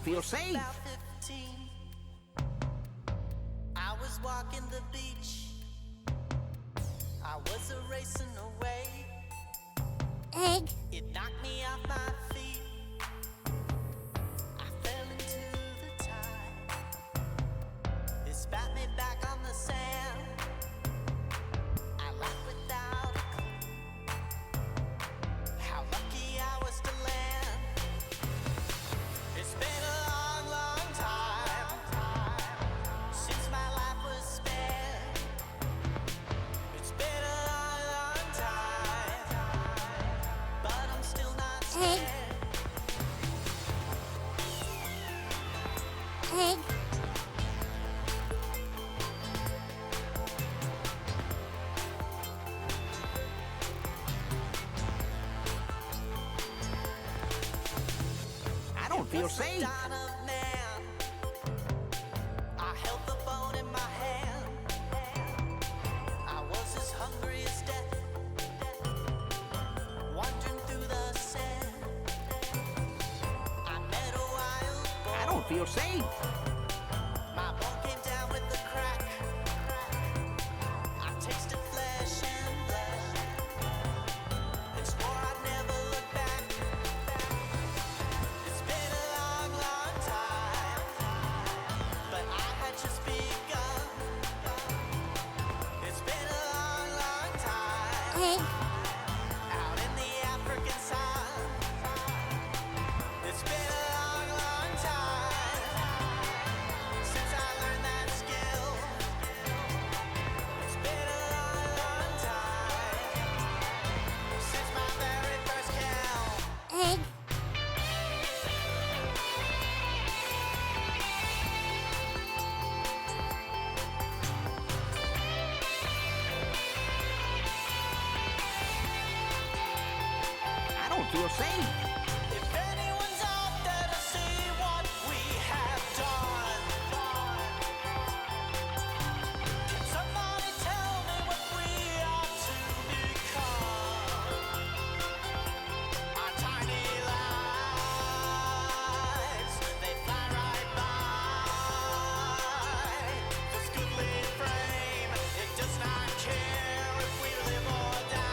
feel safe. About 15, I was walking the beach. I was racing away. Egg. It knocked me off my feet. I fell into the tide. It spat me back on the sand. I laughed without a clue how lucky I was to land. It's been a long, long time since my life was spared. It's been a long, long time, but I'm still not Egg. scared. Egg. I don't feel Was the safe. dawn of man. I held the bone in my hand. I was as hungry as death, wandering through the sand. I met a wild boar. I don't feel safe. My bone came down with a crack. I tasted flesh and blood and swore I'd never look back. It's been a long, long time, but I had just begun. It's been a long, long time Egg. out in the African sun. It's been a long, long time since I learned that skill. It's been a long, long time since my very first kill. Egg. I don't feel safe. If anyone's out there to see what we have done, can somebody tell me what we are to become? Our tiny lives, they fly right by. This goodly frame, it does not care if we live or die.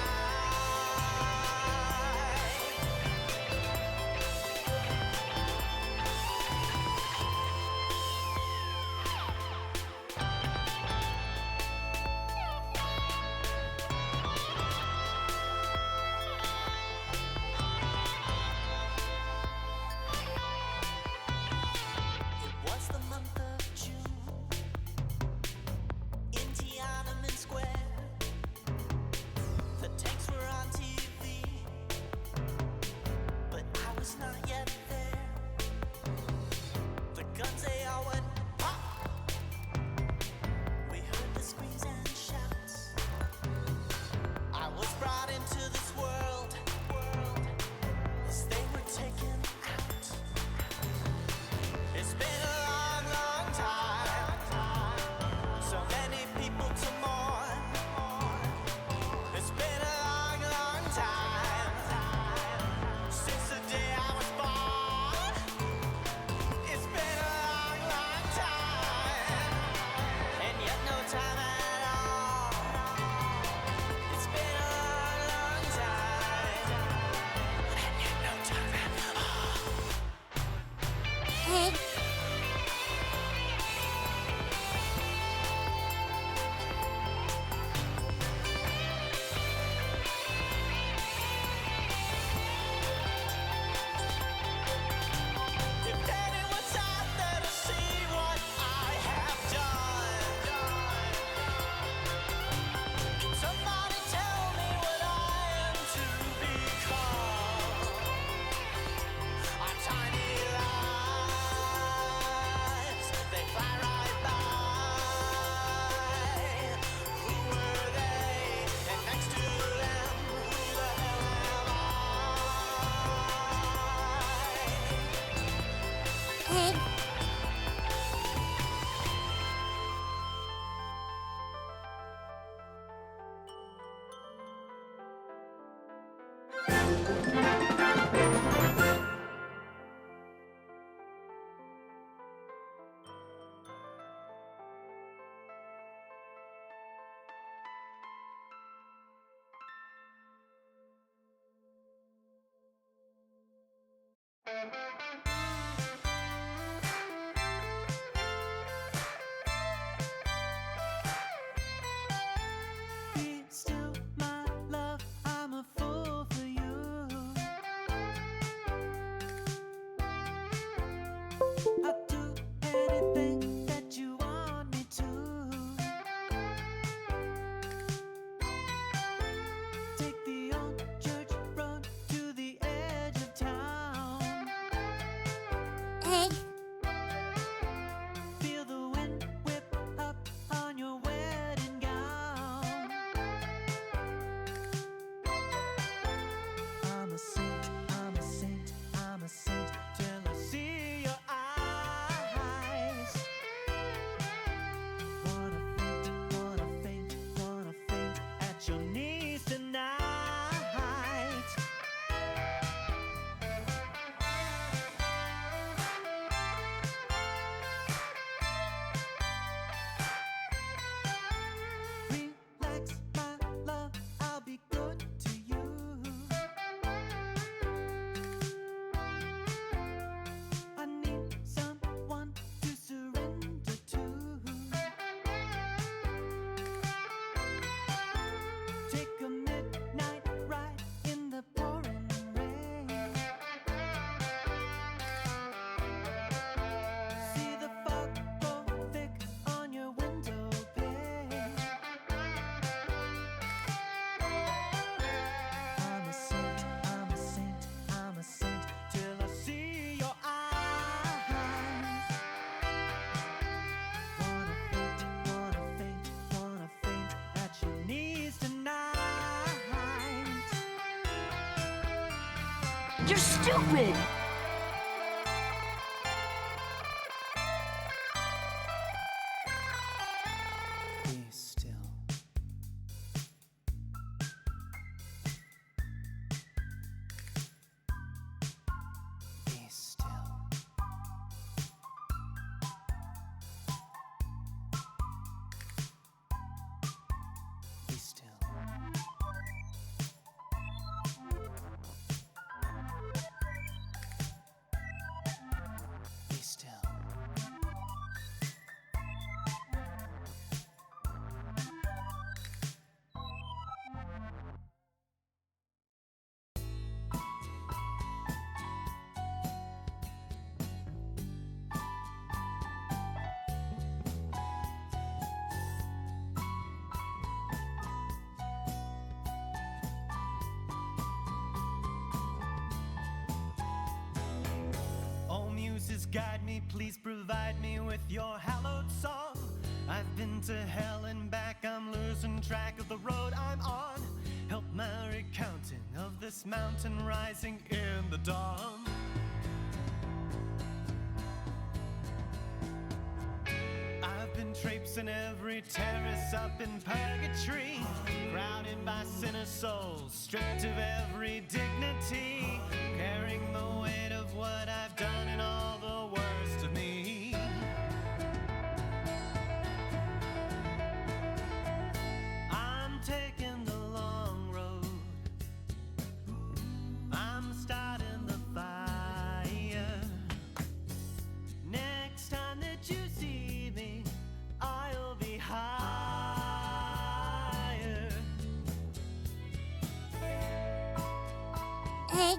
Be still, my love, I'm a fool for you. I'll do anything that you want me to. Take the old church road to the edge of town. Egg. Feel the wind whip up on your wedding gown. I'm a saint, I'm a saint, I'm a saint till I see your eyes. Wanna faint, wanna faint, wanna faint at your knees tonight. Relax, my love, I'll be good to you. I need someone to surrender to. Take a midnight ride in the pouring rain. See the fog grow thick on your window pane. I'm a saint, I'm a saint, I'm a saint till I see your eyes. Wanna faint, wanna faint, wanna faint at your knees tonight. You're stupid! Be still. Be still. Be still. Be still. Oh, muses, guide me, please provide me with your hallowed song. I've been to hell and back, I'm losing track of the road I'm on. Help my recounting of this mountain rising in the dawn. I've been traipsing every terrace up in purgatory, crowded by sinner souls, stripped of every dignity, carrying the weight of what I've done and all the worst of me. I'm taking the long road, I'm starting the fire. Next time that you see me, I'll be higher. Egg.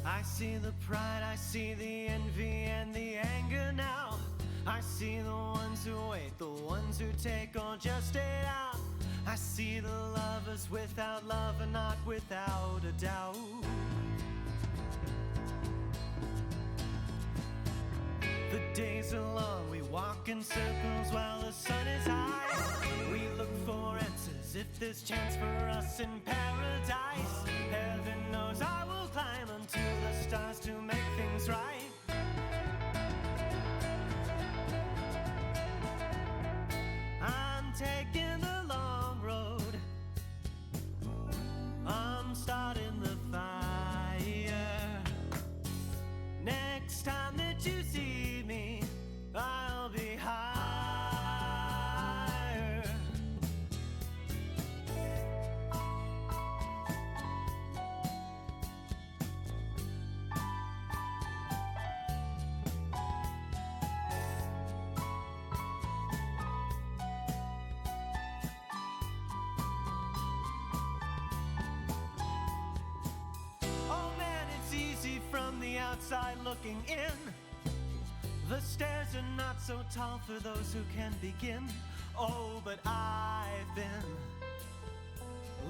I see the pride, I see the envy and the anger now. I see the ones who wait, the ones who take or just stay out. I see the lovers without love and not without a doubt. The days are long, we walk in circles while the sun is high. We look for answers if there's chance for us in paradise. Heaven knows I will climb unto the stars to make things right. I'm taking the long road, I'm starting the fire. outside looking in. The stairs are not so tall for those who can begin. Oh, but I've been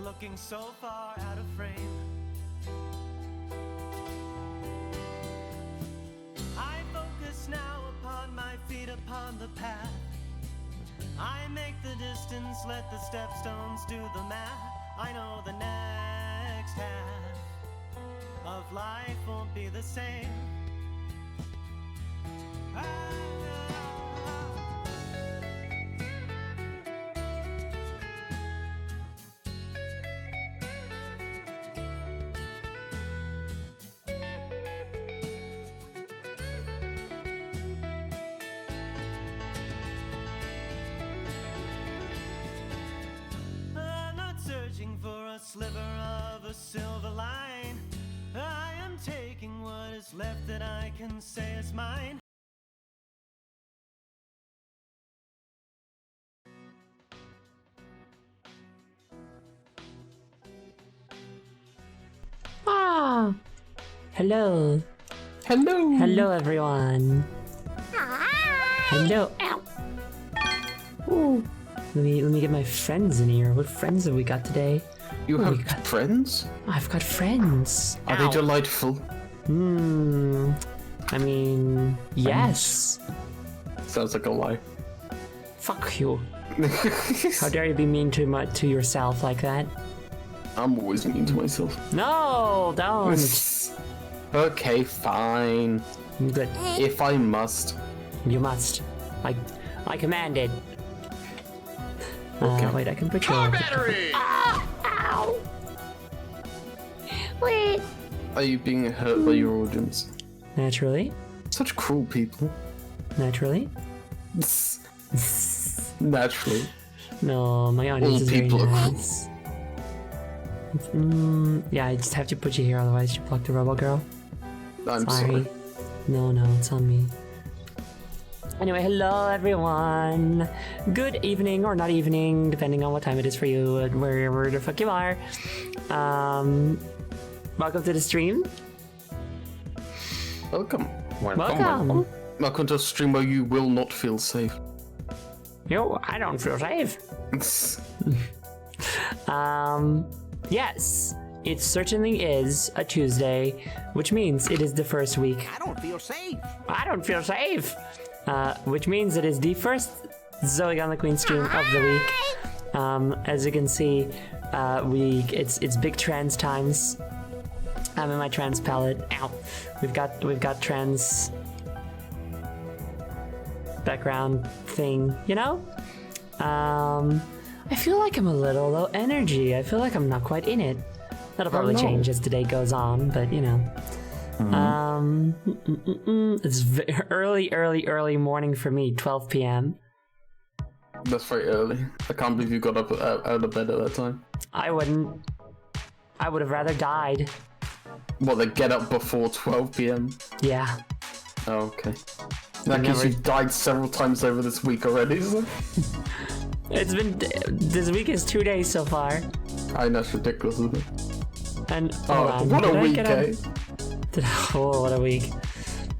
looking so far out of frame. I focus now upon my feet upon the path. I make the distance, let the stepstones do the math. I know the next half of life won't be the same. I'm not searching for a sliver of a silver line. I am taking what is left that I can say is mine. Ah, hello. Hello. Hello, everyone. Hello. Ow. Ooh. Let me get my friends in here. What friends have we got today? You Oh, have we got- friends? I've got friends. Are Ow. they delightful? I mean, yes. Sounds like a lie. Fuck you. How dare you be mean to yourself like that? I'm always mean to myself. No, don't. Okay, fine. Good. If I must. You must. I commanded. Okay. Wait, I can put you on. Ow! Wait. Are you being hurt by your audience? Naturally. Such cruel people. Naturally. Naturally. No, my audience All is very people are cruel. nice. Yeah, I just have to put you here, otherwise you block the rebel girl. I'm sorry. No, it's on me. Anyway, hello everyone. Good evening or not evening, depending on what time it is for you and wherever the fuck you are. Welcome to the stream. Welcome. Welcome. Welcome to a stream where you will not feel safe. Yo, I don't feel safe. Yes, it certainly is a Tuesday, which means it is the first week. I don't feel safe. I don't feel safe. Which means it is the first Zoe on the Queen stream of the week. As you can see, it's big trans times. I'm in my trans palette. Ow. We've got trans background thing, you know? I feel like I'm a little low energy. I feel like I'm not quite in it. That'll probably change as the day goes on, but you know. It's early morning for me, 12 p.m. That's very early. I can't believe you got up out of bed at that time. I wouldn't. I would have rather died. What, they get up before 12 p.m.? Yeah. Oh, okay. In that case, you've died several times over this week already, isn't it? It's been. This week is 2 days so far. I know, it's ridiculous, isn't it? And Oh, hold on, what did a I week, get out- eh? Oh, what a week.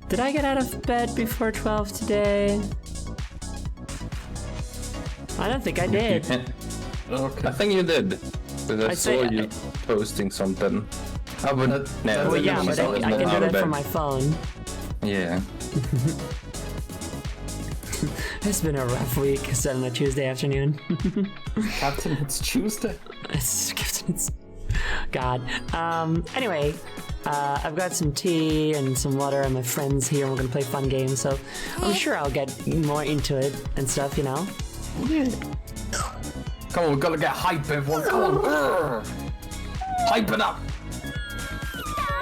Did I get out of bed before 12 today? I don't think I did. Okay. I think you did. Because I saw you posting something. I would never Well, yeah, but I can do that from my phone. Yeah. It's been a rough week, set on a Tuesday afternoon. Captain, it's Tuesday. It's God. Anyway, I've got some tea and some water and my friends here and we're gonna play fun games, so I'm sure I'll get more into it and stuff, you know? Yeah. Come on, we gotta get hype, everyone. Come on. Grr. Hype it up.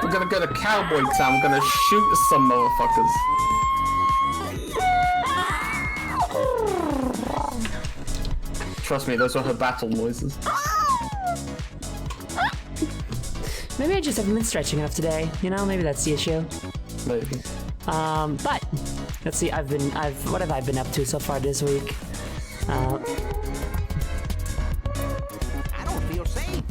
We're gonna go to Cowboy Town. We're gonna shoot some motherfuckers. Trust me, those are her battle noises. Maybe I just haven't been stretching enough today, you know? Maybe that's the issue. Maybe. But let's see. What have I been up to so far this week? I don't feel safe.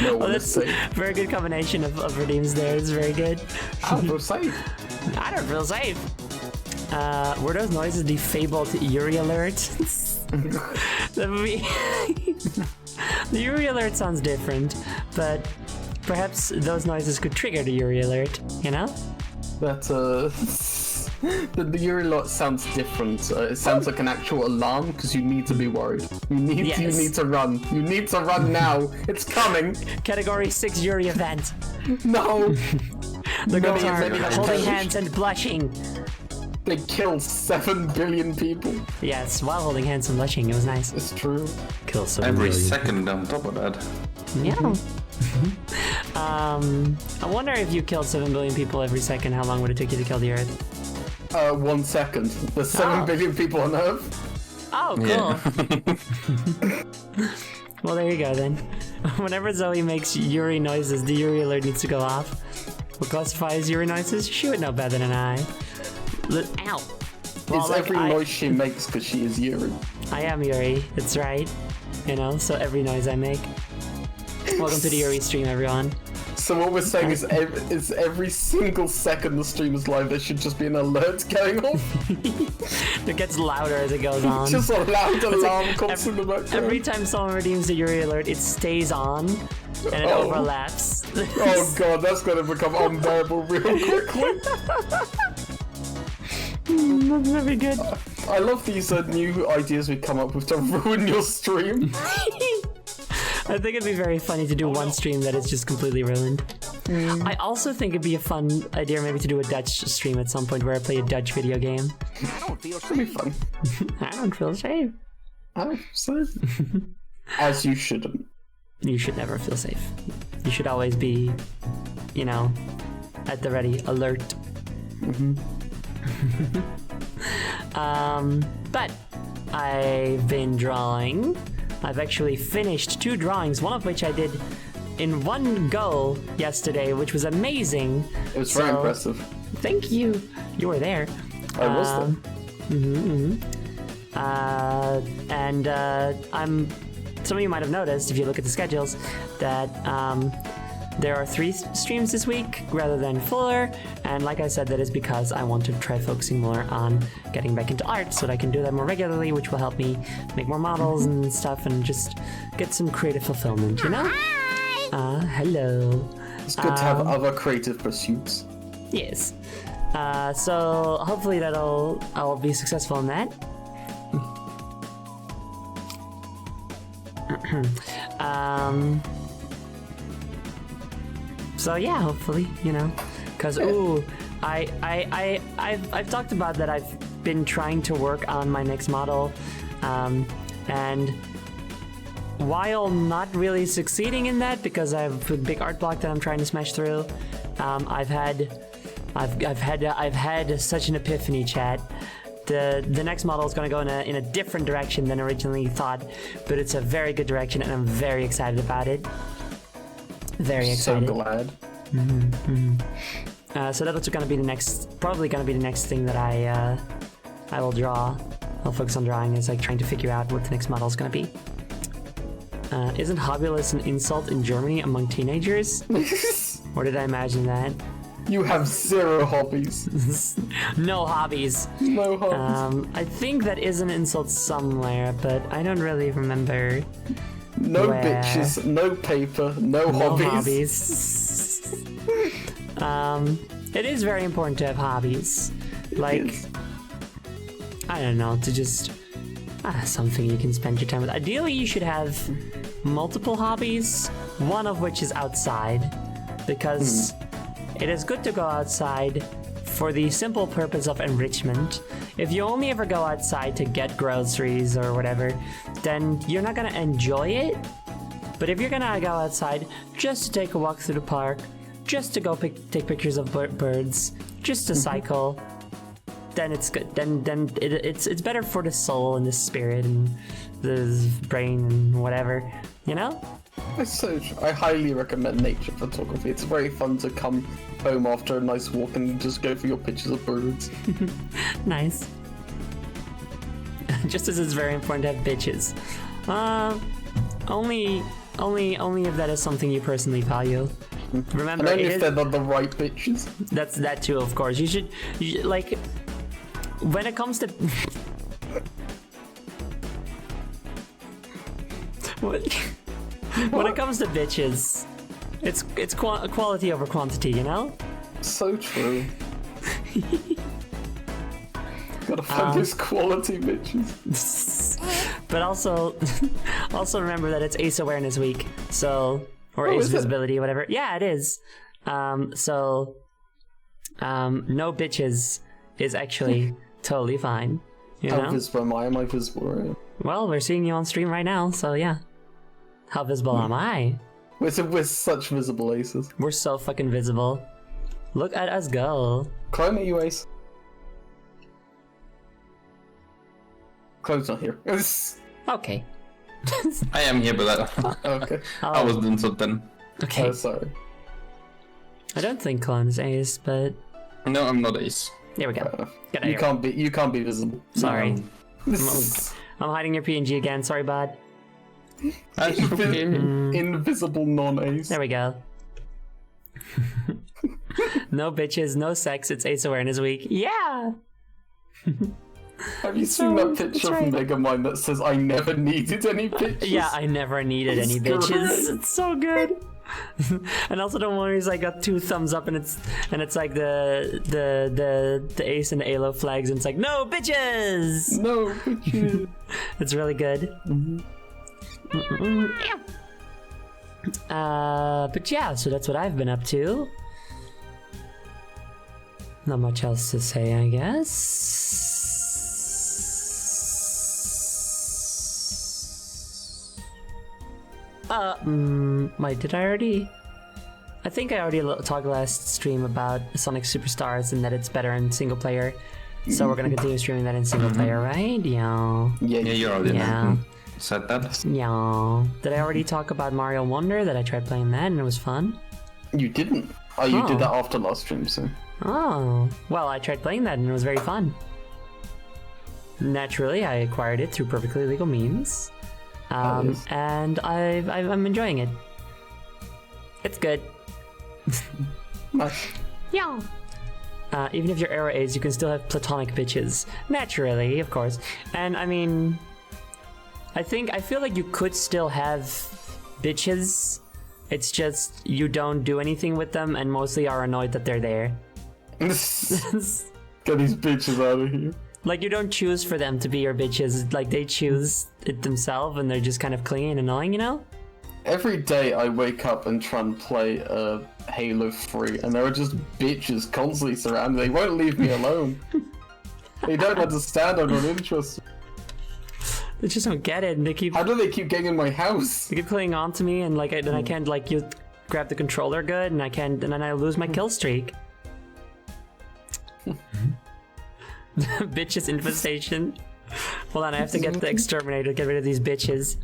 No Oh, one is that's safe. very good combination of redeems there. It's very good. I feel safe. I don't feel safe. Were those noises the fabled Yuri alert? That would be... The Yuri alert sounds different, but perhaps those noises could trigger the Yuri alert, you know? That the Yuri lot sounds different. It sounds like an actual alarm because you need to be worried. You need to run. You need to run now. It's coming. Category 6 Yuri event. No. The girls No, are maybe that's holding better. hands and blushing. They killed 7 billion people. Yes, while holding hands and blushing, it was nice. It's true. Kill 7 Every billion. second on top of that. Yeah. I wonder if you killed 7 billion people every second, how long would it take you to kill the Earth? 1 second. There's 7 Oh. billion people on Earth. Oh, cool. Yeah. Well, there you go then. Whenever Zoe makes Yuri noises, the Yuri alert needs to go off. What classifies Yuri noises? She would know better than I. Ow. Well, It's like, every noise she makes because she is Yuri. I am Yuri, that's right. You know, so every noise I make. Welcome to the Yuri stream, everyone. So what we're saying is every single second the stream is live, there should just be an alert going off. It gets louder as it goes on. Just a loud alarm comes in the background. Every time someone redeems the Yuri alert, it stays on and it Oh. overlaps. Oh god, that's gonna become unbearable real quickly. That's gonna be good. I love these new ideas we come up with to ruin your stream. I think it'd be very funny to do one stream that is just completely ruined. I also think it'd be a fun idea maybe to do a Dutch stream at some point where I play a Dutch video game. I don't feel It'll be safe. fun. I don't feel safe. Oh, so as you shouldn't. You should never feel safe. You should always be, you know, at the ready, alert. But I've been drawing. I've actually finished 2 drawings, one of which I did in one go yesterday, which was amazing. It was very impressive. Thank you. You were there. I was there. And some of you might have noticed, if you look at the schedules, that there are 3 streams this week rather than 4. And like I said, that is because I want to try focusing more on getting back into art so that I can do that more regularly, which will help me make more models and stuff and just get some creative fulfillment, you know? Hello. It's good to have other creative pursuits. Yes. So hopefully I'll be successful in that. So yeah, hopefully, you know, because I've talked about that I've been trying to work on my next model, and while not really succeeding in that because I have a big art block that I'm trying to smash through, I've had such an epiphany, chat. The next model is going to go in a different direction than originally thought, but it's a very good direction, and I'm very excited about it. Very excited. So glad. So that's going to be probably going to be the next thing that I will draw. I'll focus on drawing is like trying to figure out what the next model is going to be. Isn't hobbyless an insult in Germany among teenagers? Or did I imagine that? You have 0 hobbies. No hobbies. No hobbies. I think that is an insult somewhere, but I don't really remember. No where- bitches, no paper, no No hobbies. hobbies. It is very important to have hobbies. Like, Yes. I don't know, to just something you can spend your time with. Ideally, you should have multiple hobbies, one of which is outside, because it is good to go outside for the simple purpose of enrichment. If you only ever go outside to get groceries or whatever, then you're not gonna enjoy it. But if you're gonna go outside just to take a walk through the park, just to go take pictures of birds, just to cycle, then it's good. Then it's better for the soul and the spirit and the brain and whatever, you know? I highly recommend nature photography. It's very fun to come home after a nice walk and just go for your pictures of birds. Nice. Just as it's very important to have bitches. Only Only if that is something you personally value. Remember, And only it if is- they're not the right bitches. that's that too, of course. You should like when it comes to when it comes to bitches, it's quality over quantity, you know. So true. Gotta find those quality bitches. But also remember that it's Ace Awareness Week, so or Oh, Ace is it? Visibility, whatever. Yeah, it is. So no bitches is actually totally fine. You How know? visible am I? Am I visible? Well, we're seeing you on stream right now, so yeah. How visible am I? We're such visible aces. We're so fucking visible. Look at us go. Climb at you, Ace. Chloe's not here. Okay. I am here, but Okay. I was doing something. Okay. Sorry. I don't think Clone's Ace, but No, I'm not Ace. there we go. Get out You of here. can't be visible. Sorry. This I'm hiding your PNG again. Sorry, bud. invisible non-ace. There we go. No bitches, no sex. It's Ace Awareness Week. Yeah. Have you seen that picture right. of Megamind that says "I never needed any bitches"? Yeah, I never needed any It's bitches. great. It's so good. And also the one where he's like got 2 thumbs up and it's like the Ace and the Halo flags and it's like no bitches. No bitches. It's really good. But yeah, so that's what I've been up to. Not much else to say, I guess. Wait, did I already? I think I already talked last stream about Sonic Superstars and that it's better in single player. So we're gonna continue streaming that in single player, right? Yeah. Yeah, Yeah, you already Yeah. said that. Yeah. Did I already talk about Mario Wonder? That I tried playing that and it was fun? You didn't. Oh, you Oh. did that after last stream, so. Oh. Well, I tried playing that and it was very fun. Naturally, I acquired it through perfectly legal means. Yes. And I'm enjoying it. It's good. Nice. Yeah. Even if your era is, you can still have platonic bitches. Naturally, of course. And I mean, I feel like you could still have bitches. It's just you don't do anything with them and mostly are annoyed that they're there. Get these bitches out of here. Like you don't choose for them to be your bitches. Like they choose it themselves and they're just kind of clingy and annoying, you know? Every day I wake up and try and play Halo 3 and there are just bitches constantly surrounding. They won't leave me alone. They don't understand I'm not interested. They just don't get it and they keep How do they keep getting in my house? clinging on to me and like then I can't like you grab the controller good and I can't and then I lose my kill streak. Bitches infestation. Hold on, I have to get the exterminator to get rid of these bitches.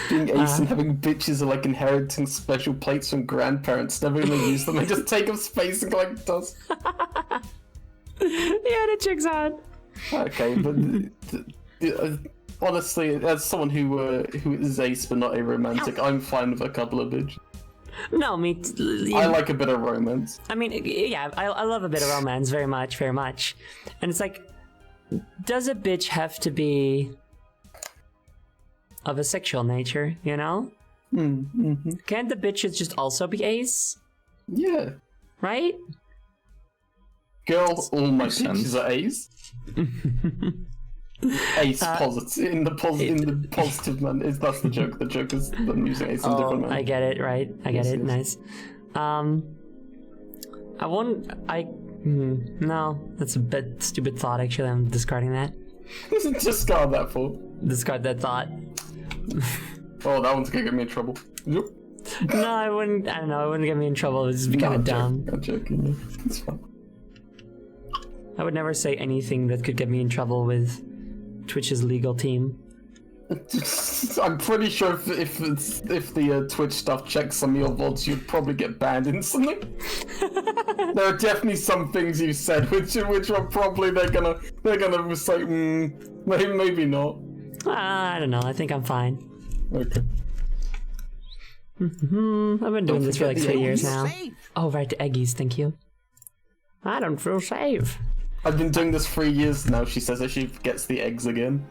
Being ace and having bitches are like inheriting special plates from grandparents. Never gonna use them. They just take up space and collect dust. Yeah, that checks out. Okay, but honestly, as someone who is ace but not a romantic, I'm fine with a couple of bitches. No, me. I like a bit of romance. I mean, yeah, I love a bit of romance very much, very much. And it's like, does a bitch have to be of a sexual nature, you know? Can't the bitches just also be ace, Yeah. right? Girl, all my Makes sense. bitches are ace. Ace positive in the positive man. That's the joke. The joke is them using ace in different Oh, manners. I get it, right? I get Yes, it, yes. nice. No, that's a bit stupid thought, actually. I'm discarding that. Discard that for. Discard that thought. Oh, that one's gonna get me in trouble. Yep. No, I wouldn't, I don't know, it wouldn't get me in trouble. It's just No, kind of dumb. I'm joking. Yeah. It's fine. I would never say anything that could get me in trouble with Twitch's legal team. I'm pretty sure if the Twitch stuff checks some of your VODs, you'd probably get banned instantly. There are definitely some things you said which are probably they're gonna say maybe not. I don't know. I think I'm fine. Okay. I've been doing this for like forget the 3 years eggies. now. Safe. Oh, right, the eggies. Thank you. I don't feel safe. I've been doing this 3 years now. She says that she forgets the eggs again.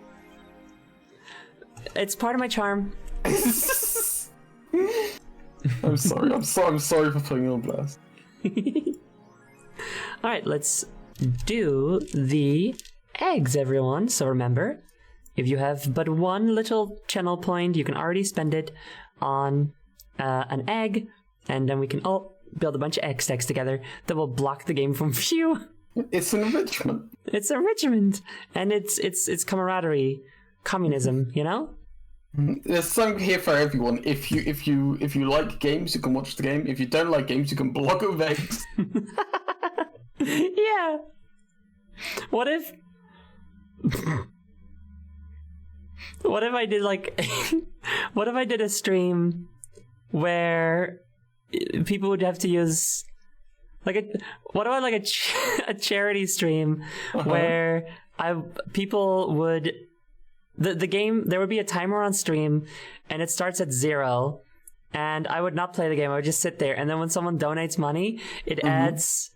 It's part of my charm. I'm sorry. I'm sorry for putting you on blast. All right, let's do the eggs, everyone. So remember, if you have but one little channel point, you can already spend it on an egg, and then we can all build a bunch of egg stacks together that will block the game from view. It's an enrichment. It's enrichment, and it's camaraderie, communism. You know. There's something here for everyone. If you like games, you can watch the game. If you don't like games, you can block it with eggs. Yeah. What if? What if I did like? What if I did a stream where people would have to use like a? What about like a charity stream where people would. The game, there would be a timer on stream, and it starts at 0, and I would not play the game, I would just sit there, and then when someone donates money, it adds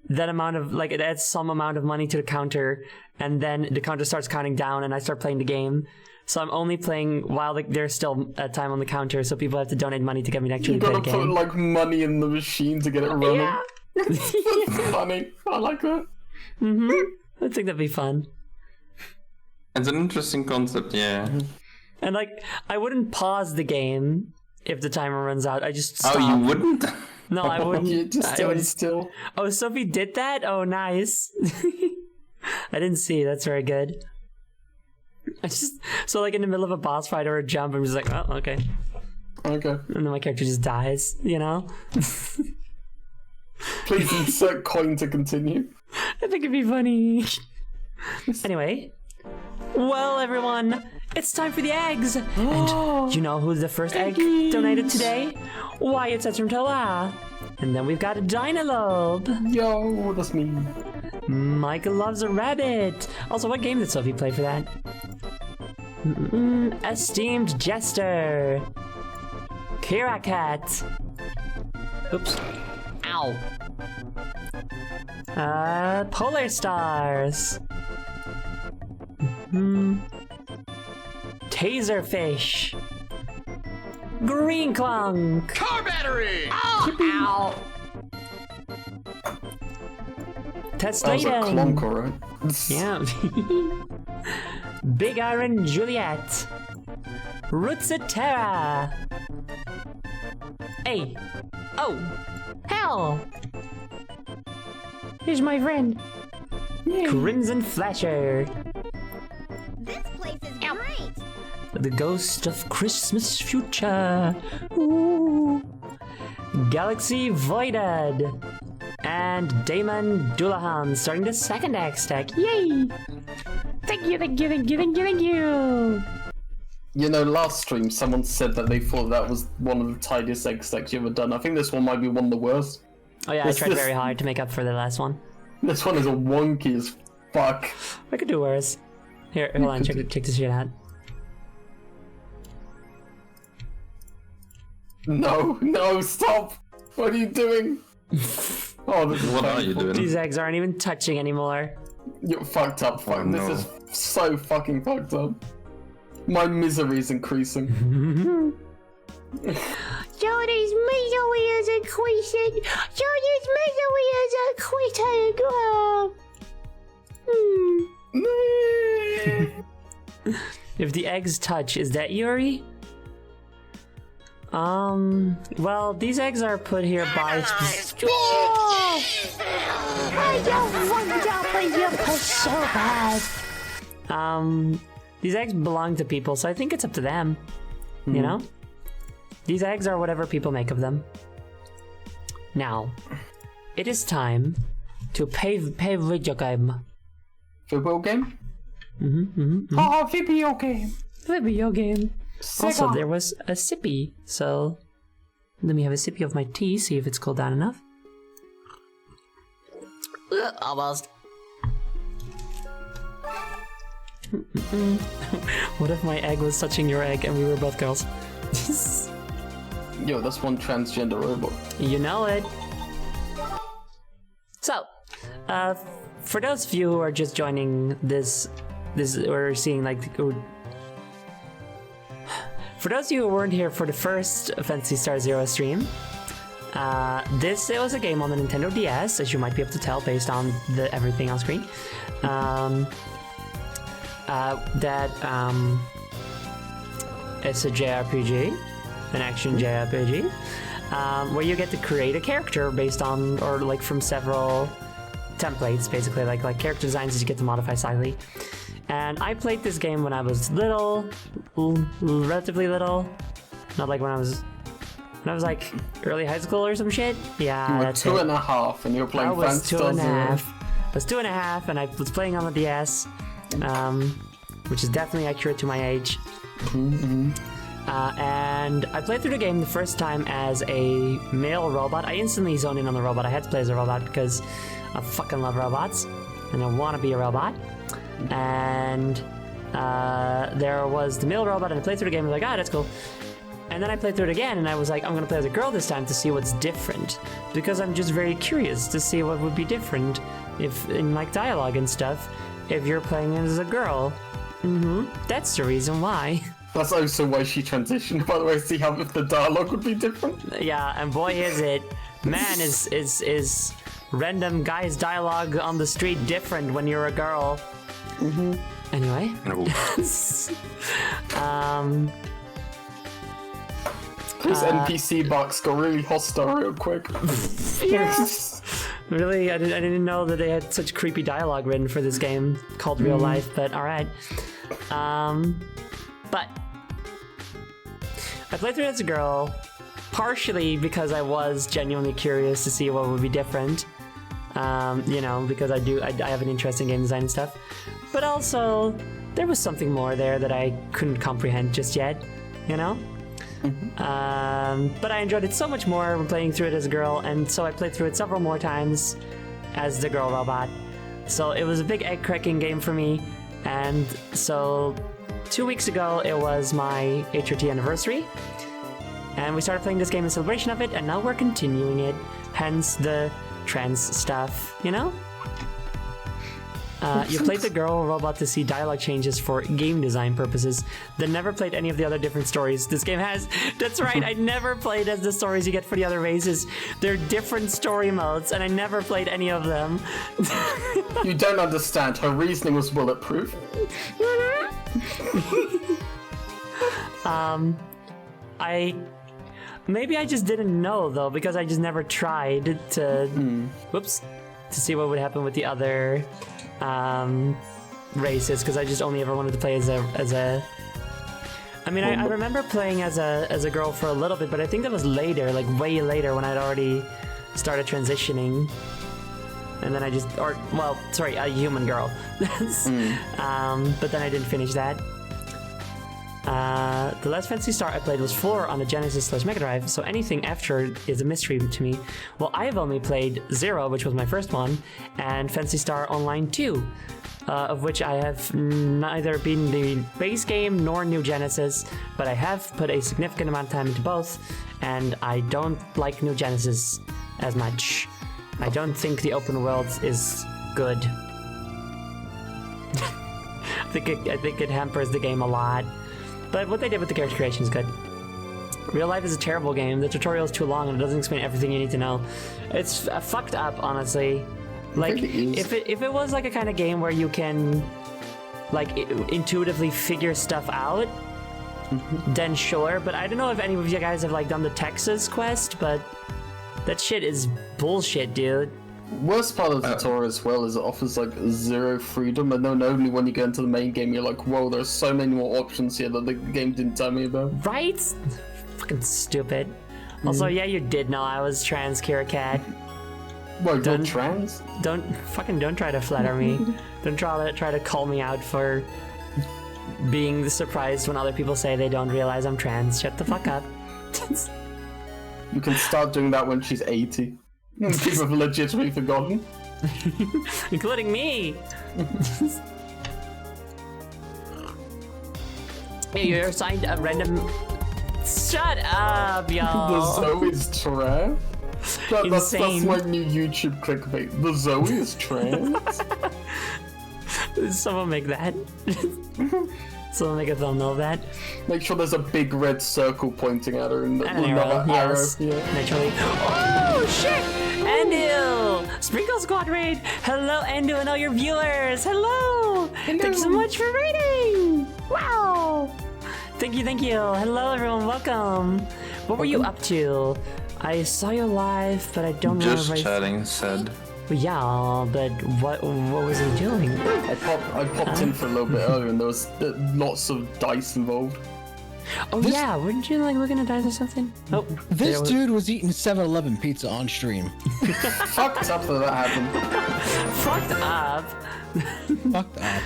that amount of, like, it adds some amount of money to the counter, and then the counter starts counting down, and I start playing the game. So I'm only playing while there's still a time on the counter, so people have to donate money to get me to actually You play the gotta put game. like money in the machine to get it running. Yeah. That's funny. I like that. I think that'd be fun. It's an interesting concept, yeah. And, like, I wouldn't pause the game if the timer runs out. I just stop. Oh, you wouldn't? No, I wouldn't. You just I stand would- still. Oh, Sophie did that? Oh, nice. I didn't see. That's very good. I just so like in the middle of a boss fight or a jump, I'm just like, oh, okay, Okay. and then my character just dies. You know? Please insert coin to continue. I think it'd be funny. Anyway, well, everyone, it's time for the eggs. And you know who's the first egg donated today? Why, it's Etrimtala. And then we've got a Dynalobe. Yo, that's me. Michael loves a rabbit. Also, what game did Sophie play for that? Esteemed Jester. Kira Cat. Oops. Ow. Polar Stars. Taserfish. Green Clunk. Car battery! Ow. That was a Testladen. clonk, alright. Yeah. Big Iron Juliet. Rootsatera. Hey. Oh. Hell. Here's my friend. Crimson Flasher. This place is great. The Ghost of Christmas Future. Ooh. Galaxy Voided. And Damon Dullahan starting the second egg stack. Yay! Thank you, thank you, thank you, thank you, thank you! You know, last stream, someone said that they thought that was one of the tidiest egg stacks you ever done. I think this one might be one of the worst. Oh yeah, I This- tried this- very hard to make up for the last one. This one is a wonky as fuck. I could do worse. Here, hold on, check this shit out. No, stop! What are you doing? Oh, this is What are painful. you doing? These eggs aren't even touching anymore. You're fucked up. Fuck. Oh, no. This is so fucking fucked up. My misery's increasing. Johnny's misery is increasing. Johnny's misery is increasing. If the eggs touch, is that Yuri? Well, these eggs are put here by I don't want to be your so bad. these eggs belong to people, so I think it's up to them. You know? These eggs are whatever people make of them. Now, it is time to pay video game. Football game? Oh, video game. Video game. Also, Sega. there was a sippy, so let me have a sippy of my tea, see if it's cooled down enough. Almost. What if my egg was touching your egg and we were both girls? Yo, that's one transgender robot. You know it. So, for those of you who are just joining this or seeing like, for those of you who weren't here for the first Phantasy Star Zero stream, it was a game on the Nintendo DS, as you might be able to tell based on the everything on screen. It's a JRPG, an action JRPG, where you get to create a character based on, or like from several templates, basically like character designs that you get to modify slightly. And I played this game when I was little, relatively little, not like when I was like early high school or some shit. Yeah, You were that's 2.5 and you were playing I was Phantasy Star Zero. 2.5. I was 2.5 and I was playing on the DS, which is definitely accurate to my age. And I played through the game the first time as a male robot. I instantly zoned in on the robot. I had to play as a robot because I fucking love robots and I want to be a robot. And there was the male robot, and I played through the game and I was like, that's cool. And then I played through it again and I was like, I'm gonna play as a girl this time to see what's different, because I'm just very curious to see what would be different if in like dialogue and stuff if you're playing as a girl. That's the reason why. That's also why she transitioned, by the way, see how if the dialogue would be different. Yeah, and boy is it. Man, is random guy's dialogue on the street different when you're a girl. Anyway. This NPC box got really hostile real quick. Really? I didn't know that they had such creepy dialogue written for this game called Real Life, but alright. But I played through it as a girl, partially because I was genuinely curious to see what would be different. You know, because I have an interest in game design and stuff. But also, there was something more there that I couldn't comprehend just yet, you know? But I enjoyed it so much more when playing through it as a girl, and so I played through it several more times as the girl robot. So it was a big egg-cracking game for me, and so 2 weeks ago it was my HRT anniversary, and we started playing this game in celebration of it, and now we're continuing it, hence the trans stuff, you know? You played the girl robot to see dialogue changes for game design purposes, then never played any of the other different stories this game has. That's right, I never played as the stories you get for the other races. They're different story modes, and I never played any of them. You don't understand. Her reasoning was bulletproof. Maybe I just didn't know, though, because I just never tried to... Whoops. To see what would happen with the other... races, because I just only ever wanted to play as a I mean, I remember playing as a girl for a little bit, but I think that was later, like way later, when I'd already started transitioning, and then I just, a human girl. But then I didn't finish that. The last Phantasy Star I played was 4 on the Genesis/Mega Drive, so anything after is a mystery to me. Well, I have only played 0, which was my first one, and Phantasy Star Online 2, of which I have neither been the base game nor New Genesis, but I have put a significant amount of time into both, and I don't like New Genesis as much. I don't think the open world is good. I think it hampers the game a lot. But what they did with the character creation is good. Real Life is a terrible game. The tutorial is too long and it doesn't explain everything you need to know. It's fucked up, honestly. Like, if it was like a kind of game where you can, like, intuitively figure stuff out, then sure. But I don't know if any of you guys have, like, done the Texas quest, but that shit is bullshit, dude. Worst part of the tutorial as well is it offers like 0 freedom, and then only when you get into the main game you're like, whoa, there's so many more options here that the game didn't tell me about. Right? Fucking stupid. Also, yeah, you did know I was trans, Kira Cat. What, you're trans? Don't try to flatter me. Don't try to call me out for being surprised when other people say they don't realize I'm trans. Shut the fuck up. You can start doing that when she's 80. People have legitimately forgotten. Including me! You're assigned a random. Shut up, The y'all. Zoe's trans? That's Insane. my new YouTube clickbait. The Zoe is trans? Someone make that. Someone make a thumbnail of that. Make sure there's a big red circle pointing at her and And an another arrow, arrow. yes. Yeah. Naturally. Oh shit! Andil! Sprinkle Squad Raid! Hello, Andil, and all your viewers! Hello! Thank you so much for raiding! Wow! Thank you, thank you. Hello, everyone, welcome. What were you up to? I saw you live, but I don't know Just if I... chatting, said. Yeah, but what was he doing? I popped in for a little bit earlier and there was lots of dice involved. Oh yeah, weren't you like looking at dice or something? Oh, This there was- dude was eating 7-Eleven pizza on stream. Fucked up that happened. fucked up. Fucked up.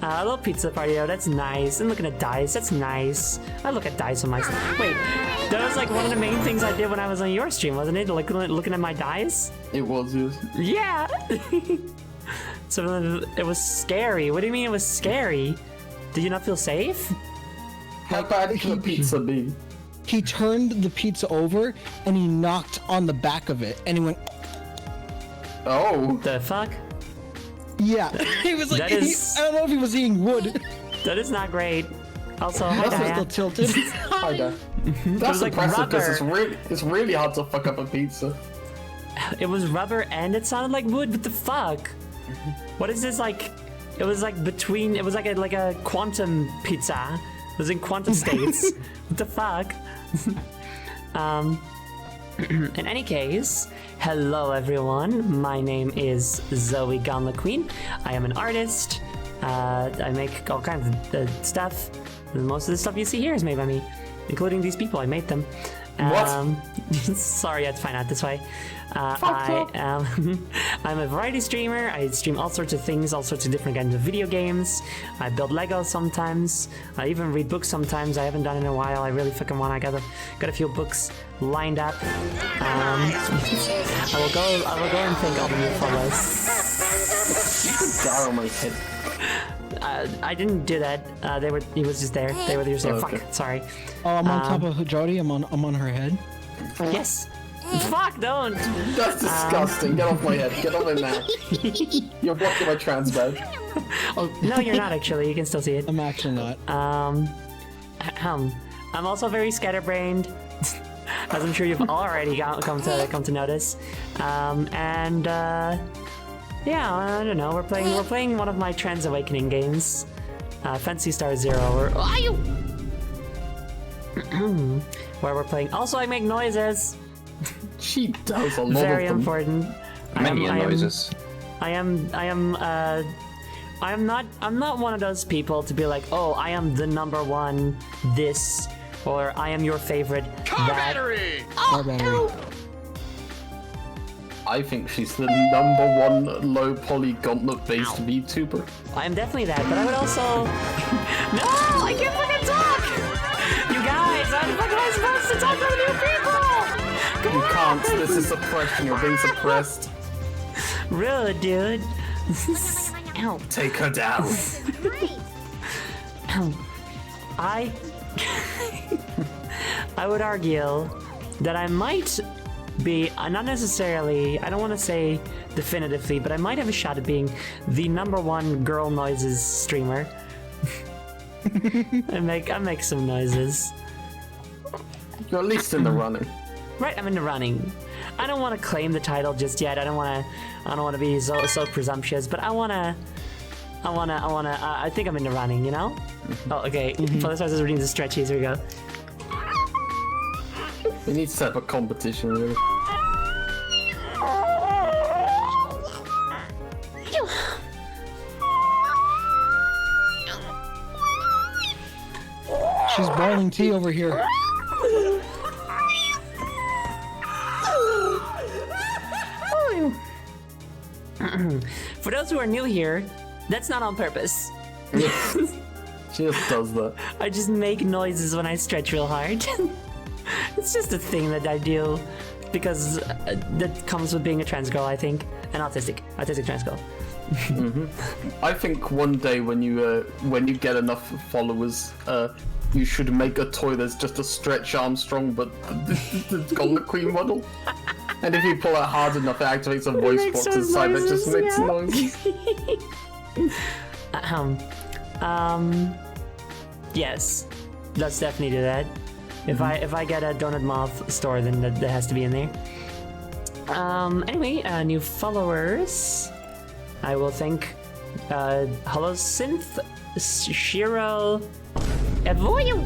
A little pizza party, oh, that's nice. And looking at dice, that's nice. I look at dice on my... Wait, that was like one of the main things I did when I was on your stream, wasn't it? Looking at my dice? It was, yes. Yeah! So it was scary. What do you mean it was scary? Did you not feel safe? How bad can a pizza be? He turned the pizza over and he knocked on the back of it and he went, Oh. The fuck? yeah. He was like, That is- I don't know if he was eating wood. That is not great. Also, hi That's Daya. still tilted. Hi there. That's like impressive because rubber. it's really hard to fuck up a pizza. It was rubber and it sounded like wood. What the fuck? What is this like? It was like between. It was like a quantum pizza. It was in quantum states. What the fuck? In any case, hello everyone. My name is Zoe Gamma Queen. I am an artist. I make all kinds of stuff. Most of the stuff you see here is made by me, including these people. I made them. What? Sorry, I had to find out this way. I am I'm a variety streamer. I stream all sorts of things, all sorts of different kinds of video games. I build Legos sometimes. I even read books sometimes. I haven't done it in a while. I really fucking want. I got a few books lined up. I will go and thank all the new follows. You put that on my head. I didn't do that. He was just there. They were just there. Okay. Fuck. Sorry. Oh, I'm on top of Jody. I'm on her head. Yes. Fuck. Don't. That's disgusting. Get off my head. Get off my mouth. You're blocking my trans badge. Oh no, you're not actually. You can still see it. I'm actually not. I'm also very scatterbrained, as I'm sure you've already come to notice. Yeah, I don't know. We're playing one of my Trans Awakening games, Fantasy Star Zero. Where we're playing. Also, I make noises. She does a lot Very of them. important. Many noises. I'm not one of those people to be like, oh, I am the number one this, or I am your favorite that. Our battery. I think she's the #1 low poly gauntlet based VTuber. I am definitely that, but I would also. No, I can't fucking talk. You guys, how the fuck am I supposed to talk to new people? Come You on. can't. This is suppression. You're being suppressed. Rude, dude. Ow. Take her down. I would argue that I might be, not necessarily, I don't want to say definitively, but I might have a shot at being the #1 girl noises streamer. I make some noises. You're at least in the running. Right, I'm in the running. I don't want to claim the title just yet. I don't want to be so presumptuous, but I think I'm in the running, you know? Oh, okay. For this one, is reading the stretchies. Here we go. We need to set up a competition, really. She's boiling tea over here. For those who are new here, that's not on purpose. She just does that. I just make noises when I stretch real hard. It's just a thing that I do because that comes with being a trans girl, I think. an autistic trans girl. I think one day when you get enough followers, you should make a toy that's just a Stretch Armstrong, but the Golden Queen model. And if you pull it hard enough, it activates a voice box inside that just makes noise. Yes, let's definitely do that. If I get a Donut Moth store, then that has to be in there. Anyway, new followers. I will thank Holosynth, Shiro, Evoyo,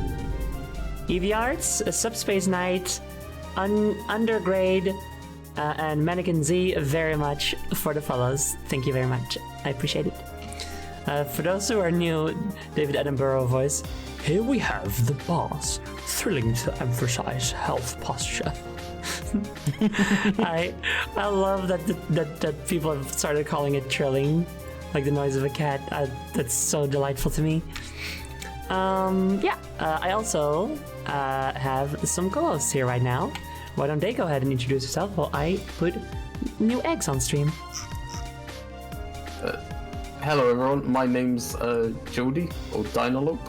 Eevee Arts, Subspace Knight, Undergrade, and Mannequin Z very much for the follows. Thank you very much. I appreciate it. For those who are new, David Attenborough voice. Here we have the boss, thrilling to emphasize health posture. I love that people have started calling it trilling, like the noise of a cat. That's so delightful to me. I also have some co-hosts here right now. Why don't they go ahead and introduce yourself while I put new eggs on stream? Hello everyone, my name's Jody, or Dynalope.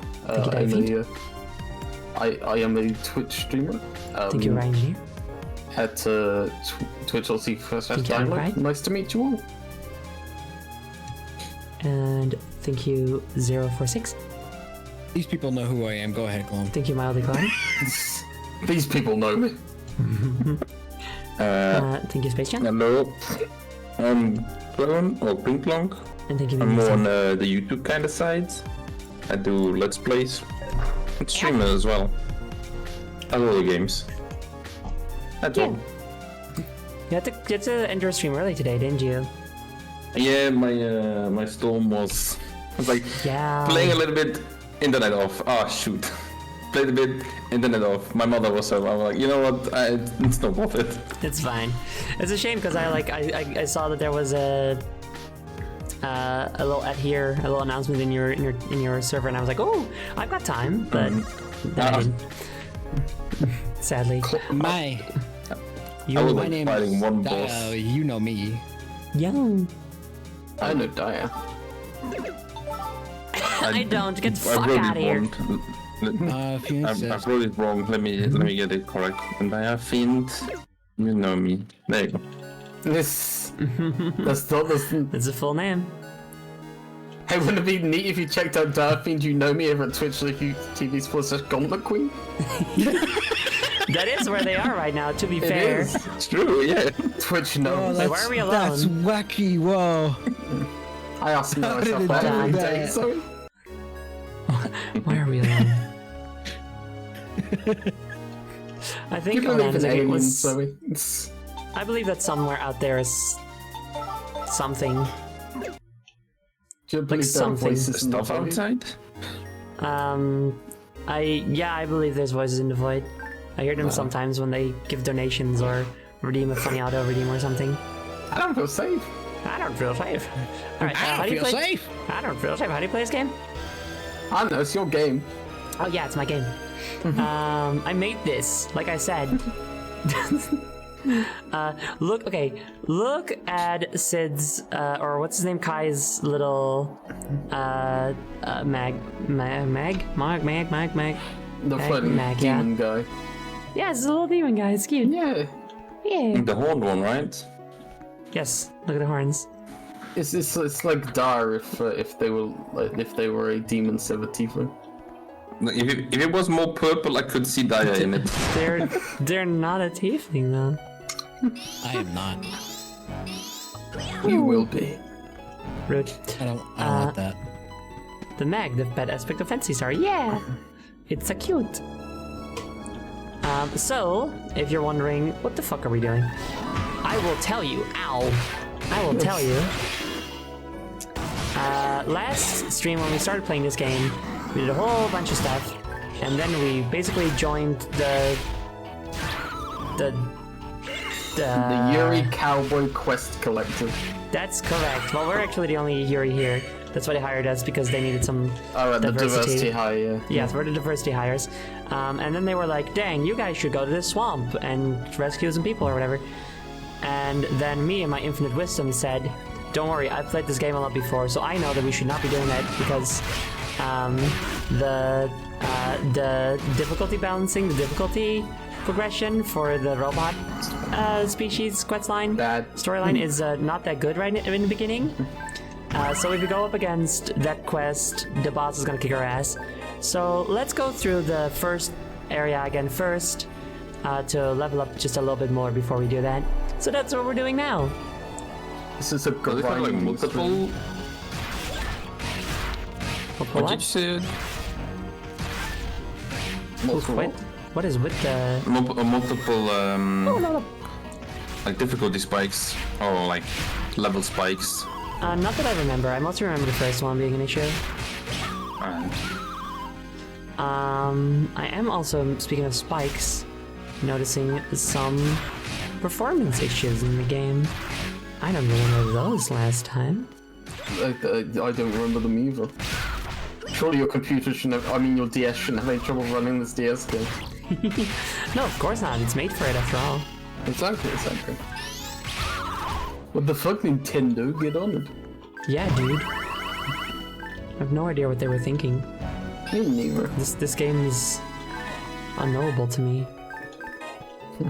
I am a Twitch streamer. Thank you, Ryan here. At twitch.tv/Dynalope. Nice to meet you all. And thank you, 046. These people know who I am. Go ahead, Glom. Thank you, Mildly Clown. These people know me. Thank you, Space Jam. Hello. I'm Clone or Pinklong. And thank you, I'm more on the YouTube kind of side. I do Let's Plays. I'm streamer as well. I do all the games. That's all. You had to enter a stream early today, didn't you? Yeah, my storm was like playing a little bit, internet off. Oh shoot. Played a bit, internet off. My mother was so. I was like, you know what? It's not worth it. It's fine. It's a shame because I saw that there was a little a little announcement in your server, and I was like, oh, I've got time, but then I didn't. Sadly. My name is one Dia. boss. You know me. Young. I know Dia. I don't. Get the fuck out of here. I wrote it wrong. Let me get it correct. And I think you know me. There you go. That's not the. It's a full name. Hey, wouldn't it be neat if you checked out Darfiend You Know Me over at Twitch.tv/Gauntlet Queen? That is where they are right now, to be fair. It is. It's true, yeah. Twitch knows. Wait, why are we alone? That's wacky, whoa. I ask myself that every day, so. Why are we alone? I think You believe in it aliens, was. Zoe. I believe that somewhere out there is something. Do you believe there are something. voices in the Stuff void? outside? I believe there's voices in the void. I hear them sometimes when they give donations or redeem a funny auto redeem or something. I don't feel safe. I don't feel safe. Alright, I don't feel safe. I don't feel safe. How do you play this game? I don't know, it's your game. Oh yeah, it's my game. I made this, like I said. Look at Sid's, or what's his name, Kai's little, mag. The floating Mag, demon guy. Yeah, it's a little demon guy, it's cute. Yeah. Yeah. The horned one, right? Yes, look at the horns. It's like Dar if they were a demon Tiefling. If it was more purple, I could see Dia in it. They're not a tiefling though. I am not. You will be. Rude. I don't want that. The mag, the bad aspect of Fancy Star. Yeah, it's a cute. So, if you're wondering, what the fuck are we doing? I will tell you. Ow. I will tell you. Last stream when we started playing this game, we did a whole bunch of stuff, and then we basically joined the Yuri Cowboy Quest Collective. That's correct. Well, we're actually the only Yuri here. That's why they hired us, because they needed some the diversity hire, yeah. Yes, we're the diversity hires. And then they were like, dang, you guys should go to this swamp and rescue some people or whatever. And then me and my infinite wisdom said, don't worry, I've played this game a lot before, so I know that we should not be doing that because the difficulty balancing, the difficulty progression for the robot species questline storyline is not that good right in the beginning. So if we go up against that quest, the boss is gonna kick our ass. So let's go through the first area again first to level up just a little bit more before we do that. So that's what we're doing now. This is a Does it have like multiple? What did you say? Wait, what is with the Multiple like difficulty spikes or like level spikes? not that I remember. I mostly remember the first one being an issue. Alright. I am also, speaking of spikes, noticing some performance issues in the game. I don't remember those last time. I don't remember them either. Surely your computer shouldn't have, I mean your DS shouldn't have any trouble running this DS game. No, of course not. It's made for it after all. Exactly. What the fuck, Nintendo? Get on it. Yeah, dude. I have no idea what they were thinking. Me neither. This game is unknowable to me.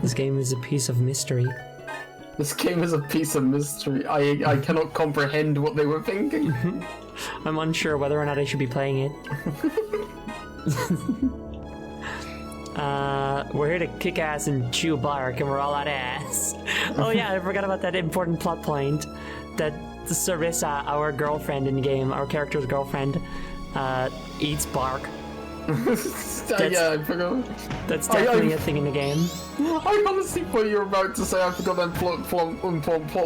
This game is a piece of mystery. This game is a piece of mystery. I cannot comprehend what they were thinking. I'm unsure whether or not I should be playing it. We're here to kick ass and chew bark, and we're all out of ass. Oh yeah, I forgot about that important plot point. That Sarissa, our girlfriend in the game, our character's girlfriend, eats bark. Yeah, I forgot. That's definitely a thing in the game. I honestly thought you were about to say I forgot that plot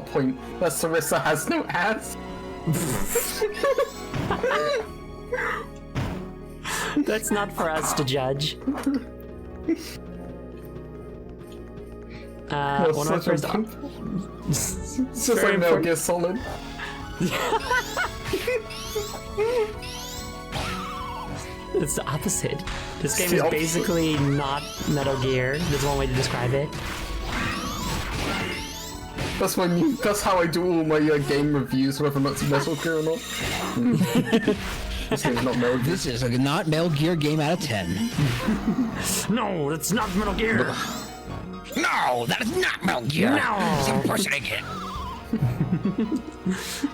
point that Sarissa has no ass. That's not for us to judge. One of my first. It's just like Metal Gear Solid. It's the opposite. This game is basically not Metal Gear. There's one way to describe it. That's how I do all my game reviews, whether or not it's Metal Gear or not. This game's not Metal Gear. This is a not Metal Gear game out of 10. No, that's not Metal Gear. No, that is not Metal Gear. No. Some person again.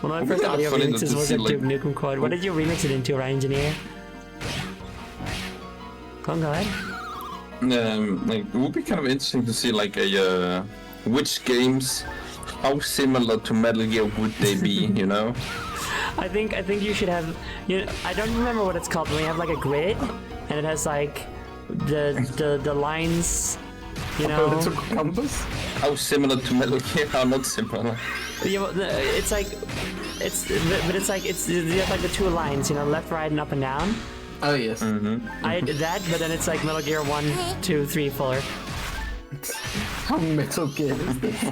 One of my first audio remixes was a Duke Nukem Quad. What did you remix it into, Ryan Engineer? Go ahead. Like it would be kind of interesting to see like a which games, how similar to Metal Gear would they be, you know? I think you should have, you know, I don't remember what it's called, but we have like a grid and it has like the lines, you know. A little compass? How similar to Metal Gear? How not similar? Yeah, it's like you have like the two lines, you know, left, right, and up and down. Oh yes. I did that, but then it's like Metal Gear 1, 2, 3, 4. How Metal Gear is this?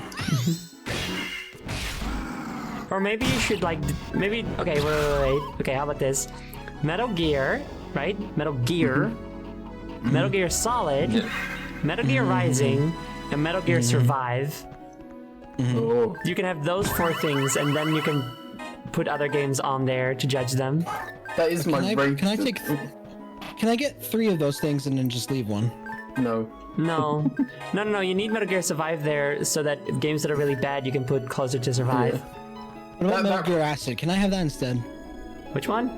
Or maybe you should like, okay, wait. Okay, how about this? Metal Gear, right? Metal Gear. Metal Gear Solid. Metal Gear Rising. And Metal Gear Survive. Oh. You can have those 4 things, and then you can put other games on there to judge them. That is my brain. Can I get 3 of those things and then just leave one? No. No. No, you need Metal Gear Survive there so that games that are really bad you can put closer to Survive. Yeah. What about Metal Gear Acid? Can I have that instead? Which one?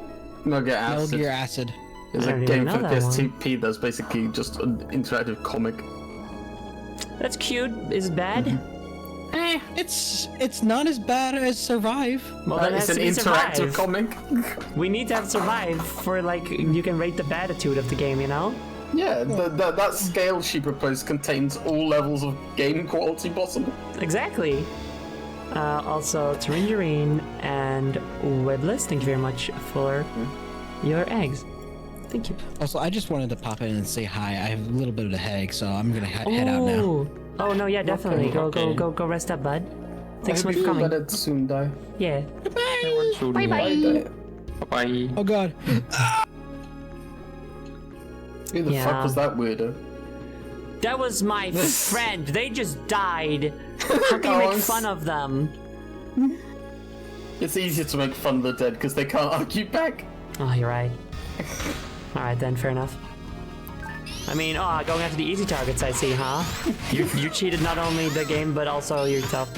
Metal Gear Acid. Metal Gear Acid. It's a game for the PSP that's basically just an interactive comic. That's cute. Is it bad? It's not as bad as Survive. Well, then it's an interactive comic. We need to have Survive for like you can rate the baditude of the game, you know? Yeah, that scale she proposed contains all levels of game quality possible. Exactly. Also, Tangerine and Webless, thank you very much for your eggs. Thank you. Also, I just wanted to pop in and say hi. I have a little bit of a headache, so I'm gonna head out now. Oh no, yeah, definitely. Okay. Go rest up, bud. Thanks so much for coming. Let it soon die. Yeah. Bye bye. Bye. Oh god. Who the fuck was that weirdo? That was my friend. They just died. How can you make Guys. fun of them? It's easier to make fun of the dead because they can't argue back. Oh, you're right. Alright then, fair enough. I mean, going after the easy targets, I see, huh? You cheated not only the game, but also yourself.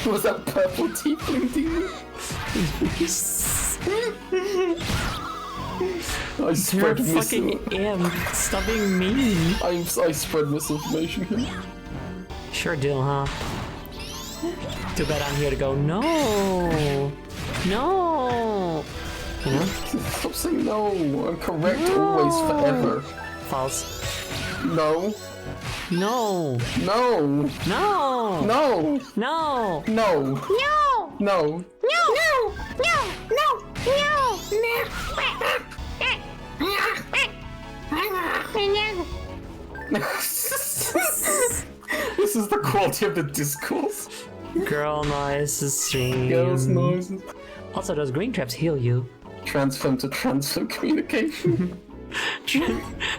Was that purple tiefling demon? I You're a spread fucking imp. Stop being mean. I spread misinformation here. Sure do, huh? Too bad I'm here to go, no! No! You know? Stop saying no. I'm correct always, forever. False. No. No! No. No! No. No! No. No. This is the quality of the discourse. Girl noises stream. Girls' noises. Also, those green traps heal you. Transform to transfer communication.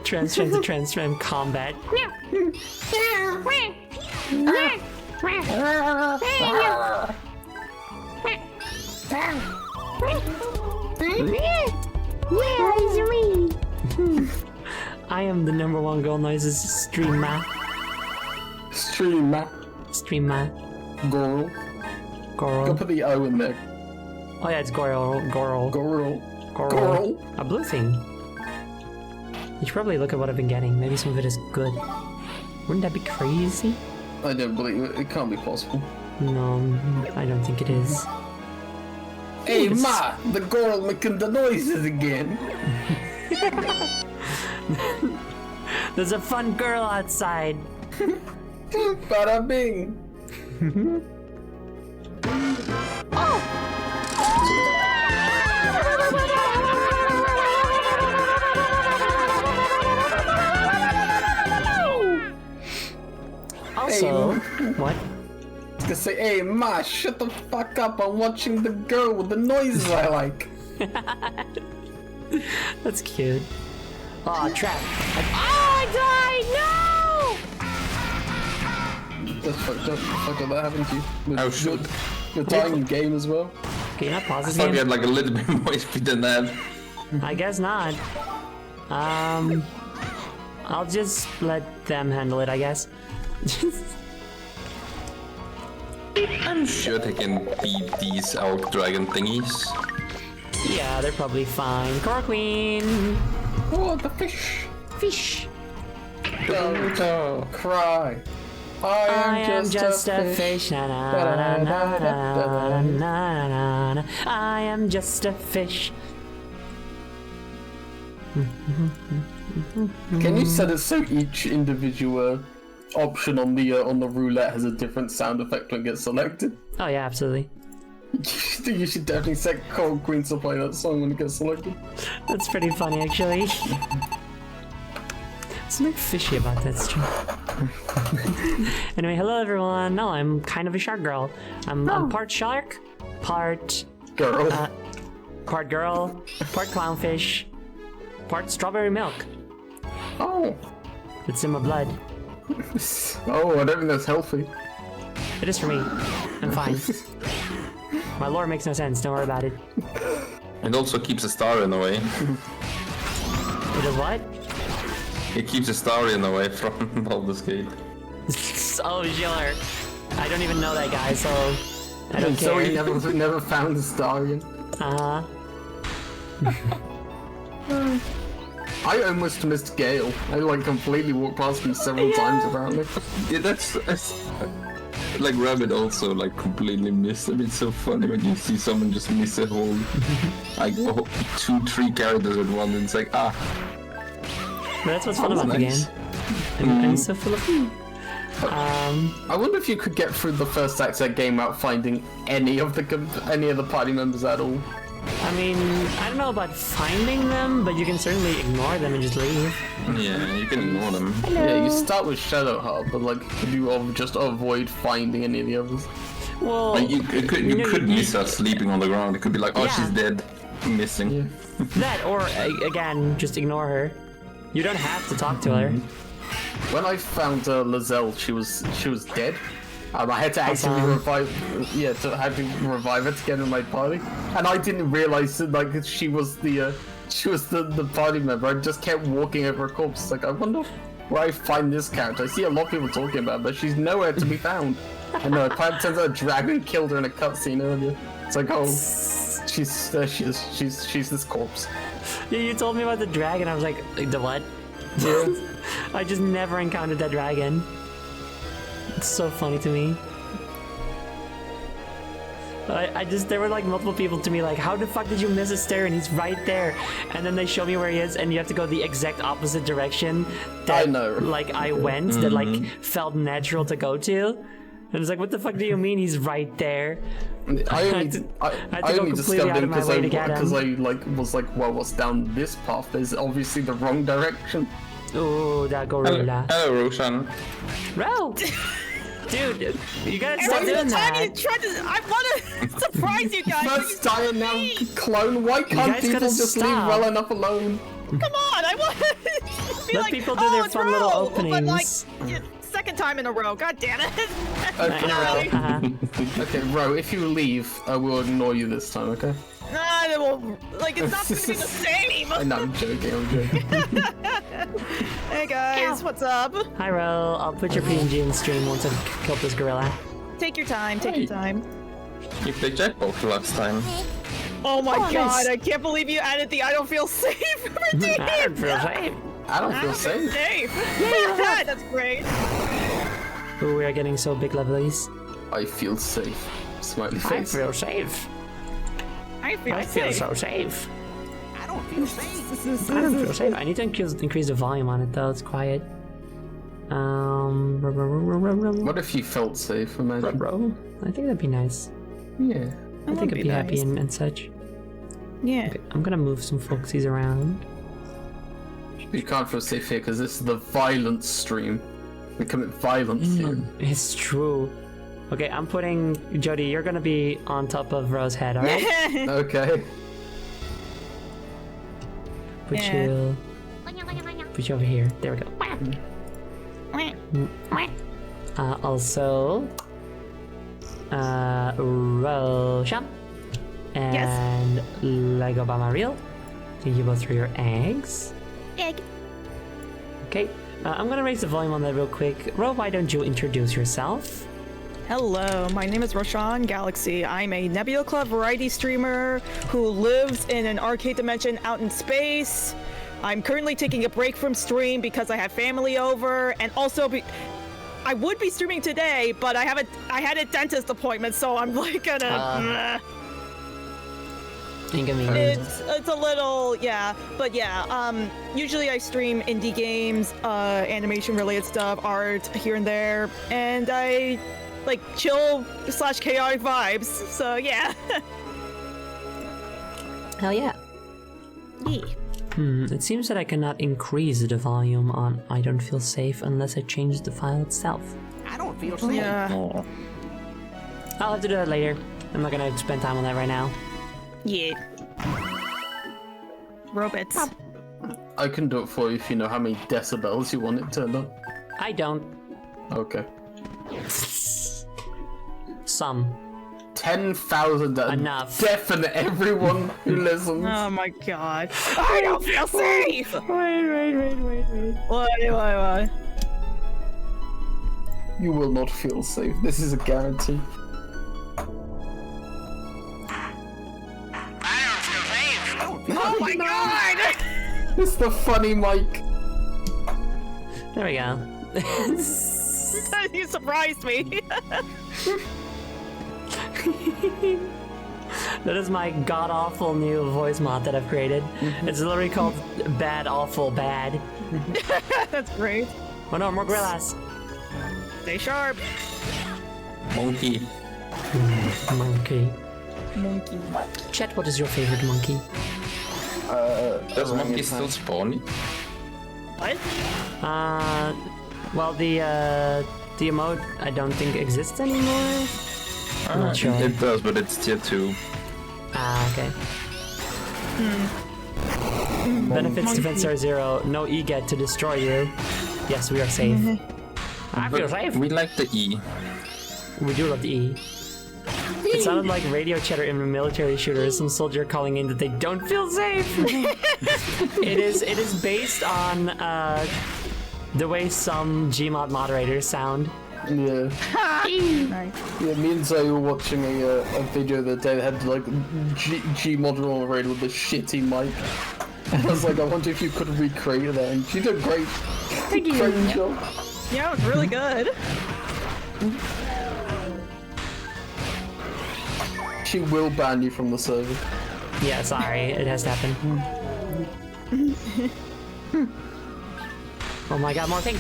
Transform to transform combat. I am the #1 girl noises streamer. Streamer. Streamer. Goral. Go Goral. put the O in there. Oh yeah, it's Goral. Goral. Goral. Goral. Goral. A blue thing. You should probably look at what I've been getting. Maybe some of it is good. Wouldn't that be crazy? I don't believe it. It can't be possible. No, I don't think it is. Hey, Yes. Ma! The girl making the noises again. There's a fun girl outside. Bada bing. Also, what? To say, hey, Ma, shut the fuck up. I'm watching the girl with the noises I like. That's cute. Aw, trap. I died! No! That's fucked up. Fuck up, that happened to you. Oh, shit. You're dying in game as well. Can you not pause I this thought we game? had like a little bit more speed than that. I guess not. I'll just let them handle it, I guess. I'm sure they can beat these Elk Dragon thingies. Yeah, they're probably fine. Core Queen! Oh, the fish. Fish! Don't cry. I am just a fish. Na, na, na, na, na, na, na, na. I am just a fish. Can you set it so each individual option on the roulette has a different sound effect when it gets selected? Oh yeah, absolutely. You should definitely set Cold Queen to play that song when it gets selected. That's pretty funny, actually. Something fishy about that stream. Anyway, hello everyone. No, I'm kind of a shark girl. I'm part shark, part Girl. part girl, part clownfish, part strawberry milk. Oh. It's in my blood. Oh, I don't think that's healthy. It is for me. I'm fine. My lore makes no sense. Don't worry about it. It also keeps a star in the way. It is what? It keeps a star in the way from Baldur's Gate. Oh, sure. I don't even know that guy, so I don't So he care. never found the Starion. I almost missed Gale. I like completely walked past him several times apparently. Yeah, that's like Rabbit also like completely missed. I mean, it's so funny when you see someone just miss a whole like 2-3 characters at once. And it's like But that's what's fun That was about nice. the game. I'm so full of fun. I wonder if you could get through the first act of that game without finding any of the party members at all. I mean, I don't know about finding them, but you can certainly ignore them and just leave. yeah, you can ignore them. Yeah, you start with Shadowheart, but like, could you just avoid finding any of the others? Well, Like you could miss her sleeping on the ground. It could be like, oh, Yeah. she's dead, missing. that, or again, just ignore her. You don't have to talk to her. When I found Lizelle, she was dead. I had to actively Awesome. revive her to get in my party, and I didn't realize that like she was the party member. I just kept walking over her corpse. Like I wonder where I find this character. I see a lot of people talking about her, but she's nowhere to be found. And no, it turns out a dragon killed her in a cutscene earlier. It's like, oh, she's this corpse. Yeah, you told me about the dragon. I was like the what? Yeah. I just never encountered that dragon. It's so funny to me. There were like multiple people to me like, how the fuck did you miss a stair and he's right there? And then they show me where he is and you have to go the exact opposite direction that I know. like I went, that like felt natural to go to. And it's like, what the fuck do you mean he's right there? I only discovered him because I like was like, well, what's down this path? There's obviously the wrong direction. Oh, that gorilla. Hello, Roshan. Ro! Dude, you gotta stop Every doing time that. you try to, I want to surprise you guys. First die now, clone. Why can't guys people gotta just leave stop. well enough alone? Come on, I want to be Let like, people do oh, their it's fun little Ro, But like, openings. yeah, second time in a row. God damn it. Okay. Okay, Ro, if you leave, I will ignore you this time. Okay? Nah, well, like it's not gonna be the same. I know, I'm joking. Hey guys, what's up? Hi, Ro. I'll put your PNG in stream once I've killed this gorilla. Take your time. Take your time. You played Jackpot last time. Oh my Oh, god, nice. I can't believe you added the I don't feel safe routine. I don't feel safe. I don't feel safe. Yeah, that's great. Ooh, we are getting so big levelies. I feel safe. Smiley I face. feel safe. I feel I feel safe. so safe. I don't feel safe. I don't feel safe. I need to increase the volume on it though. It's quiet. What if you felt safe? Imagine. Bro, I think that'd be nice. Yeah. I think I'd be happy nice. and such. Yeah. Okay, I'm gonna move some folksies around. You can't feel safe here because this is the violence stream. We commit violence here. It's true. Okay, I'm putting Jody. You're gonna be on top of Ro's head, all right? Okay. Put Yeah. you over here. There we go. Also, Roshan and Lego Bama Real. Thank you both for your eggs. Egg. Okay, I'm gonna raise the volume on that real quick. Ro, why don't you introduce yourself? Hello, my name is Roshan Galaxy. I'm a Nebula Club variety streamer who lives in an arcade dimension out in space. I'm currently taking a break from stream because I have family over, and also I would be streaming today, but I had a dentist appointment, so I'm like gonna. Inconvenience. It's a little, yeah, but yeah. Usually I stream indie games, animation related stuff, art here and there, and I like chill / chaotic vibes. So yeah. Hell yeah. Yeah. It seems that I cannot increase the volume on I Don't Feel Safe unless I change the file itself. I don't feel safe. Yeah. I'll have to do that later. I'm not gonna spend time on that right now. Yeah. Robots. I can do it for you if you know how many decibels you want it turned up. I don't. Okay. Some. 10,000 Enough. Definite everyone who listens. Oh my god. I don't feel safe! Wait. What? You will not feel safe. This is a guarantee. Oh my god! It's the funny mic. There we go. You surprised me. That is my god-awful new voice mod that I've created. It's literally called Bad Awful Bad. That's great. Oh no, more gorillas. Stay sharp. Monkey. Monkey. Monkey. Chet, what is your favorite monkey? Does monkey still spawn? What? Well, the emote I don't think exists anymore. I'm not sure. It does, but it's tier 2. Ah, okay. Benefits to Fenstar 0, no EGET to destroy you. Yes, we are safe. I feel safe. We like the E. We do love the E. It sounded like radio chatter in a military shooter. Some soldier calling in that they don't feel safe. It is based on the way some Gmod moderators sound. Yeah. Nice. Yeah, me and Zoe were watching a video the other day that had like Gmod on the radio with a shitty mic. And I was like, I wonder if you could recreate that, and she did great. Thank you. Great job. Yeah, it was really good. She will ban you from the server. Yeah, sorry, it has to happen. Oh my god, more things.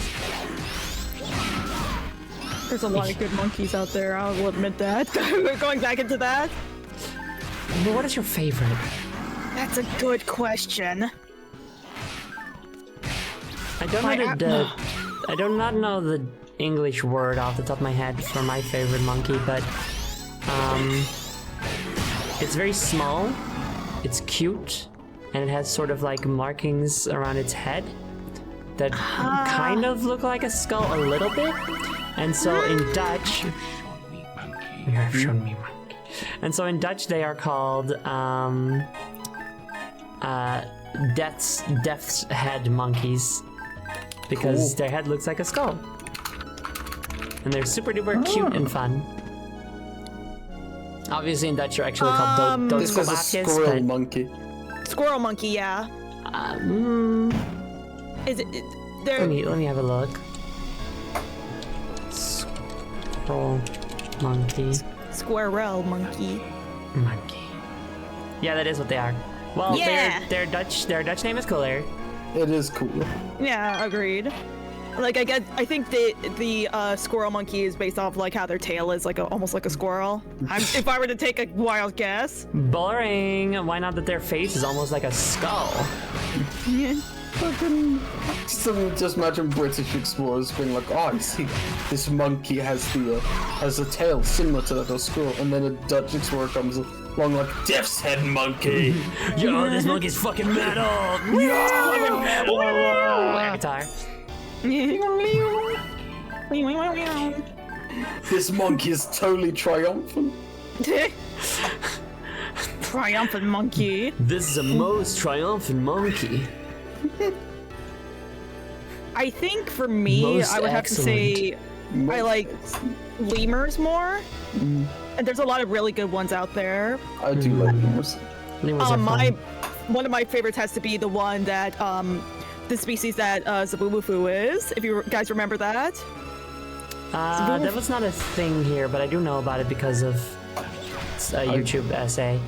There's a lot of good monkeys out there, I'll admit that. We're going back into that. But what is your favorite? That's a good question. I do not know the English word off the top of my head for my favorite monkey, but it's very small, it's cute, and it has sort of like markings around its head that kind of look like a skull a little bit. And so in Dutch, you have shown me monkey. And so in Dutch they are called death's head monkeys, because their head looks like a skull. And they're super duper cute and fun. Obviously in Dutch they're actually called This is a squirrel monkey. Squirrel monkey, yeah. Is it there? Let me have a look. Squirrel monkey. Squirrel monkey. Monkey. Yeah, that is what they are. Well, Yeah. their Dutch name is cooler. It is cool. Yeah, agreed. Like I think the squirrel monkey is based off like how their tail is like almost like a squirrel. If I were to take a wild guess. Boring. Why not that their face is almost like a skull? Just imagine British explorers being like, oh, I see, this monkey has a tail similar to that of a squirrel, and then a Dutch explorer comes along like, Death's head monkey. Yo, this monkey's fucking metal. Fucking metal. Air guitar. This monkey is totally triumphant. Triumphant monkey. This is a most triumphant monkey. I think for me, Most I would have excellent. to say I like lemurs more. And there's a lot of really good ones out there. I do like lemurs. Lemurs are fun. One of my favorites has to be the one that the species that Zabubufu is. If you guys remember that. That was not a thing here, but I do know about it because of a YouTube essay.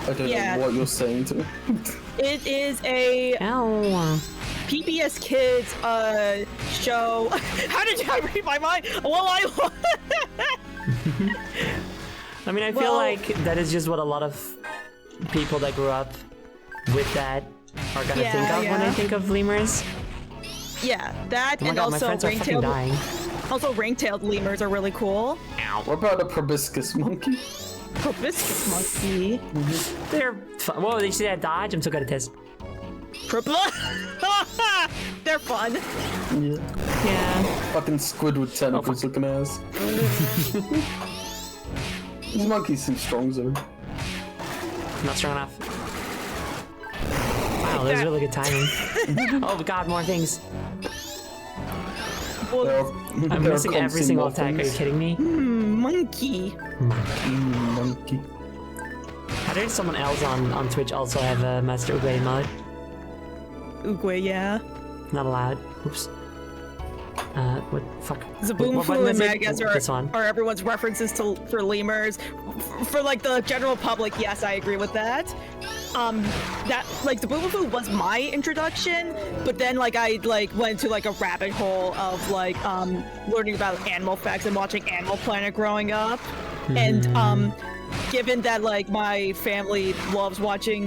I don't Yeah. know what you're saying to me. It is a Ow. PBS Kids show. How did I read my mind? Well, I mean, I feel Well- like that is just what a lot of people that grew up with that are gonna Yeah, think of when yeah. they think of lemurs. yeah, that Oh my and god, my also friends are fucking ring-tailed. dying. Also, ring-tailed lemurs are really cool. What about a proboscis monkey? Proboscis monkey. They're fun. Whoa, did you see that dodge? I'm so good at this. They're fun. Yeah. Yeah. Fucking Squidward tentacles looking ass. These monkeys seem strong, though. Not strong enough. Wow, that was really good timing. Oh god, more things. Well, I'm missing every single attack. Are you kidding me? monkey. Monkey. How did someone else on Twitch also have a Master Uguay mod? Uguay, yeah. Not allowed. Oops. What? Fuck. What Zaboomfu button and is it? Magus This one. are everyone's references for lemurs. For like the general public, yes, I agree with that. That like Zaboomfu was my introduction, but then like I went to like a rabbit hole of like learning about animal facts and watching Animal Planet growing up, and given that like my family loves watching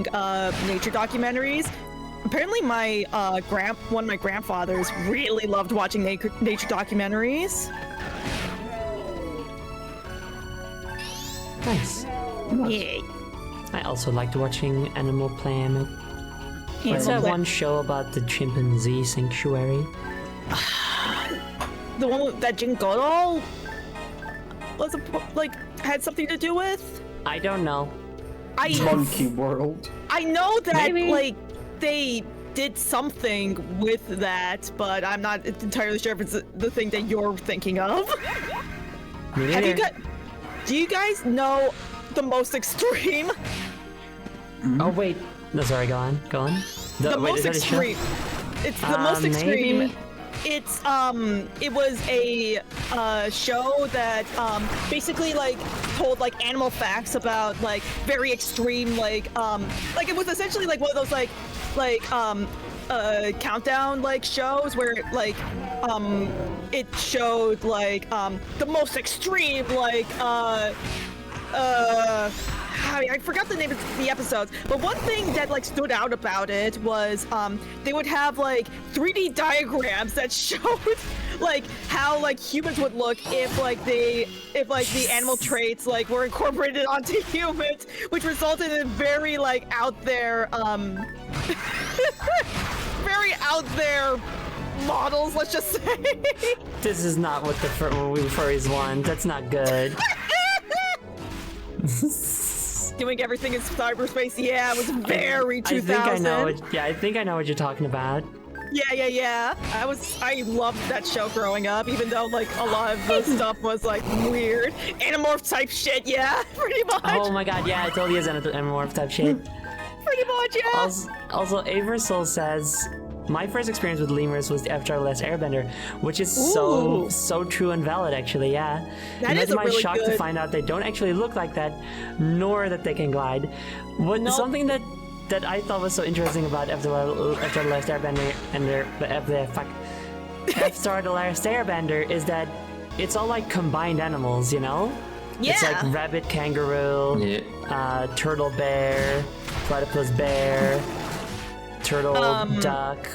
nature documentaries. Apparently, my one of my grandfathers really loved watching nature documentaries. Nice. Yay! I also liked watching Animal Planet. What's Animal that Planet. one show about the chimpanzee sanctuary? the one that Jingoro was had something to do with? I don't know. Monkey World. I know that Maybe. like they did something with that, but I'm not entirely sure if it's the thing that you're thinking of. Me Have you neither. got? Do you guys know the most extreme? Oh wait. No, sorry. Go on. Go on. The wait, most is that a show? extreme. It's the most extreme. Maybe? It's it was a show that basically like told like animal facts about like very extreme like it was essentially like one of those like countdown like shows where it showed like the most extreme like I forgot the name of the episodes, but one thing that like stood out about it was they would have like 3D diagrams that showed like how like humans would look if the animal traits like were incorporated onto humans, which resulted in very like out there very out there models, let's just say. This is not what the furries want. That's not good. Doing everything in cyberspace, yeah, it was very 2000. I think I know what you're talking about. Yeah. I loved that show growing up, even though like a lot of the stuff was like weird. Animorph type shit, yeah, pretty much. Oh my god, yeah, it totally is Animorph type shit. Pretty much, yeah. Also, Aversol says, my first experience with lemurs was after The Last Airbender, which is so true and valid, actually, yeah. That is Imagine a my really shock good... to find out they don't actually look like that, nor that they can glide. Something that I thought was so interesting about after The Last Airbender after The Last Airbender is that it's all like combined animals, you know? Yeah. It's like rabbit, kangaroo, turtle, bear, platypus, bear, turtle, duck,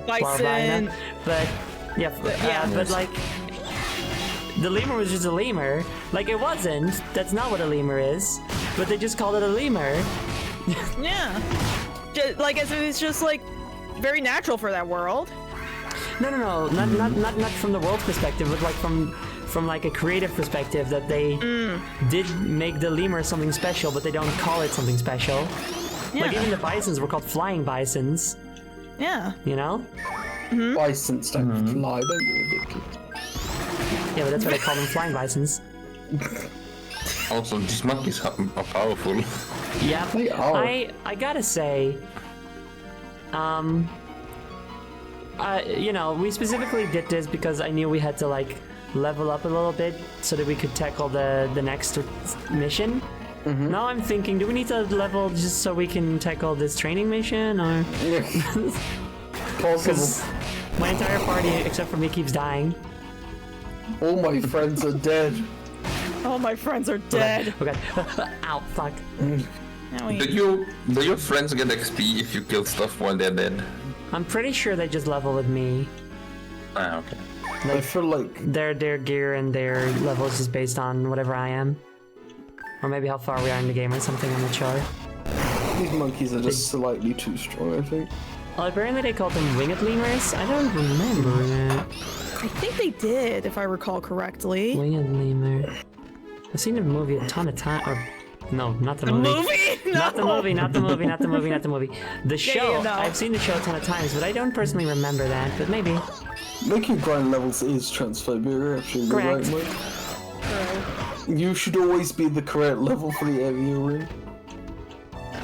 bison. But but like the lemur was just a lemur. Like it wasn't. That's not what a lemur is. But they just called it a lemur. Yeah. Like it's just like very natural for that world. No, not from the world's perspective, but like from like a creative perspective, that they did make the lemur something special, but they don't call it something special. Yeah. Like even the bisons were called flying bisons. Yeah. You know? Bisons don't fly, don't be ridiculous. Yeah, but that's why they call them flying bisons. Also, these monkeys are powerful. Yeah, they are. I gotta say, we specifically did this because I knew we had to like level up a little bit so that we could tackle the next mission. Now I'm thinking, do we need to level just so we can tackle this training mission, or? Possible. My entire party, except for me, keeps dying. All my friends are dead. All my friends are dead. Okay. Ow, fuck. Do your friends get XP if you kill stuff while they're dead? I'm pretty sure they just level with me. Ah, okay. I feel like their gear and their levels is based on whatever I am. Or maybe how far we are in the game or something, I'm not sure. These monkeys are just slightly too strong, I think. Well, apparently they called them winged lemurs. I don't remember that. I think they did, if I recall correctly. Winged lemur. I've seen the movie a ton of times. Or no, not the movie. No. Not the movie. The show. no. I've seen the show a ton of times, but I don't personally remember that. But maybe. Making grind levels is transphobia, actually. Correct. Right, Mike? You should always be the correct level for the area you're in.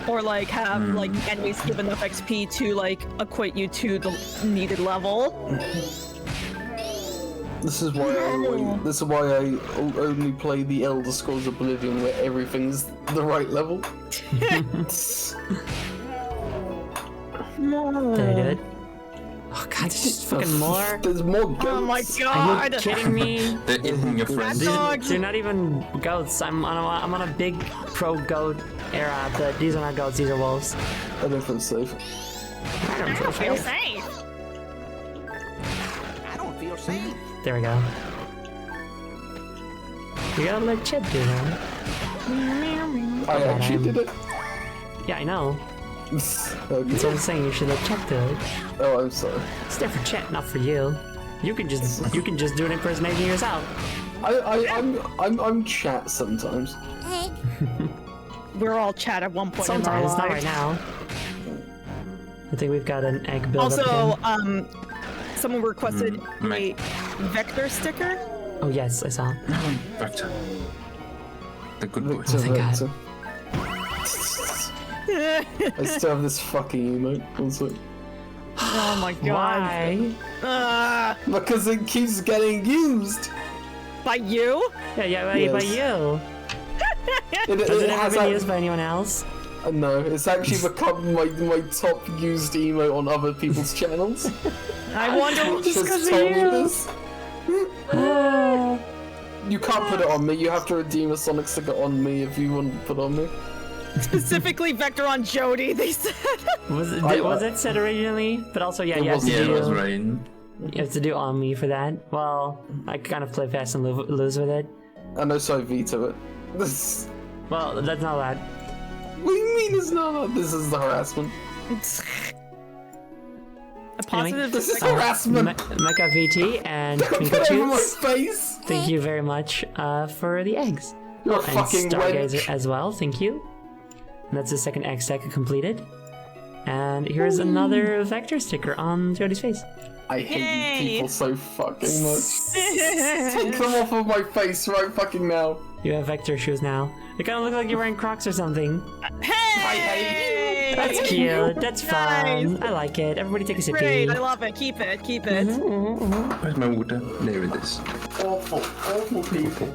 Or like have like enemies give enough XP to like equate you to the needed level. This is why I only play the Elder Scrolls Oblivion, where everything's the right level. Did I do it? Oh god, there's just fucking more. There's more goats. Oh my Are you god! kidding me? They're eating your friends. They're not even goats. I'm on a big pro goat era, but these are not goats. These are wolves. I don't feel safe. I don't feel Feel safe. safe. I don't feel safe. There we go. You gotta let Chet do that. I actually did it. Yeah, I know. Okay. That's what I'm saying. You should let Chet do it. Oh, I'm sorry. It's there for Chet, not for you. You can just do an impersonation yourself. I'm chat sometimes. We're all chat at one point Sometimes, in our not lives. right now. I think we've got an egg build up Also, again. someone requested a vector sticker. Oh yes, I saw. Vector. The good boy. thank God. I still have this fucking emote. Also. Oh my god. Why? Because it keeps getting used. By you? Yeah, by Yes. you. It Has it ever has been that- used by anyone else? No, it's actually become my top used emote on other people's channels. I wonder. Just told me this. You can't put it on me. You have to redeem a Sonic sticker on me if you want to put it on me. Specifically, vector on Jody. They said. Was it said originally? But also, yeah, you have to Yeah, it do. was rain. You have to do on me for that. Well, I kind of play fast and lose with it. And also veto it. This. Well, that's not allowed. What do you mean it's not? This is the harassment. A positive. This is harassment. Mecha VT and Don't Twinkle put it in my Toots, face. thank you very much for the eggs. You're a And fucking Stargazer wench. as well, thank you. And that's the second egg stack completed. And here's another vector sticker on Jody's face. I hate Yay. you people so fucking much. Take them off of my face right fucking now. You have vector shoes now. They kind of look like you're wearing Crocs or something. I hate That's cute. That's fun. Nice. I like it. Everybody take a sippy. Great. I love it. Keep it. Keep it. Where's my water? There it is. you. Awful people.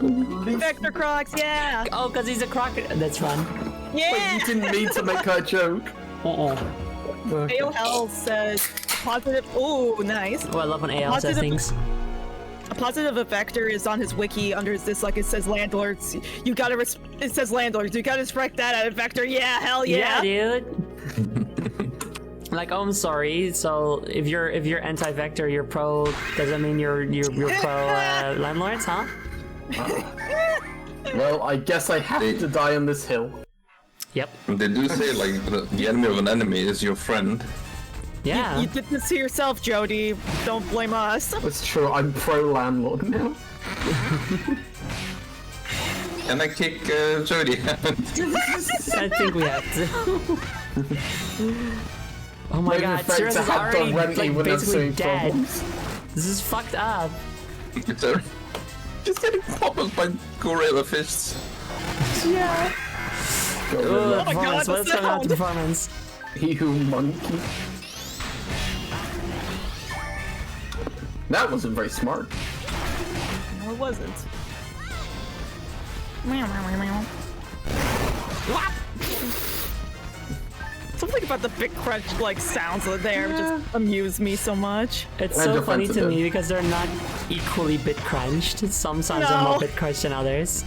Vector Crocs. Yeah. Oh, because he's a croc. That's fun. Yeah. You didn't mean to make her joke. AO Hell says positive. Ooh, nice. Oh, I love when AL says Positive- things. A positive vector is on his wiki under this, like it says landlords. You gotta. It says landlords. You gotta respect that at a vector. Yeah. Hell yeah. Yeah, dude. Like, oh, I'm sorry. So if you're anti-vector, you're pro. Does that mean you're pro landlords, huh? Well, I guess I have to die on this hill. Yep. They do say like the enemy of an enemy is your friend. Yeah. You did this to yourself, Jody. Don't blame us. That's true. I'm pro landlord now. Can I kick Jody? I think we have to. Oh my Maybe god, Frank Cirrus to is have already done Renly like, wouldn't have basically seen dead. problems. This is fucked up. It's a... Just getting pummeled by gorilla fists. Yeah. Ooh, Oh my performance. God, What's the coming out to sound. performance? He who monkey. That wasn't very smart. No, it wasn't. Something about the big crunch like sounds of there just amuse me so much. It's And so they're funny to sensitive. me because they're not equally bit crunched. Some songs are No. more bit crunched than others.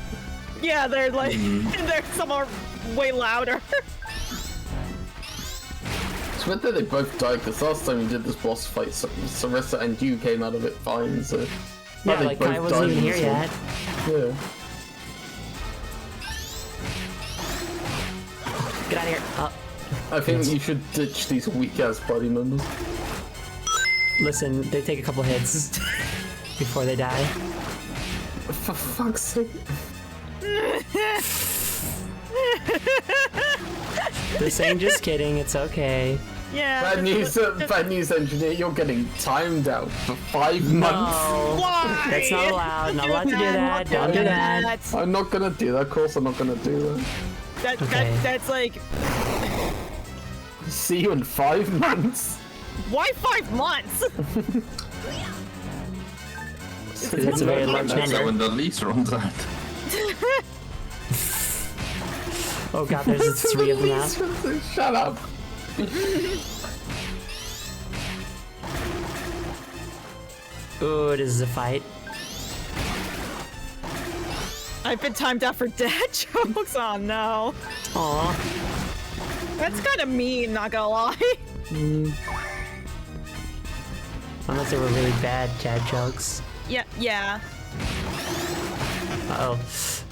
Yeah, they're like they're some are way louder. It's weird that they both died because last time we did this boss fight, Sarissa and you came out of it fine. So Yeah, they like both Kai wasn't died even in here this one. yet. Yeah. Get out of here. Oh, I think you should ditch these weak ass party members. listen, they take a couple hits before they die. For fuck's sake. This ain't just kidding, it's okay. Yeah. Bad news, engineer. You're getting timed out for 5 months. No, Why? that's not allowed. Not allowed to do that. Don't do that. I'm not gonna do that. Of course, I'm not gonna do that. Okay. That's like, See you in 5 months. why 5 months? That's a very large That's number. when the lease runs out. Oh god, there's 3 of them now. Shut up. Ooh, this is a fight. I've been timed out for dad jokes. Oh no. Aw. That's kind of mean, not gonna lie. Unless they were really bad dad jokes. Yeah. Uh-oh.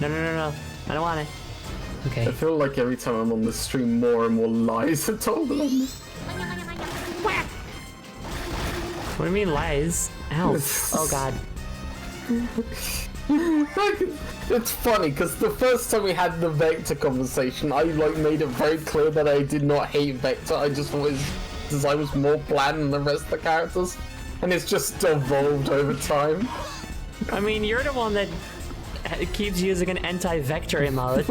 No. I don't want it. Okay. I feel like every time I'm on the stream, more and more lies are told on me. What do you mean lies? Ow. Oh god. Like, it's funny because the first time we had the Vector conversation, I like made it very clear that I did not hate Vector. I just was, because I was more bland than the rest of the characters, and it's just evolved over time. I mean, you're the one that keeps using an anti-Vector emote.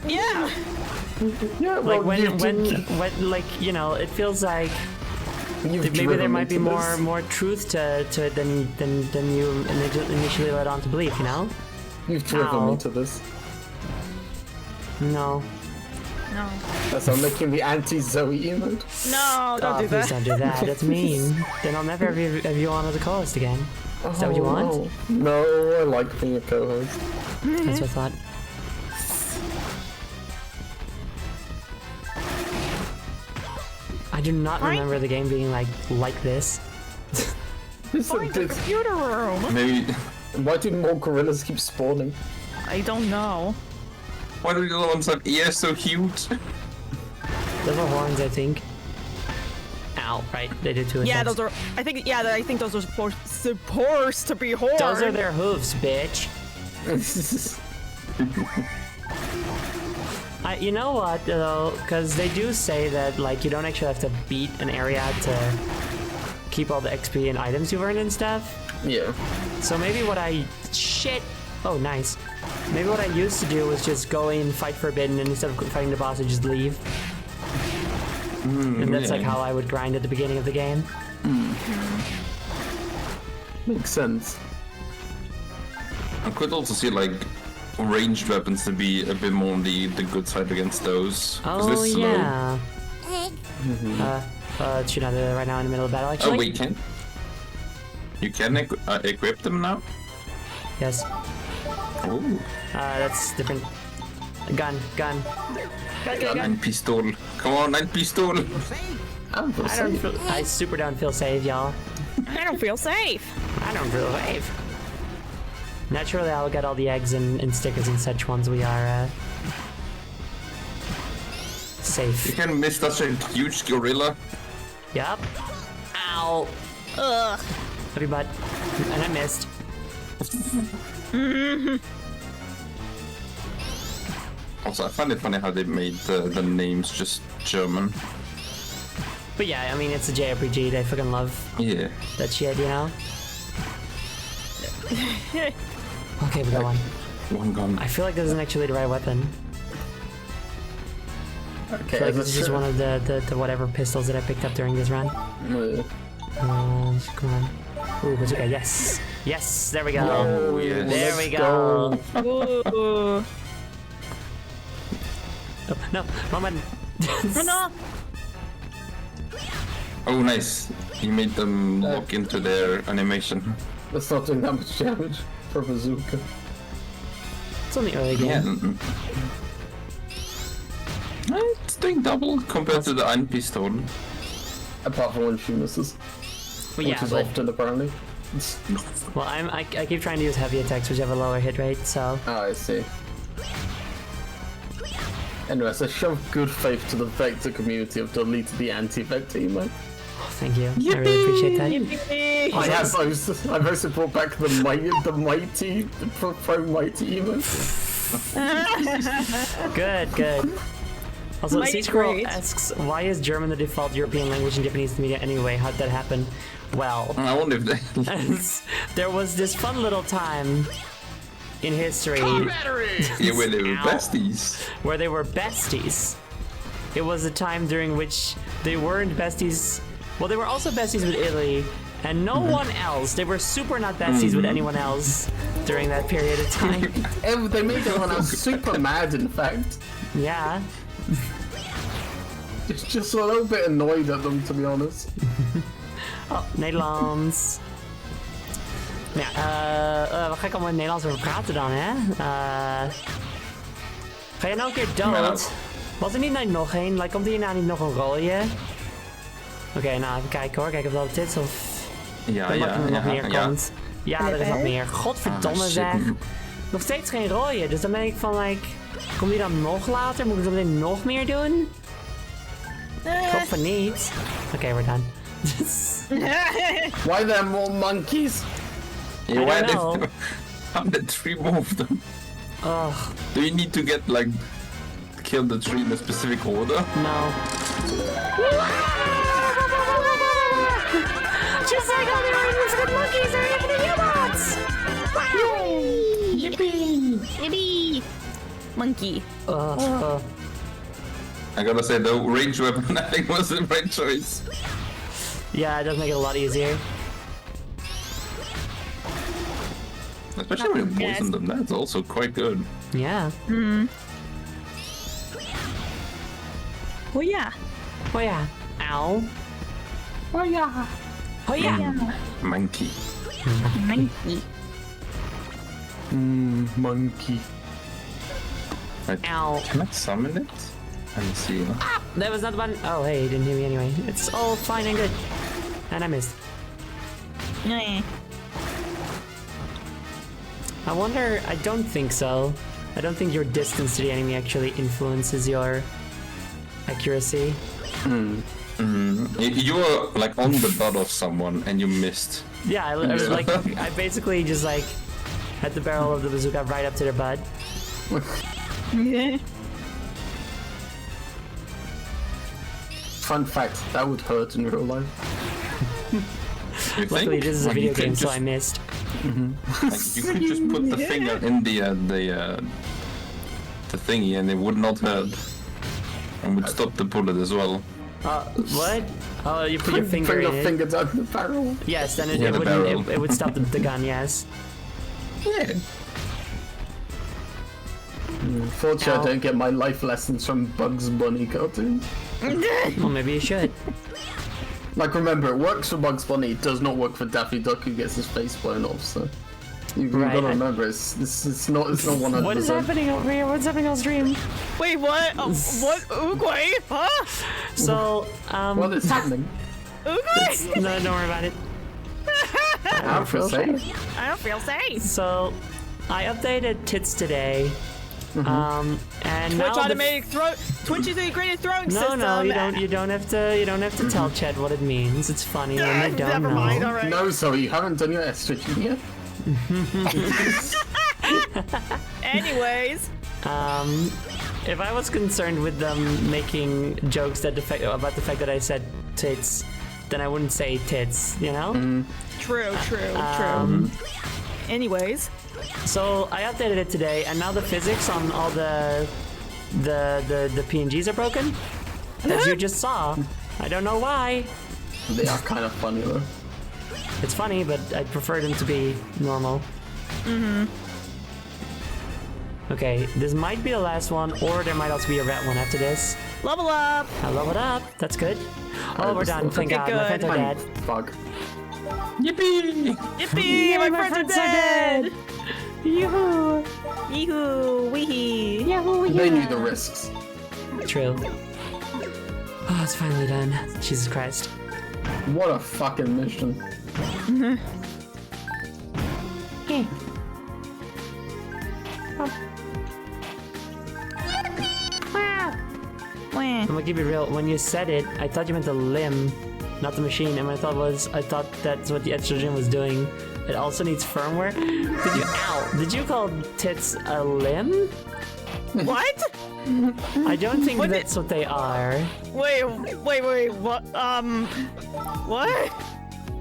Yeah. Yeah, Like well, when, like, you know, it feels like maybe there might be more truth to it than you initially led on to believe, you know? You've driven me to this. No. No. That's I'm making the anti-Zoe emote. No, don't do Please that. don't do that. That's mean. Then I'll never have you on as a co-host again. Is that what you want? No, I like being a co-host. That's what I thought. I do not remember the game being like this. Find the computer room. Maybe. Why do more gorillas keep spawning? I don't know. Why do the other ones have ears so huge? Those are horns, I think. Ow, right? They did too. Yeah, those are. I think. Yeah, I think those are supposed to be horns. Those are their hooves, bitch. You know what though? Because they do say that like you don't actually have to beat an area to keep all the XP and items you've earned and stuff. Yeah. So maybe what I oh nice. Maybe what I used to do was just go in, fight Forbidden, and instead of fighting the boss, I just leave. And that's like how I would grind at the beginning of the game. Makes sense. I could also see like ranged weapons to be a bit more on the good side against those. 'Cause Oh they're slow. yeah. Should I do that right now in the middle of battle? Actually. Oh wait, you can equip them now? Yes. Oh. That's different. Gun. Nine pistol. Come on, nine pistol. I super don't feel safe, y'all. I don't feel safe. I don't feel safe. Naturally, I'll get all the eggs and stickers and such once we are safe. You can miss such a huge gorilla. Yup. Ow. Ugh. Heavy butt. And I missed. Also, I find it funny how they made the names just German. But yeah, I mean, it's a JRPG. They fucking love that shit, you know? Okay, we got one. One gun. I feel like this isn't actually the right weapon. Okay, I feel like this is just one of the whatever pistols that I picked up during this run. Come on. Ooh, bazooka, yes! Yes, there we go! Oh, yes. There we go! Ooh. Oh, no, moment! No. Oh, nice. You made them lock into their animation. That's not doing that much damage for a bazooka. It's on the early game. Yeah. It's doing double compared to the Ein Pistol. Apart from when she misses. Well, yeah, which is but, often apparently. well, I keep trying to use heavy attacks, which have a lower hit rate, so... Oh, I see. Anyway, so show good faith to the Vector community of deleted the anti-Vector emote. Oh, thank you. I really appreciate that. I've also brought back the pro mighty emote. Good. Also, Mighty C-Scroll great. asks, why is German the default European language in Japanese media anyway? How'd that happen? Well, I wonder if they... there was this fun little time in history Yeah, where they were besties. where they were besties. It was a time during which they weren't besties. Well, they were also besties with Italy, and no one else. They were super not besties with anyone else during that period of time. They made everyone else super mad, in fact. Yeah. Just a little bit annoyed at them, to be honest. Oh, Nederlands. Ja, wat ga ik allemaal in het Nederlands over praten dan, hè? Ga jij nou een keer dood? Was er niet nog één? Like, komt hierna niet nog een rooie? Oké, nou even kijken hoor. Kijken of dat het is of... Ja, er nog meer ja. komt. Ja, er is wat meer. Godverdomme zeg. Nog steeds geen rooie, dus dan ben ik van like... Komt die dan nog later? Moet ik dan nog meer doen? Ik hoop van niet. Oké, we're done. Why there more monkeys? Yeah, I why don't know. how did three more of them? Ugh, Do you need to get like kill the tree in a specific order? no. Just like all the oranges and monkeys are even the U-boats! Yippee! Monkey. Ugh. I gotta say the range weapon I think was the right choice. Yeah, it does make it a lot easier. Especially when you poison them, that's also quite good. Yeah. Oh yeah. Oh yeah. Ow. Oh yeah. Oh yeah. Monkey. Monkey. Monkey. Ow. Can I summon it? Let me see. That was not the button. Oh, hey, he didn't hear me anyway. It's all fine and good. And I missed. Nah. I wonder, I don't think so. I don't think your distance to the enemy actually influences your accuracy. You were like on the butt of someone and you missed. Yeah, I like, I basically just like had the barrel of the bazooka right up to their butt. Fun fact, that would hurt in real life. You Luckily, think? this is a Like, video you could game, so just- I missed. Like, you could just put the finger in the thingy and it would not hurt. And would stop the bullet as well. What? Oh, you put your finger in it. Finger down the barrel. Yes, then it, Yeah, it the wouldn't. barrel. It would stop the gun. Yes. Yeah. Fortunately, Ow. I don't get my life lessons from Bugs Bunny cartoons. Well, maybe you should. Like, remember, it works for Bugs Bunny, it does not work for Daffy Duck who gets his face blown off, so... You've Right, got to I- remember, it's not 100%. What is happening over here? What's happening on stream? Wait, what? What? Oogway? Huh? So, What is happening? Oogway? no, don't worry about it. I don't feel safe. I don't feel safe. So, I updated Tits today. And Twitch now the- automatic throw. Twitch is the greatest throwing No, system. no, you don't. You don't have to. You don't have to tell Chad what it means. It's funny when they don't Never know. mind. All right. No, so you haven't done your estrogen yet? Anyways, If I was concerned with them making jokes that about the fact that I said tits, then I wouldn't say tits. You know. true. Anyways, So I updated it today, and now the physics on all the PNGs are broken, as you just saw. I don't know why. They are kind of funny though. It's funny, but I prefer them to be normal. Okay, this might be the last one, or there might also be a red one after this. level up. I leveled up. That's good. Oh, we're done. Thank God. Okay, My friends are good. dead. Fuck. Yippee! Yippee! my friends are dead. Yoo-hoo! Yee-hoo! Wee-hee! They knew the risks. True. Oh, it's finally done. Jesus Christ. What a fucking mission. I'm gonna keep it real. When you said it, I thought you meant the limb, not the machine. And I thought that's what the estrogen was doing. It also needs firmware. Did you call tits a limb? What? I don't think What did- that's what they are. Wait, what? What?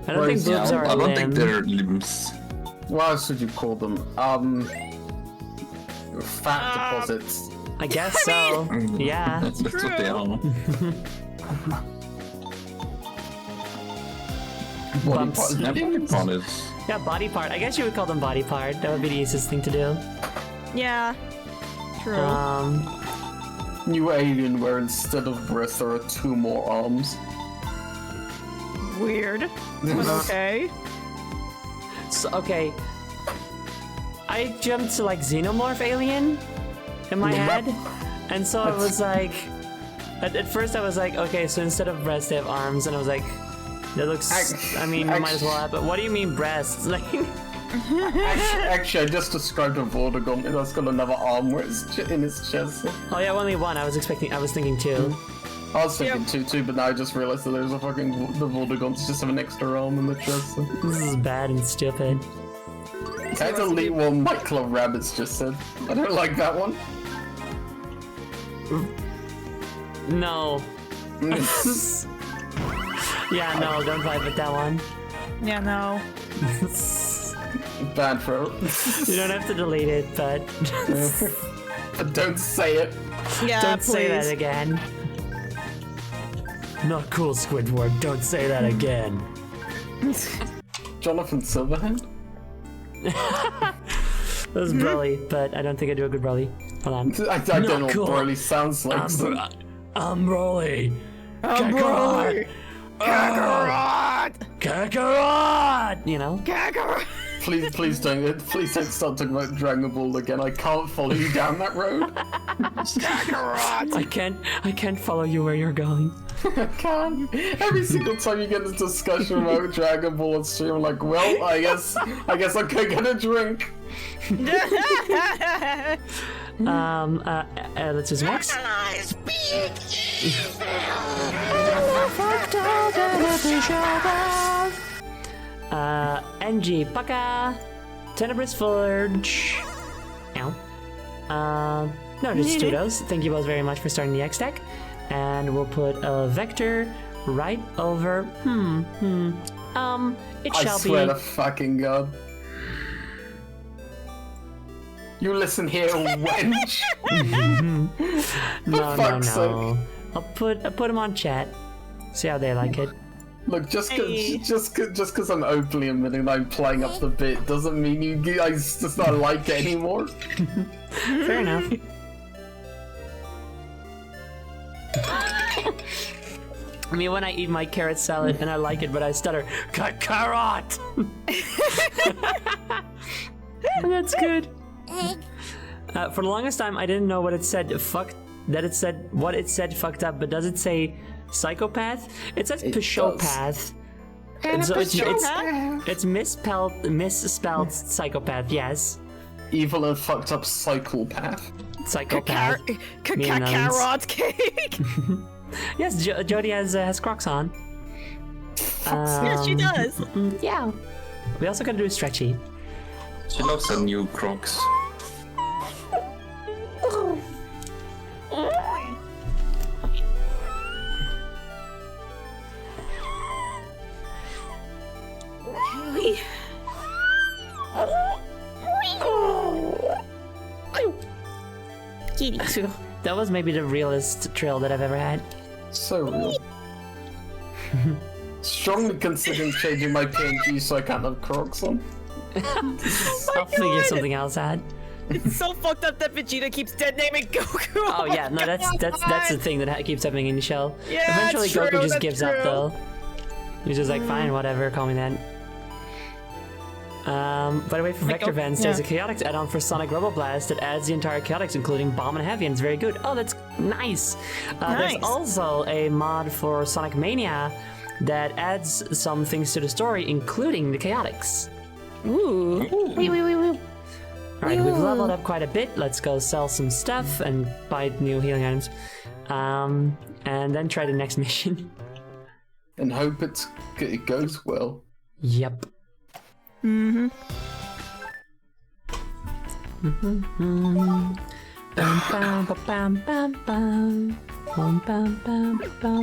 I don't think Yeah, boobs are a I don't limb. think they're limbs. What else would you call them? Fat deposits. I guess so. Yeah. That's what they are. Body Bumps. parts. Yeah, body part is. Yeah, body part. I guess you would call them body part. That would be the easiest thing to do. Yeah. True. New alien where instead of breasts there are 2 more arms. Weird. But okay. So, okay. I jumped to like Xenomorph alien in my head. And so I was like, at first I was like, okay, so instead of breasts they have arms. And I was like, that looks, I mean, you might as well have, but what do you mean breasts? Like, Actually, I just described a Vortigaunt and that's got another arm where it's in its chest. oh yeah, only one. I was thinking 2. I was thinking Tutu, but now I just realized that there's a fucking the Vortigons just have an extra arm in the chest. So. This is bad and stupid. Can I delete what Michael Rabbits just said? I don't like that one. No. Yeah, no, don't vibe with that one. Yeah, no. Bad for You don't have to delete it, but but don't say it. Yeah, don't please. say that again. Not cool, Squidward. Don't say that again. Jonathan Silverhand? That was Broly, but I don't think I do a good Broly. Hold on. I don't know what Broly sounds like. I'm Broly. I'm Broly. Kakarot! Kakarot! You know? Kakarot! Please don't start talking about Dragon Ball again. I can't follow you down that road. Kakarot! I can't follow you where you're going. I can't. Every single time you get this discussion about Dragon Ball on stream, I'm like, well, I guess I'll go get a drink. Let's just next. NG Paka, Tenebris Forge. Ow. No, just Studos. Thank you both very much for starting the X deck. And we'll put a vector right over. It shall I swear be. to fucking God. You listen here, wench. No. fuck's sake. I'll put him on chat. See how they like it. Look, just cause I'm openly admitting that I'm playing up the bit doesn't mean you guys just not like it anymore. Fair enough. I mean, when I eat my carrot salad and I like it, but I stutter, carrot. That's good. For the longest time, I didn't know what it said. What it said fucked up, but does it say psychopath? It says psychopath. And so it's misspelled psychopath. Yes. Evil and fucked up psychopath. Psychopath. Carrot cake. Yes, Jody has Crocs on. Yes, she does. Yeah. We also gotta do a stretchy. She loves her new Crocs. That was maybe the realest trail that I've ever had. So real. Strongly considering changing my PNG so I can't have Crocs on. I'll figure something else out. It's so fucked up that Vegeta keeps dead naming Goku. Oh yeah, no, that's the thing that keeps happening in the show. Yeah, Eventually that's true, Goku just that's gives up true. though. He's just like, fine, whatever, call me that. By the way, for Vector Vents, there's a Chaotix add-on for Sonic Rebel Blast that adds the entire Chaotix, including Bomb and Heavy, and it's very good. Oh, that's nice. There's also a mod for Sonic Mania that adds some things to the story, including the Chaotix. Ooh. Alright, we've leveled up quite a bit. Let's go sell some stuff and buy new healing items. And then try the next mission. And hope it goes well. Yep.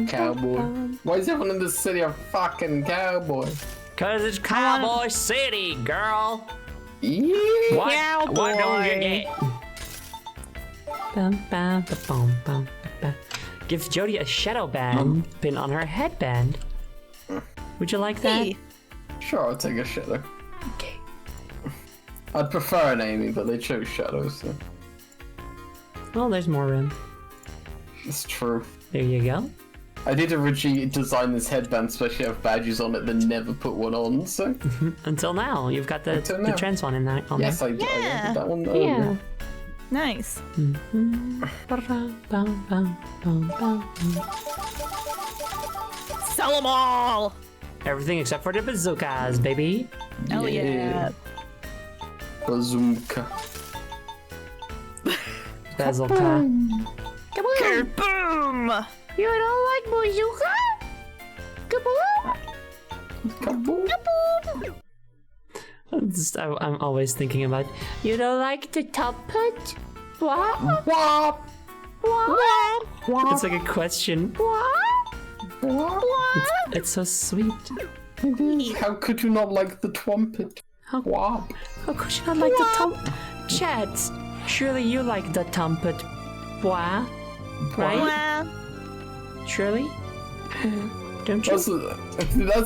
Cowboy. Why is everyone in this city a fucking cowboy? Cause it's Cowboy City, girl. Yeah. What don't you get? Give Jody a shadow band pin on her headband. Would you like that? Hey. Sure, I'll take a shadow. Okay. I'd prefer an Amy, but they chose shadows, so Well, there's more room. it's true. There you go. I did originally design this headband, especially have badges on it, then never put one on, so... Until now, you've got the Until now. trans one in that. On Yes, there. I did that one Yeah. earlier. Nice. Sell them all. Everything except for the bazookas, baby. Hell yeah. Bazooka. Bazooka. Boom. You don't like bazooka? Kaboom! I'm always thinking about. You don't like the trumpet? What? Wah! What? It's like a question. What? It's so sweet. How could you not like the trumpet? Wah! How could you not like the trumpet? Chat, surely you like the trumpet. Wah? Right? Well, Surely? Don't you? That's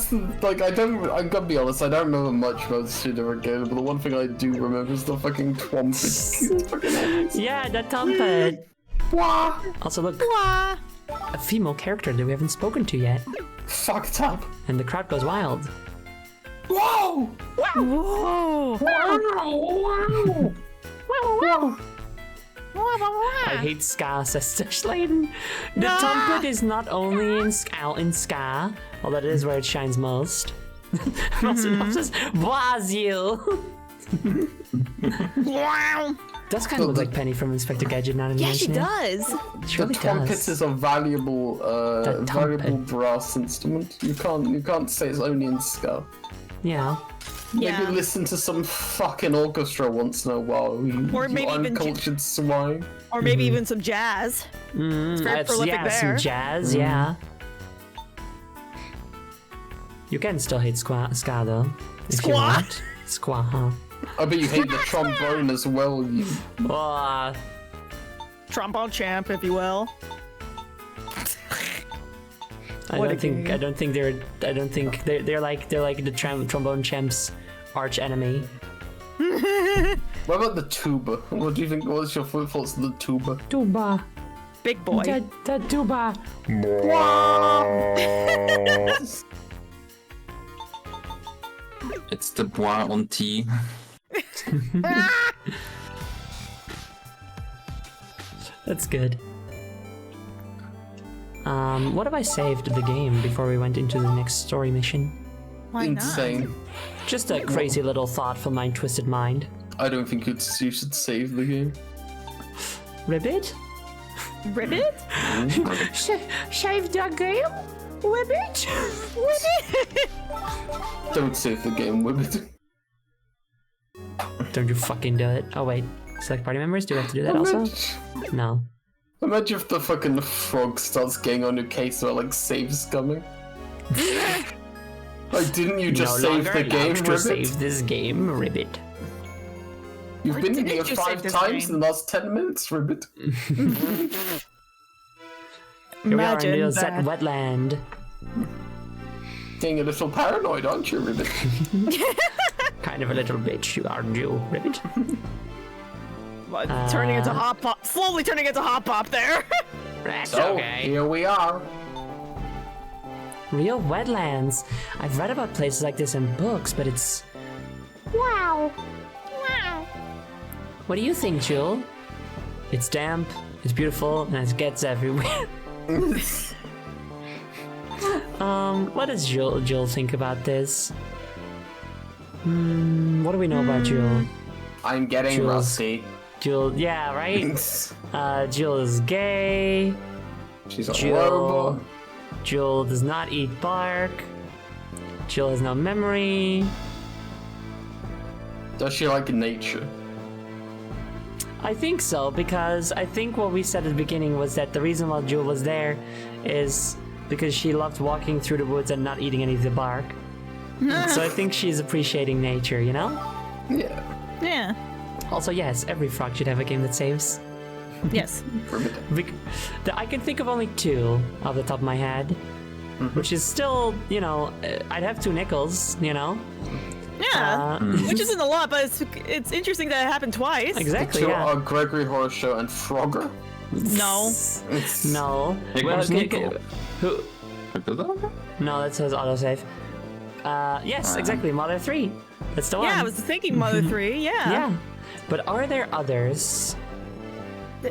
the, like, I gotta be honest, I don't remember much about the Shidora game, but the one thing I do remember is the fucking trumpet. Yeah, the trumpet. Wah! Also, look, a female character that we haven't spoken to yet. Fucked up. And the crowd goes wild. Whoa! whoa! I hate ska, says Sladen. The trumpet is not only in ska, although it is where it shines most. Rosinov says, Brazil! Does kind of look like Penny from Inspector Gadget now that you Yeah, she mention it. does. It The really trumpet does. is a valuable, The valuable trumpet. brass instrument. You can't say it's only in ska. Yeah. Maybe Yeah. listen to some fucking orchestra once in a while. Or you maybe even uncultured swine. Or maybe even some jazz. It's very prolific yeah, there. some jazz, yeah. You can still hate ska though. If you Squaw? want. Squaw, huh? I bet you hate the trombone as well. You. Trombone champ, if you will. I What a don't think they're like the trombone champs arch enemy. What about the tuba? What do you think? What's your thoughts on the tuba? Tuba. Big boy. The tuba. It's the bois on tea. That's good. What have I saved the game before we went into the next story mission? Why Insane. Just a crazy little thought from my twisted mind. I don't think you should save the game. Ribbit? not? Ribbit? Save the game? Ribbit? Don't save the game with it. Don't you fucking do it. Oh wait, select party members? Do we have to do that also? No. Imagine if the fucking frog starts getting on your case about like saves coming. Like, didn't you just No save longer the game, allowed to Ribbit? save this game, Ribbit. You've Or been in didn't here you save 5 this times game? in the last 10 minutes, Ribbit. Here we are in Imagine the Zet that. wetland. Getting a little paranoid, aren't you, Ribbit? Kind of a little bitch, aren't you, Ribbit? Turning into hot pop. Slowly turning into hot pop there. That's So, okay. here we are. Real wetlands. I've read about places like this in books, but it's... Wow. Wow. What do you think, Jewel? It's damp, it's beautiful, and it gets everywhere. What does Jewel think about this? What do we know about Jewel? I'm getting Jules. rusty. Jewel, yeah, right? Jewel is gay. She's a Jewel. horrible. Jewel does not eat bark. Jewel has no memory. Does she like nature? I think so, because I think what we said at the beginning was that the reason why Jewel was there is because she loved walking through the woods and not eating any of the bark. So I think she's appreciating nature, you know? Yeah. Yeah. Also, yes, every frog should have a game that saves. Yes. I can think of only 2 off the top of my head, which is still, you know, I'd have 2 nickels, you know? Yeah. Which isn't a lot, but it's interesting that it happened twice. Exactly, Two yeah. are Gregory Horror Show and Frogger. No. No. Here Well, comes okay, Nico. okay. Who? No, that says autosave. Yes, exactly, Mother 3. That's the one. Yeah, I was thinking Mother 3. Yeah. Yeah. But are there others?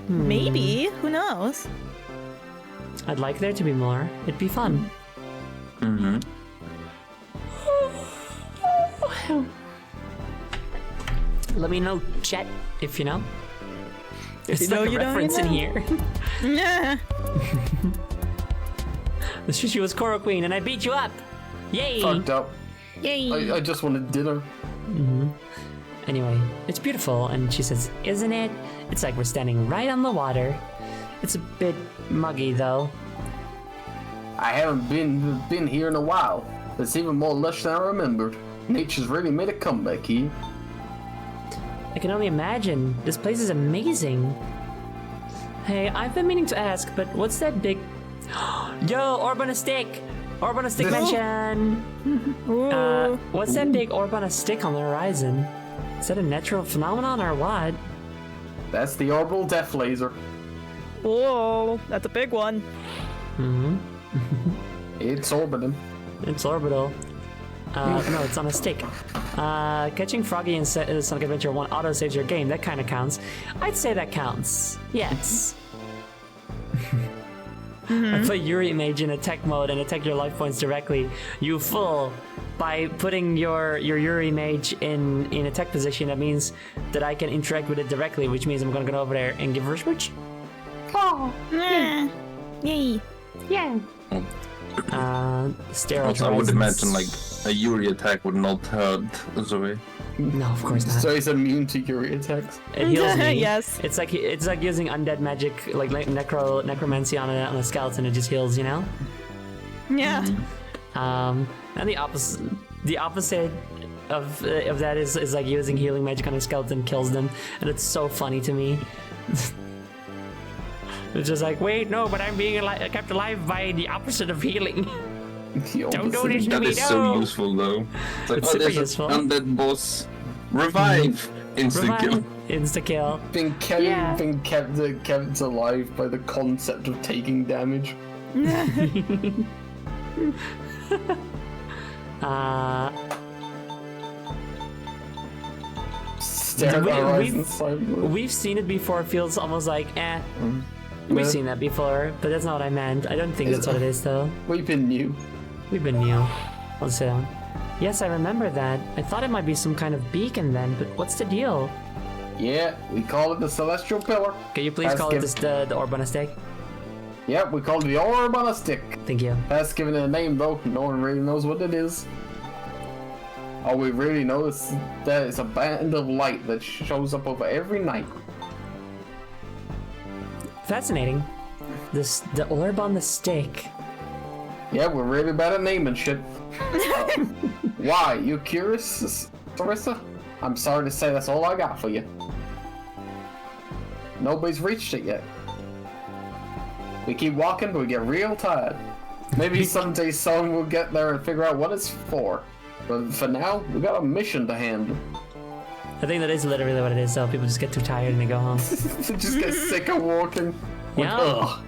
Maybe. Who knows? I'd like there to be more. It'd be fun. Let me know, chat, if you know. There's you know, like a you know, you reference in know. here. Yeah. She was Coral Queen, and I beat you up. Yay! Fucked up. Yay. I just wanted dinner. Anyway, it's beautiful, and she says, "Isn't it? It's like we're standing right on the water. It's a bit muggy, though." I haven't been here in a while. It's even more lush than I remembered. Nature's really made a comeback here. I can only imagine. This place is amazing. Hey, I've been meaning to ask, but what's that big... Yo, orb on a stick! Orb on a stick mention! What's that big orb on a stick on the horizon? Is that a natural phenomenon or what? That's the orbital death laser. Whoa, that's a big one. It's orbiting. It's orbital. No, it's on a stick. Catching Froggy in Sonic Adventure 1 auto saves your game. That kind of counts. I'd say that counts. Yes. I put Yuri Mage in attack mode and attack your life points directly. You fool! By putting your Yuri Mage in attack position, that means that I can interact with it directly, which means I'm gonna go over there and give her a smooch. Oh. Yay. Yeah. Sterile Also, I would Horizons. imagine like a Yuri attack would not hurt Zoe. No, of course not. So he's immune to Yuri attacks. It heals me. Yes. It's like using undead magic, like necromancy on a skeleton. It just heals, you know. Yeah. And the opposite of that is like using healing magic on a skeleton kills them, and it's so funny to me. It's just like, wait, no, but I'm being kept alive by the opposite of healing. Don't do this to That me, is no. so useful though. It's like, It's oh, super there's useful. an undead boss. Revive! Instant kill. Insta kill. Been kept alive by the concept of taking damage. Stare at the horizon silently. We've seen it before. It feels almost like, We've seen that before, but that's not what I meant. I don't think that's what it is, though. We've been new. We've been new. Let's sit down. Yes, I remember that. I thought it might be some kind of beacon then, but what's the deal? Yeah, we call it the Celestial Pillar. Can you please That's call it given- the orb on a stick? Yep, we call it the Orb on a Stick. Thank you. That's given it a name though. No one really knows what it is. All we really know is that it's a band of light that shows up over every night. Fascinating. The orb on the stick. Yeah, we're really bad at naming shit. Why? You curious, Sarissa? I'm sorry to say that's all I got for you. Nobody's reached it yet. We keep walking, but we get real tired. Maybe someday someone will get there and figure out what it's for. But for now, we got a mission to handle. I think that is literally what it is, though. People just get too tired and they go home. Just get sick of walking. Like, Yeah. ugh.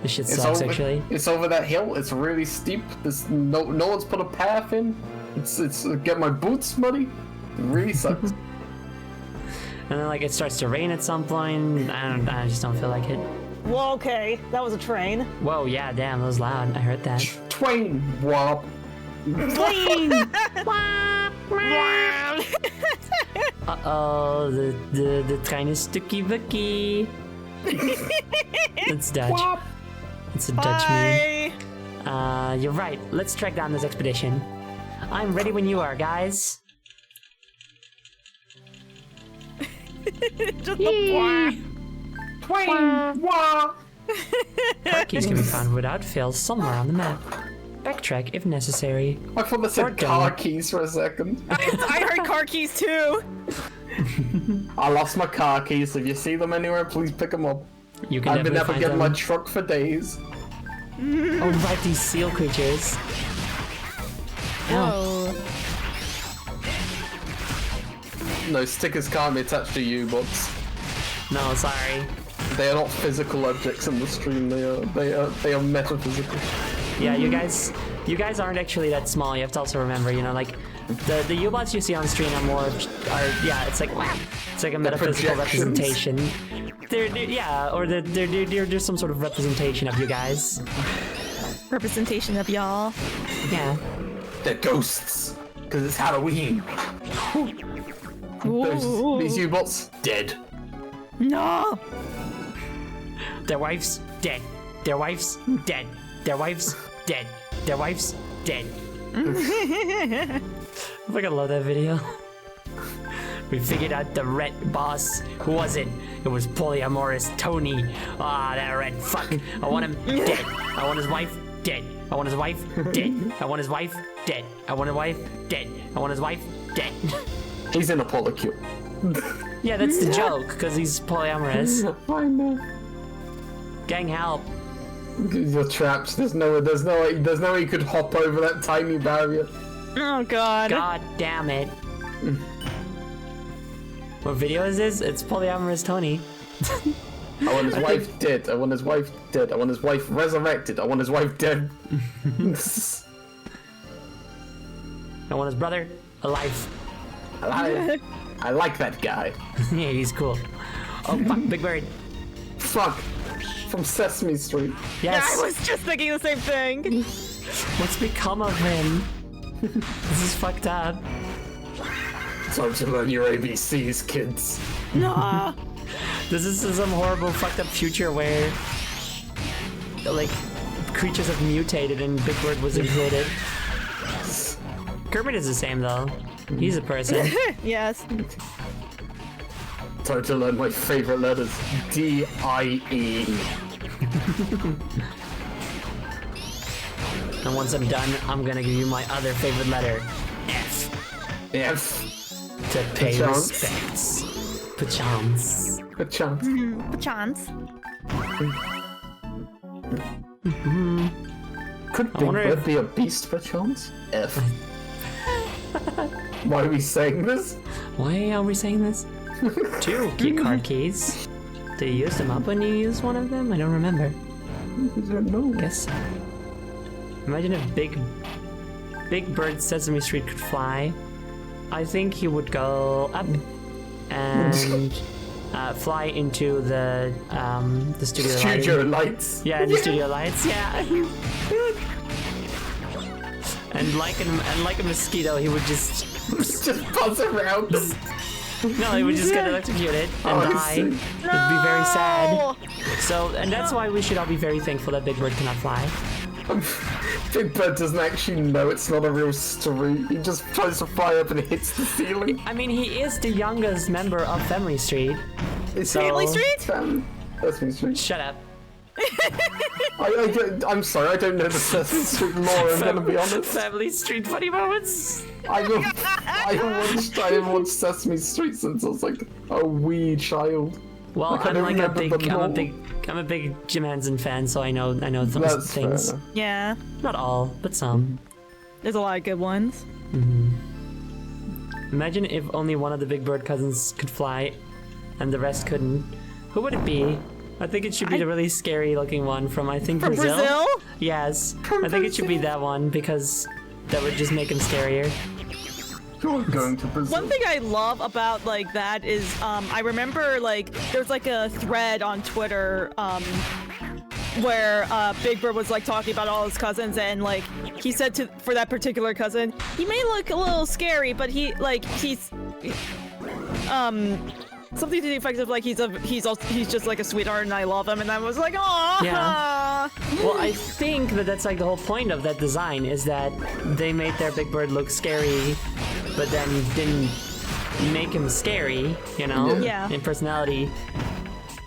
This shit sucks, actually. It's over that hill. It's really steep. There's no one's put a path in. It's get my boots muddy. It really sucks. And then, like, it starts to rain at some point. I just don't feel like it. Well, okay, that was a train. Whoa, yeah, damn, that was loud. I heard that. Twain, wop. Uh-oh, the train is stucky-bucky. It's Dutch. Wop. It's a Dutch meme. Bye. You're right. Let's track down this expedition. I'm ready when you are, guys. Just the Twain, wop. Car keys can be found without fail somewhere on the map. Backtrack if necessary. I thought they Or said don't. car keys for a second. I heard car keys too. I lost my car keys. If you see them anywhere, please pick them up. You can I've been definitely never find getting my them. truck for days. Oh, right, these seal creatures. Ow. No, stickers can't be attached to U-boats. No, sorry. They are not physical objects in the stream. They are metaphysical. Yeah, you guys aren't actually that small. You have to also remember, you know, like the U-bots you see on stream it's like a metaphysical projections. representation. They're some sort of representation of you guys. Representation of y'all. Yeah. They're ghosts. Because it's Halloween. Ooh. These U-bots, dead. No. Their wives dead. Their wives dead. Their wife's dead. Their wife's dead. I fucking love that video. We figured out the red boss. Who was it? It was polyamorous Tony. Ah, that red fuck. I want him dead. I want his wife dead. I want his wife dead. I want his wife dead. I want his wife dead. I want his wife dead. He's in a polycule. Yeah, that's the joke, because he's polyamorous. I know. Gang, help. You're trapped. There's no way you could hop over that tiny barrier. Oh god. God damn it. What video is this? It's polyamorous Tony. I want his wife dead. I want his wife dead. I want his wife resurrected. I want his wife dead. I want his brother alive. I like that guy. Yeah, he's cool. Oh fuck, Big Bird. Fuck. From Sesame Street. Yes. I was just thinking the same thing. What's become of him? This is fucked up. Time to learn your ABCs, kids. Nah. This is some horrible fucked up future where like creatures have mutated and Big Bird was included. Kermit is the same though. He's a person. Yes. Time to learn my favorite letters. D-I-E. And once I'm done, I'm gonna give you my other favorite letter. F. F. To pay Perchance. respects. Perchance. A chance. Chance. Could Big wonder Bird if- be a beast perchance? F. Why are we saying this? Why are we saying this? 2 key card keys. Do you use them up when you use one of them? I don't remember. I don't know. Guess so. Imagine if Big Bird Sesame Street could fly. I think he would go up and fly into the studio lighting. Studio lights. Yeah, in the studio lights. Yeah. And like a mosquito, he would just Just buzz around. no, he would just get electrocuted and I die. see. It'd be very sad. So, and that's why we should all be very thankful that Big Bird cannot fly. Big Bird doesn't actually know it's not a real story. He just tries to fly up and hits the ceiling. I mean, he is the youngest member of Family Street. So, Family Street? Sesame Street. Shut up. I'm sorry, I don't know the Sesame Street lore, I'm gonna be honest. Family Street funny moments. I haven't watched Sesame Street since I was like a wee child. Well, Like, I don't remember the I'm a big Jim Henson fan, so I know those That's things. fair. Yeah. Not all, but some. There's a lot of good ones. Imagine if only one of the Big Bird cousins could fly, and the rest couldn't. Who would it be? I think it should be the really scary looking one from From Brazil. Brazil? Yes, I think it should be that one because that would just make him scarier. You're going to Brazil. One thing I love about like that is I remember like there's like a thread on Twitter where Big Bird was like talking about all his cousins and like he said for that particular cousin, he may look a little scary, but he's something to the effect of like he's just like a sweetheart and I love him, and I was like, oh Yeah. Well, I think that's like the whole point of that design is that they made their Big Bird look scary, but then didn't make him scary, you know? Yeah. In personality,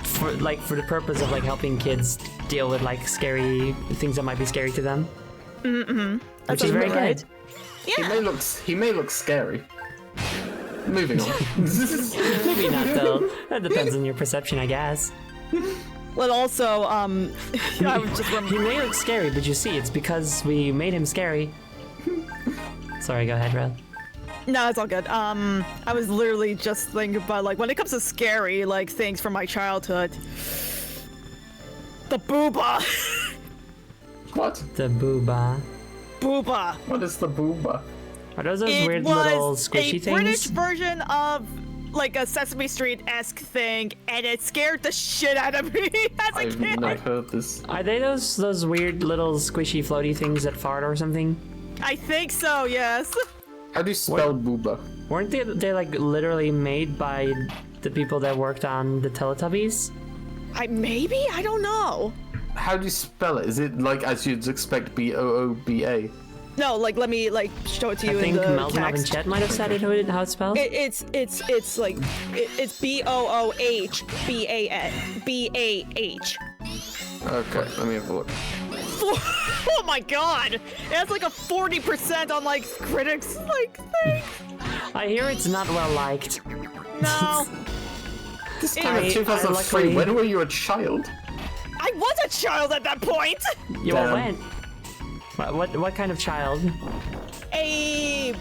for the purpose of like helping kids deal with like scary things that might be scary to them. Which is very right. good. Yeah. He may look scary. Moving on. Maybe not though. That depends on your perception, I guess. But also, I was just He may look scary, but you see, it's because we made him scary. Sorry, go ahead, Red. No, it's all good. I was literally just thinking about like when it comes to scary like things from my childhood. The booba. What? The booba. Booba. What is the booba? Are those It weird was little squishy a things? British version of like a Sesame Street-esque thing, and it scared the shit out of me as a I've kid. not heard this. Are they those weird little squishy floaty things that fart or something? I think so, yes. How do you spell booba? Weren't they like literally made by the people that worked on the Teletubbies? I don't know. How do you spell it? Is it like as you'd expect Booba? No, like let me like show it to you I think in the Melvin in text. chat might have said it how it's spelled. It's like it's BOOHBAH. Okay, let me have a look. Oh my god! It has like a 40% on like critics like thing. I hear it's not well liked. No. This game in 2003. luckily- When were you a child? I was a child at that point. You Damn. went. What kind of child? A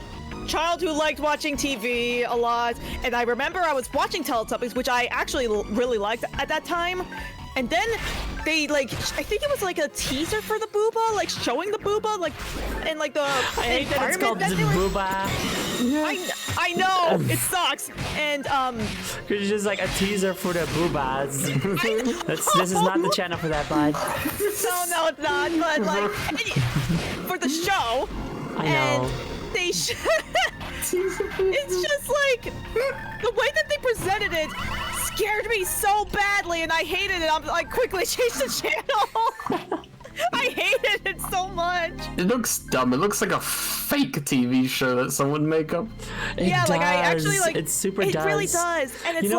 child who liked watching TV a lot, and I remember I was watching Teletubbies, which I actually really liked at that time. And then they like, I think it was like a teaser for the Booba, like showing the Booba, like, and like the I hate that it's called that they were- Booba. I know it sucks, and It's just like a teaser for the Boobas. This is not the channel for that, bud. no, it's not. But like for the show, I and know. they it's just like the way that they presented it scared me so badly, and I hated it. I'm like, quickly change the channel. I hated it so much. It looks dumb. It looks like a fake TV show that someone make up. Yeah, like I actually does. like It super it does. really does, and it's You know,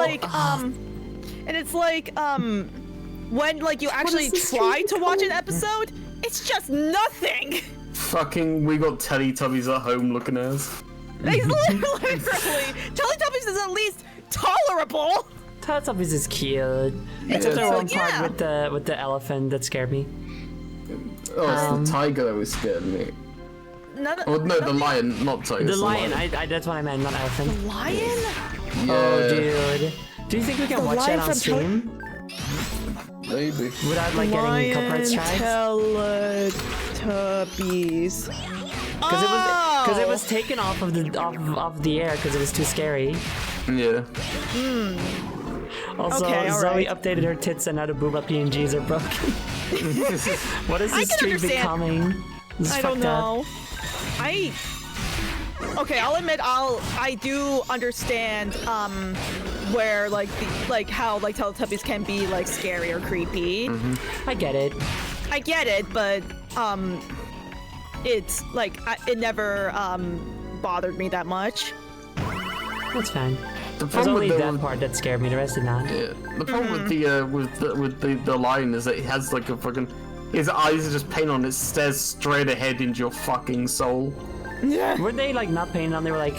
when like you actually is this try stream to watch an episode, it's just nothing. Fucking, we got Teletubbies at home looking at us. It's literally Teletubbies is at least tolerable. Teletubbies is cute. Except the it's one like- part yeah. with the elephant that scared me. Oh, it's the tiger that was scared me. Oh no, the lion, not tiger. The it's lion, I that's what I meant, not elephant. Lion? Yeah, Oh, dude. Do you think we can The watch lion that on from stream? maybe. Without like getting copyright strikes? Teletubbies. Because it was taken off of the air because it was too scary. Yeah. Also, Okay, all Zoe right. updated her tits and now the booba PNGs are broken. What is I this can stream understand. becoming? This is I don't fucked up. know. Okay, I'll admit I do understand where like how like Teletubbies can be like scary or creepy. I get it. I get it, but it's like it never bothered me that much. That's fine. The There's problem only with that part that scared me, the rest did not. Yeah. The problem with the lion is that he has like a fucking, his eyes are just painted on. It stares straight ahead into your fucking soul. Were they like not painted on? They were like,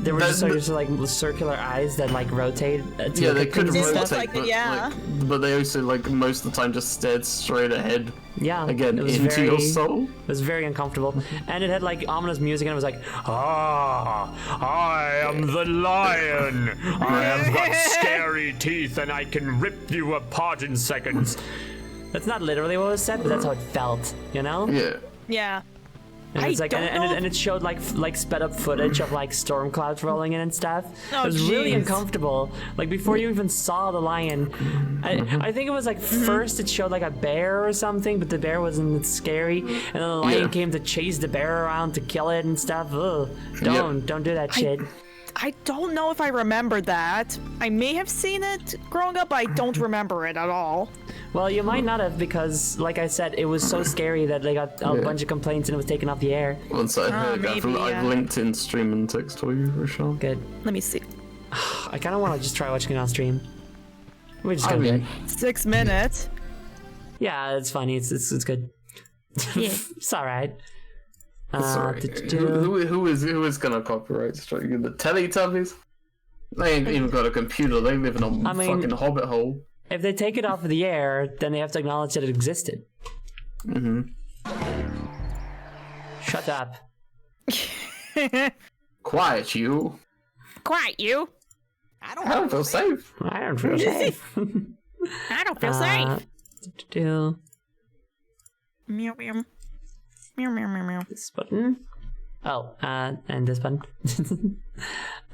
they were just like circular eyes that like rotate. To Yeah, look they at could things and rotate, stuff. like but, it, yeah. but they also like most of the time just stared straight ahead. Yeah, Again, it was into your soul. It was very uncomfortable, and it had like ominous music, and it was like, "Ah, I am the lion. I have got scary teeth, and I can rip you apart in seconds." That's not literally what was said, but that's how it felt, you know? Yeah. Yeah. And it's like, don't know and it showed like sped up footage of like storm clouds rolling in and stuff. Oh, it was really jeez. uncomfortable. Like before you even saw the lion, I think it was like first it showed like a bear or something, but the bear wasn't scary, and then the lion came to chase the bear around to kill it and stuff. Ugh, don't do that shit. I don't know if I remember that. I may have seen it growing up, but I don't remember it at all. Well, you might not have because, like I said, it was so scary that they got a bunch of complaints and it was taken off the air. Once I heard, maybe, I've yeah. linked in stream and text for you, Rochelle. Good. Let me see. I kind of want to just try watching it on stream. We're just I gonna mean, do it. 6 minutes. Yeah, it's funny. It's good. Yeah. It's alright. sorry. Who is gonna copyright strike you? The Teletubbies? They ain't even got a computer. They live in a fucking hobbit hole. If they take it off of the air, then they have to acknowledge that it existed. Shut up. Quiet, you. Quiet, you. I I don't don't feel safe. I don't feel safe. I don't feel safe. Do Meow, meow. Meow, meow, meow, meow. this button. Oh, and this button.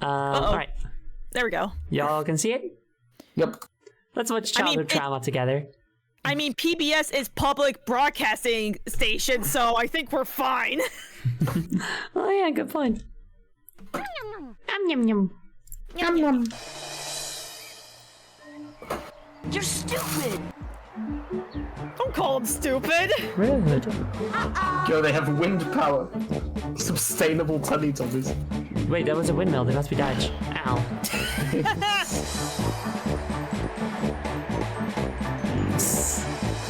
Alright. There we go. Y'all can see it? Yep. Let's watch childhood trauma together. I mean, PBS is public broadcasting station, so I think we're fine. Oh yeah, good point. Yum yum yum. You're stupid. Don't call him stupid. Rude. Yo, they have wind power. Sustainable Teletubbies. Wait, that was a windmill. They must be Dutch. Ow.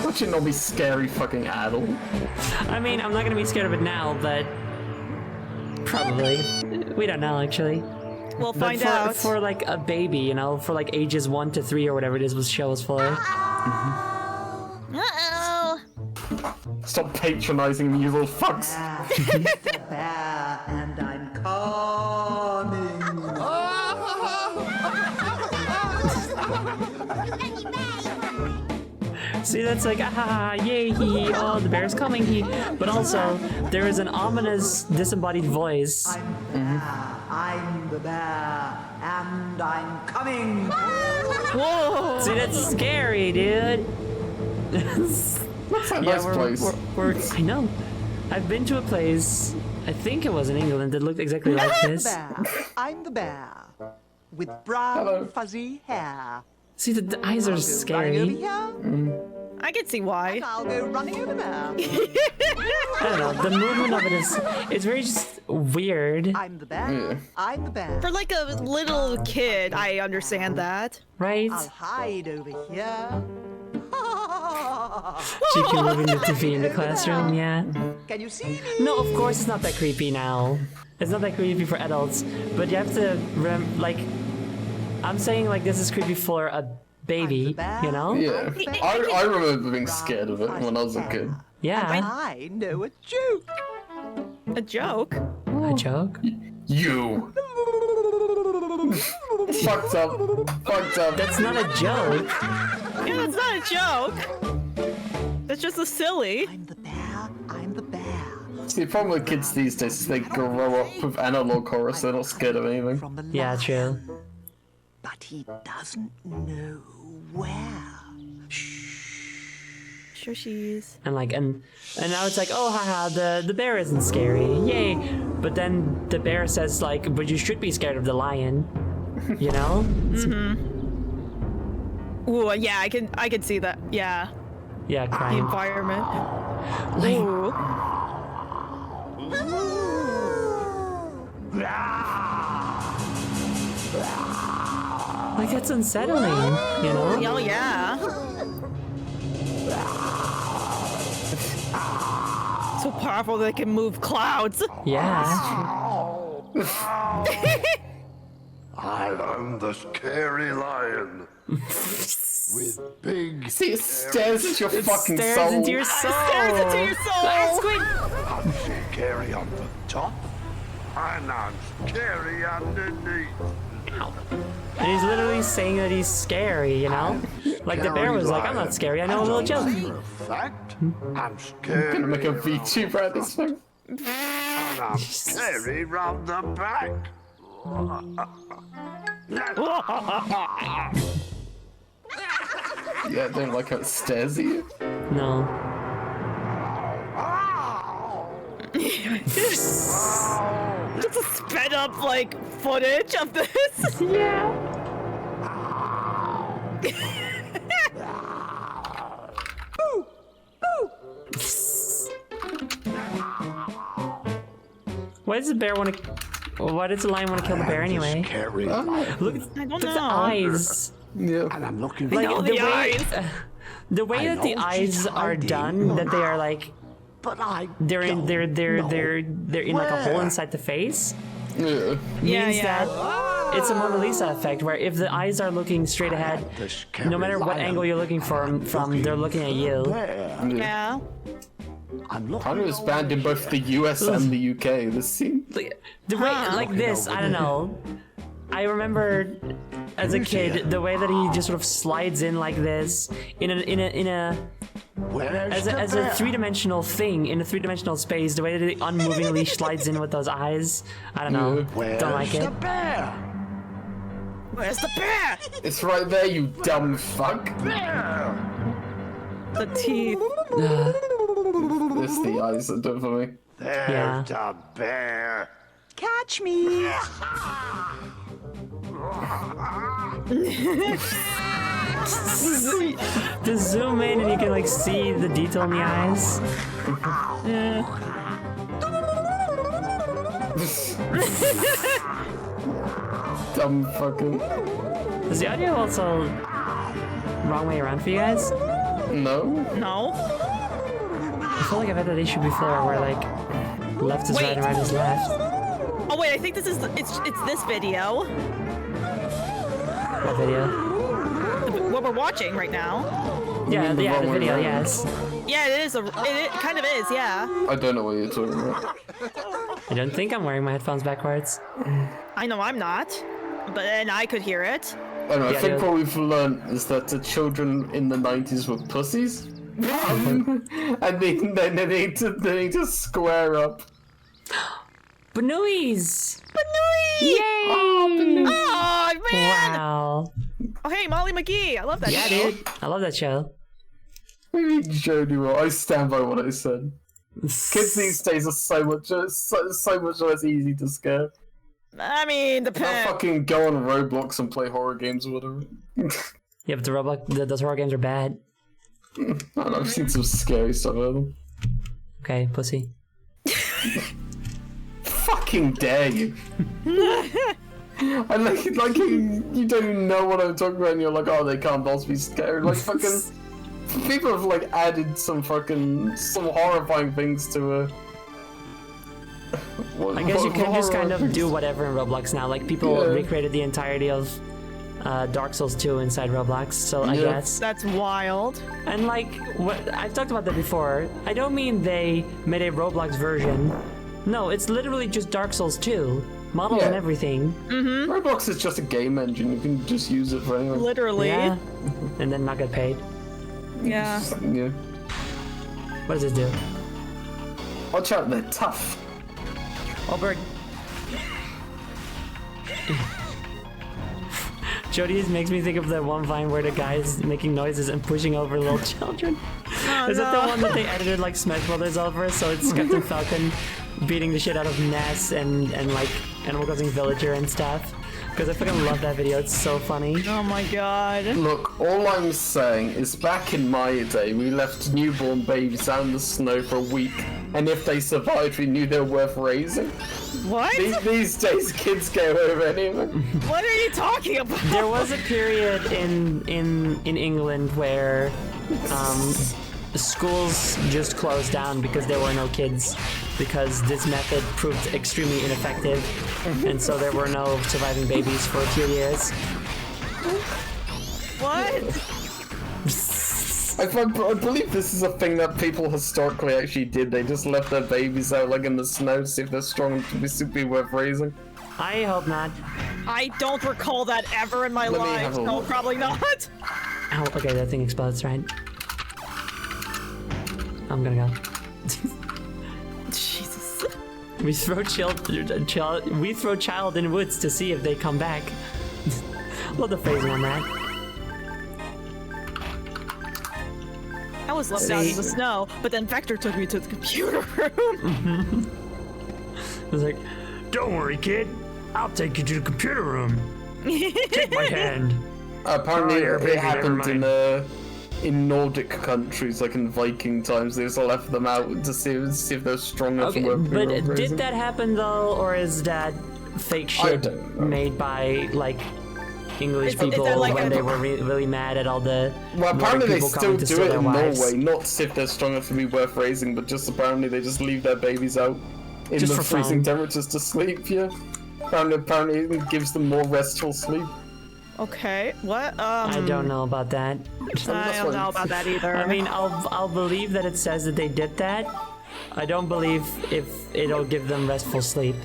That should not be scary fucking adult. I mean, I'm not gonna be scared of it now, but probably. We don't know, actually. We'll But find out. for like a baby, you know, for like ages 1 to 3 or whatever it is, was show is for. Uh-oh. Stop patronizing me, you little fucks. The bear, and I'm coming. See, that's like, ah, yay, hee, oh, the bear's coming, hee. But also, there is an ominous, disembodied voice. I'm the bear, and I'm coming. Whoa. See, that's scary, dude. That's a nice place. I know. I've been to a place, I think it was in England, that looked exactly like this. I'm the bear, with brown fuzzy hair. See, the eyes are Running over scary. here, I can see why. and I'll go running over there. I don't know, the movement of it is, it's very just weird, I'm the bear. I'm the bear. For like a little kid, I understand that. right? I'll hide over here. Cheeky moving the TV in the classroom, yeah. Can you see me? No, of course it's not that creepy now. It's not that creepy for adults, but you have to like. I'm saying like this is creepy for a baby, you know? Yeah. I remember being scared of it when I was a kid. Yeah. I know a joke. A joke? A joke? You. Fucked up. Fucked up. That's not a joke. Yeah, that's not a joke. That's just a silly. I'm the bear. I'm the bear. See, the problem with kids these days is they grow up with analog horror, so they're not scared of anything. From the Yeah, land, true. but he doesn't know where. Shushies. And like, and now it's like, oh, haha, the bear isn't scary, yay! But then the bear says like, but you should be scared of the lion, you know? Ooh, yeah, I can see that. Yeah, Yeah, the crying. environment. Like, Ooh. like that's unsettling, you know? Oh yeah. So powerful they can move clouds. Yeah. I'm the scary lion. With big. See, it stares at your fucking Stares soul. into your soul. Stares into your soul. Squid. I'm scary on the top, and I'm scary underneath. And he's literally saying that he's scary, you know? Like the bear was like, I'm not scary, I know a little joke. Matter of fact, I'm scary. Gonna make a VTuber out of this thing. And I'm scary round the back. Yeah, I don't like how it stares at you. No. Just a sped up like footage of this. Yeah. Why does the bear want to? Why does the lion want to kill the bear anyway? Scary. Look, I don't look at the know. eyes. Yeah. And I'm looking Like know the the way, eyes. the way I that the know eyes she's are hiding. done, that they are like but I they're in they're in like a hole where. inside the face. Yeah. Yeah, Means yeah. that it's a Mona Lisa effect, where if the eyes are looking straight ahead, the scary no matter what lion. angle you're looking from, they're looking at you. There. Yeah. I'm looking. Kind of was banned in both the US and the UK. This scene. Like, the way, like this, I don't know. I remember as a kid the way that he just sort of slides in like this in a Where's the as a bear? three-dimensional thing in a three-dimensional space. The way that he unmovingly slides in with those eyes, I don't know. Where's Don't like the it. bear? Where's the bear? It's right there, you dumb fuck. Bear. The teeth. It's the eyes that do it for me. There's Yeah. the bear. Catch me. Just zoom in and you can like see the detail in the eyes. Dumb fucking. Is the audio also wrong way around for you guys? No. No. I feel like I've had that issue before where like left is right and right is left. Oh wait, I think this is it's this video. What video? What we're watching right now. Yeah, the video, yes. Yeah, it is. It kind of is. Yeah. I don't know what you're talking about. I don't think I'm wearing my headphones backwards. I know I'm not, but then I could hear it. I don't know, I think what we've learned is that the children in the 90s were pussies. And they need to square up. Banooies! Banooie! Yay! Oh man! Wow. Oh hey, Molly McGee! I love that show. Yeah, dude. I love that show. Maybe Jody will. I stand by what I said. Kids these days are so much less easy to scare. I mean, They'll fucking go on Roblox and play horror games or whatever. Yeah, but those horror games are bad. I don't know, I've seen some scary stuff out of them. Okay, pussy. Fucking dare you! I like you don't even know what I'm talking about and you're like, oh, they can't both be scary. Like fucking people have like added some horrifying things to a I guess you can just kind of do whatever in Roblox now. Like people recreated the entirety of Dark Souls 2 inside Roblox, so I guess that's wild. And like what I've talked about that before. I don't mean they made a Roblox version. No, it's literally just Dark Souls 2, models and everything. Mm-hmm. Roblox is just a game engine. You can just use it for anything. Literally. Yeah. And then not get paid. Yeah. Yeah. What does it do? Watch out, they're tough. Oh, bird. Jody makes me think of that one Vine where the guy is making noises and pushing over little children. Oh, is that the one that they edited like Smash Brothers over? So it's Captain Falcon beating the shit out of Ness and like Animal Crossing Villager and stuff. Because I fucking love that video, it's so funny. Oh my god. Look, all I'm saying is back in my day, we left newborn babies out in the snow for a week, and if they survived, we knew they were worth raising. What? These days, kids go over anything. What are you talking about? There was a period in England where schools just closed down because there were no kids, because this method proved extremely ineffective, and so there were no surviving babies for a few years. What? I believe this is a thing that people historically actually did. They just left their babies out like in the snow to see if they're strong enough to be worth raising. I hope not. I don't recall that ever in my life. No, probably not. Oh, okay, that thing explodes, right? I'm gonna go. Jesus. We throw child in woods to see if they come back. Love the phrasing on that. I was left out in the snow, but then Vector took me to the computer room. I was like, don't worry, kid. I'll take you to the computer room. Take my hand. Apparently, it happened in Nordic countries, like in Viking times. They just left them out to see if they're strong enough. Okay, but did that happen though, or is that fake shit made by like English people when they were really mad at all the? Well, apparently they still do it in wives? Norway, not as if they're strong enough to be worth raising, but just apparently they just leave their babies out in Just the for freezing fun. temperatures to sleep. Yeah, apparently it gives them more restful sleep. Okay, what? I don't know about that. I don't know about that either. I mean, I'll believe that it says that they did that. I don't believe if it'll give them restful sleep.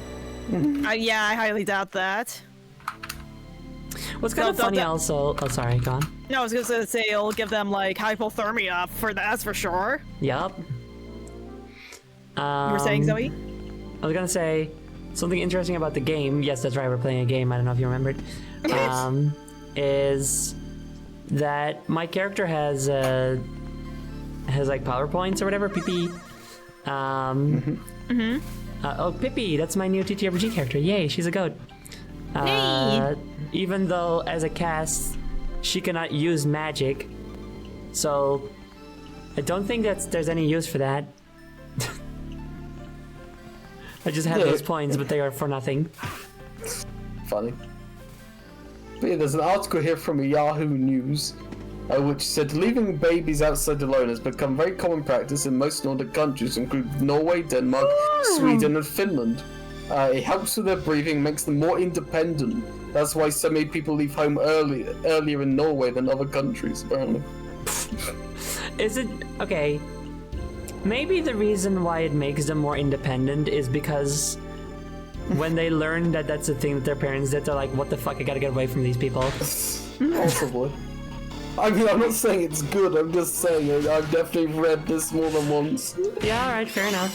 Yeah, I highly doubt that. What's kind of funny also... Oh, sorry, go on. No, I was gonna say it'll give them like hypothermia that's for sure. Yup. You were saying, Zoe? I was gonna say something interesting about the game. Yes, that's right, we're playing a game. I don't know if you remembered. Is that my character has like PowerPoints or whatever. Pippi. Oh, Pippi, that's my new TTRPG character. Yay, she's a goat. Yay. Even though as a cast, she cannot use magic. So I don't think there's any use for that. I just have those points, but they are for nothing. Funny. But yeah, there's an article here from Yahoo News, which said leaving babies outside alone has become very common practice in most Nordic countries, including Norway, Denmark, Sweden, and Finland. It helps with their breathing, makes them more independent. That's why so many people leave home earlier in Norway than other countries, apparently. Is it okay? Maybe the reason why it makes them more independent is because when they learn that that's a thing that their parents did, they're like, what the fuck, I gotta get away from these people. Possibly. I mean, I'm not saying it's good, I'm just saying I've definitely read this more than once. Yeah, alright, fair enough.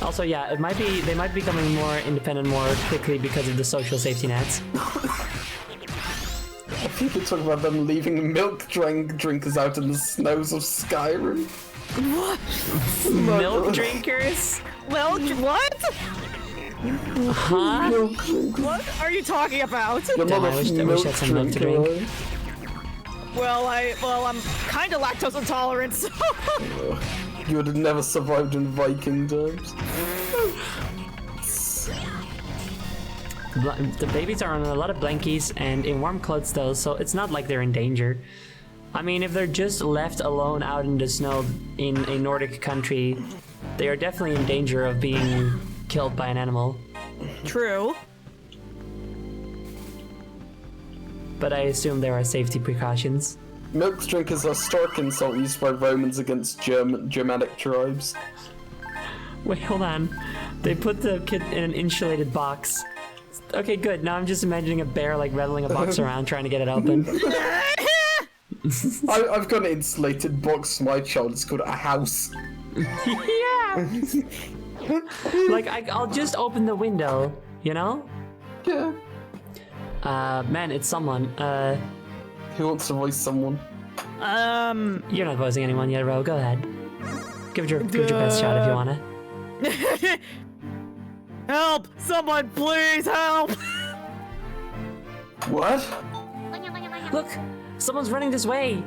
Also, yeah, they might be becoming more independent more quickly because of the social safety nets. People talk about them leaving milk drinkers out in the snows of Skyrim. What? Milk drinkers? Milk? What? Huh? Milk drinkers. What are you talking about? Damn, I wish I had some milk to drink. Well, I'm kind of lactose intolerant, so... You would have never survived in Viking times. The babies are on a lot of blankies and in warm clothes though, so it's not like they're in danger. I mean, if they're just left alone out in the snow in a Nordic country, they are definitely in danger of being killed by an animal. True. But I assume there are safety precautions. Milk drinkers are stark insult used by Romans against Germanic tribes. Wait, hold on. They put the kid in an insulated box. Okay, good. Now I'm just imagining a bear like rattling a box around trying to get it open. I've got an insulated box for my child. It's called a house. Yeah. Like I'll just open the window, you know? Yeah. Man, it's someone. Who wants to voice someone? You're not voicing anyone yet, Ro. Go ahead. Give it your best shot if you wanna. Help! Someone, please help! What? Look, someone's running this way.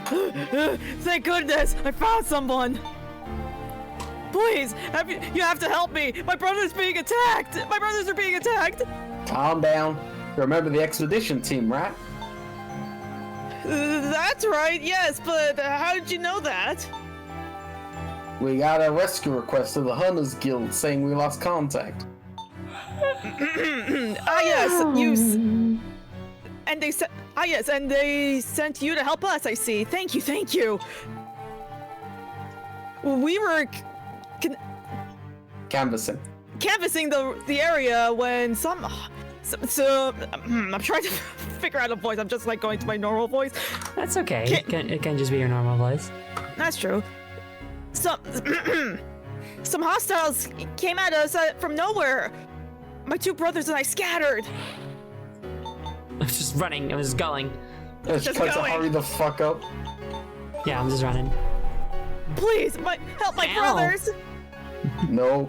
Thank goodness, I found someone. Please, you have to help me. My brother's being attacked. My brothers are being attacked. Calm down. Remember the expedition team, right? That's right. Yes, but how did you know that? We got a rescue request to the Hunters Guild saying we lost contact. Yes, and they sent. Yes, and they sent you to help us. I see. Thank you. We were Canvassing the area when So I'm trying to figure out a voice. I'm just like going to my normal voice. That's okay. It can just be your normal voice. That's true. Some hostiles came at us from nowhere. My two brothers and I scattered. I was just running. I was just going. Just try to hurry the fuck up. Yeah, I'm just running. Please, help my brothers. No.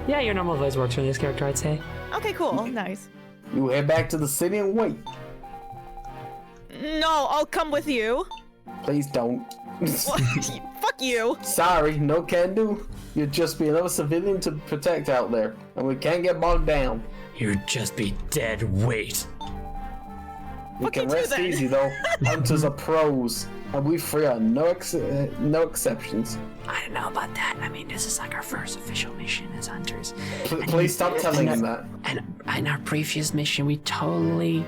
Yeah, your normal voice works for this character, I'd say. Okay, cool. Nice. You head back to the city and wait. No, I'll come with you. Please don't. Fuck you. Sorry, no can do. You'd just be another civilian to protect out there, and we can't get bogged down. You'd just be dead weight. You can rest easy though. Hunters are pros, and we three are no exceptions. I don't know about that. I mean, this is like our first official mission as hunters. Please stop telling him that. And in our previous mission, we totally,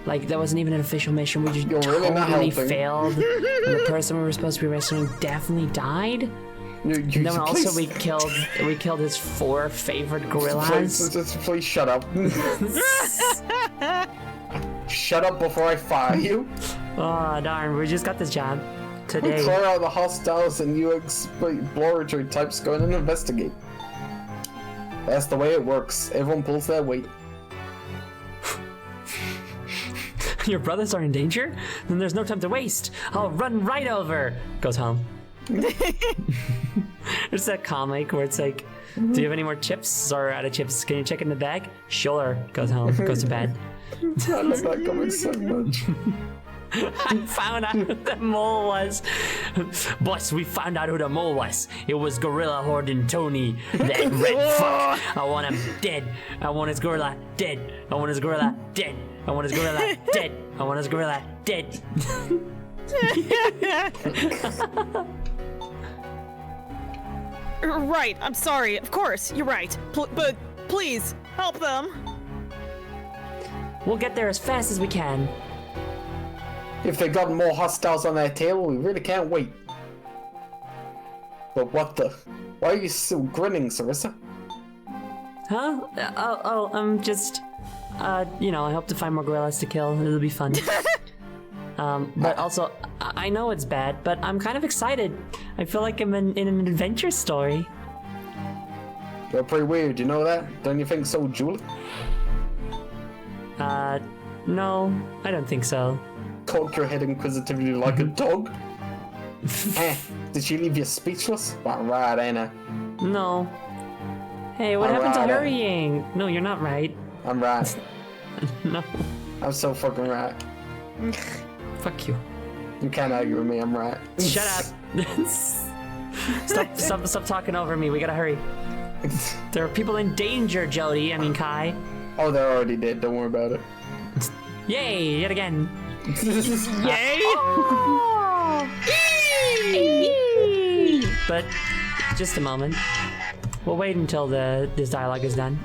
like, that wasn't even an official mission. We just totally failed. And the person we were supposed to be rescuing definitely died. And then also we killed his 4 favorite gorillas. Please shut up. Shut up before I fire you. Oh darn, we just got this job today. We clear out the hostiles and you exploratory types go in and investigate. That's the way it works. Everyone pulls their weight. Your brothers are in danger? Then there's no time to waste. I'll run right over. Goes home. There's that comic where it's like, do you have any more chips? Sorry, out of chips. Can you check in the bag? Sure. Goes home, goes to bed. I love that comic so much. I found out who the mole was. Boss, we found out who the mole was. It was Gorilla Horden Tony, that red fuck. I want him dead. I want his gorilla dead. I want his gorilla dead. I want his gorilla dead. I want his gorilla dead. Right, I'm sorry. Of course, you're right. But please, help them. We'll get there as fast as we can. If they got more hostiles on their tail, we really can't wait. But what the? Why are you still grinning, Sarissa? Huh? I'm just, you know, I hope to find more gorillas to kill. It'll be fun. But also, I know it's bad, but I'm kind of excited. I feel like I'm in an adventure story. You're pretty weird, you know that? Don't you think so, Julie? No, I don't think so. Cock your head inquisitively like a dog? Did she leave you speechless? Right, Anna. No. Hey, what happened to right, hurrying? No, you're not right. I'm right. No. I'm so fucking right. Fuck you. You can't argue with me, I'm right. Shut up. Stop talking over me. We gotta hurry. There are people in danger, Jody. I mean, Kai. Oh, they're already dead. Don't worry about it. Yay, yet again. Yay! But just a moment. We'll wait until this dialogue is done.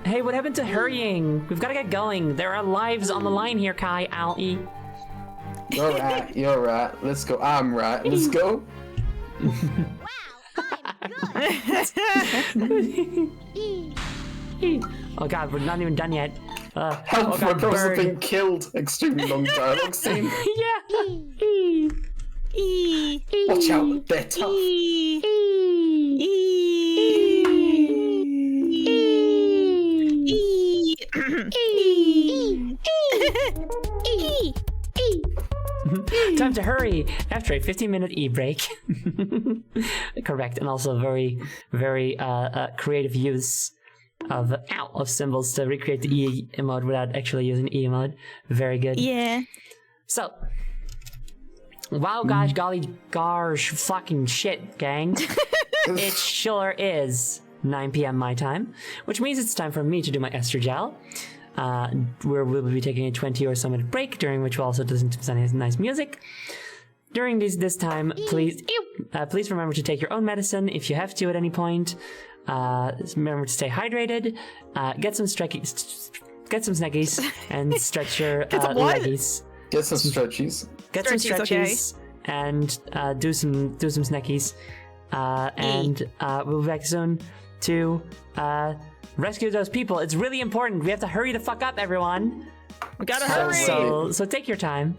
Hey, what happened to hurrying? We've gotta get going. There are lives on the line here, Kai. Ow-ee. You're right. You're right. Let's go. I'm right. Let's go. Oh god, we're not even done yet. Help, oh god, my brother's bird. been killed. Extremely long dialogue scene. Yeah. Watch out, they're tough. Time to hurry after a 15-minute e-break. Correct, and also very, very creative use of symbols to recreate the E emote without actually using E emote. Very good. Yeah. So, wow, gosh, golly, gosh, fucking shit, gang. It sure is 9 p.m. my time, which means it's time for me to do my Esther Gel. Where we'll be taking a 20 or so minute break, during which we'll also listen to some nice music. During this time, please remember to take your own medicine if you have to at any point. Remember to stay hydrated. Get some snackies and stretch your leggies. Get some stretchies. Get some stretchies and do some snackies. And we'll be back soon to rescue those people. It's really important. We have to hurry the fuck up, everyone. We gotta hurry. So take your time.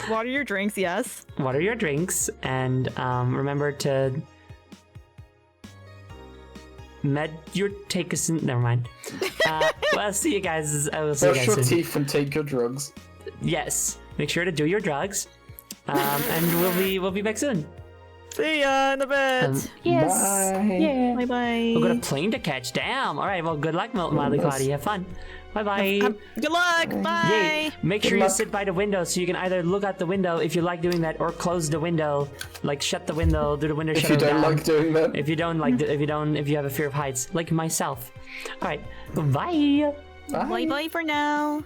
Water your drinks, yes. Water your drinks, and remember to take a never mind. Well, I'll see you guys. I will see you guys soon. Brush your teeth and take your drugs. Yes, make sure to do your drugs. And we'll be back soon. See ya in a bit. Yes. Bye. Yeah. Bye bye. We've got a plane to catch. Damn. All right. Well, good luck, Mildly Cloudy. Have fun. Bye bye. Good luck. Bye. Yay. Make sure you sit by the window so you can either look out the window if you like doing that, or close the window, like shut the window, do the window shutter If you don't down. like doing that. If you don't like, if you have a fear of heights, like myself. All right. Bye. Bye bye for now.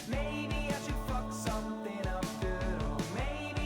Maybe I should fuck something up good, or maybe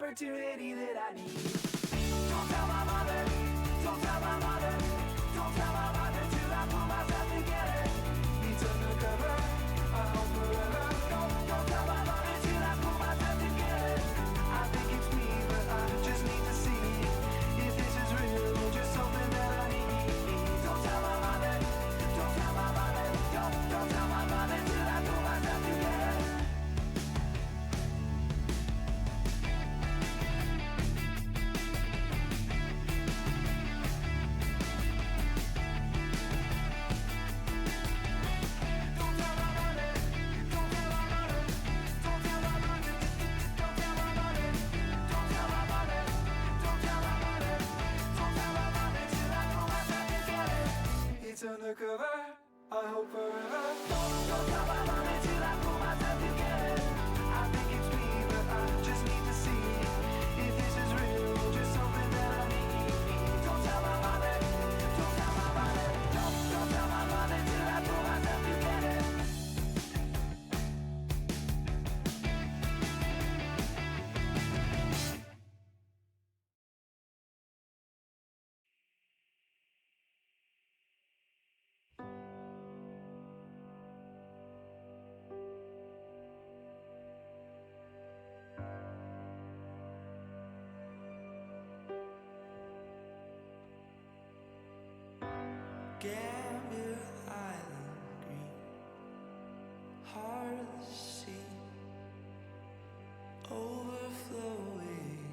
opportunity that I need. Don't tell my mother, don't tell my mother, don't tell my mother till I pull myself together. It's undercover, I hope forever. Don't tell my mother till I pull myself together. I think it's me, but I just need to see if this is real or just something that I need. Don't tell my mother, don't tell my mother, don't tell my mother till I pull myself together. It's undercover, I hope forever. Don't tell my mother till I pull myself together. I think it's me, but I just need to see if this is real or just something that I need. Don't tell my mother, don't tell my mother, don't tell my mother till I pull myself together. Gambier Island green, heart of the sea, overflowing,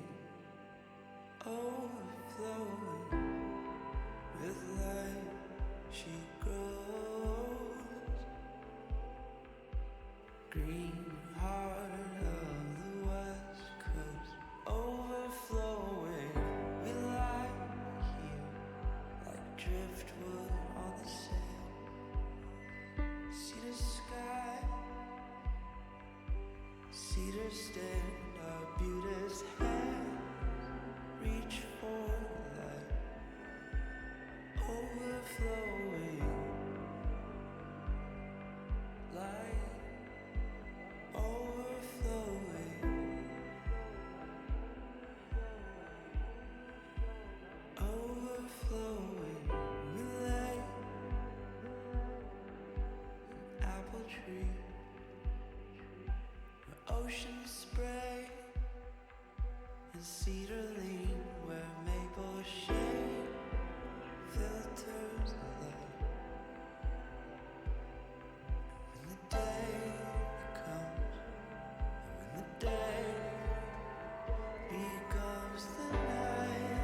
overflowing. With life she grows, green heart of the west coast, overflowing. We lie here like driftwood on the sand. See the sky, cedar stand, our beauty's hand. Reach for the light, overflowing. Light, overflowing. Overflowing. We lay an apple tree where oceans spray and cedar lean, where maple shade filters the light. When the day comes, and when the day becomes the night,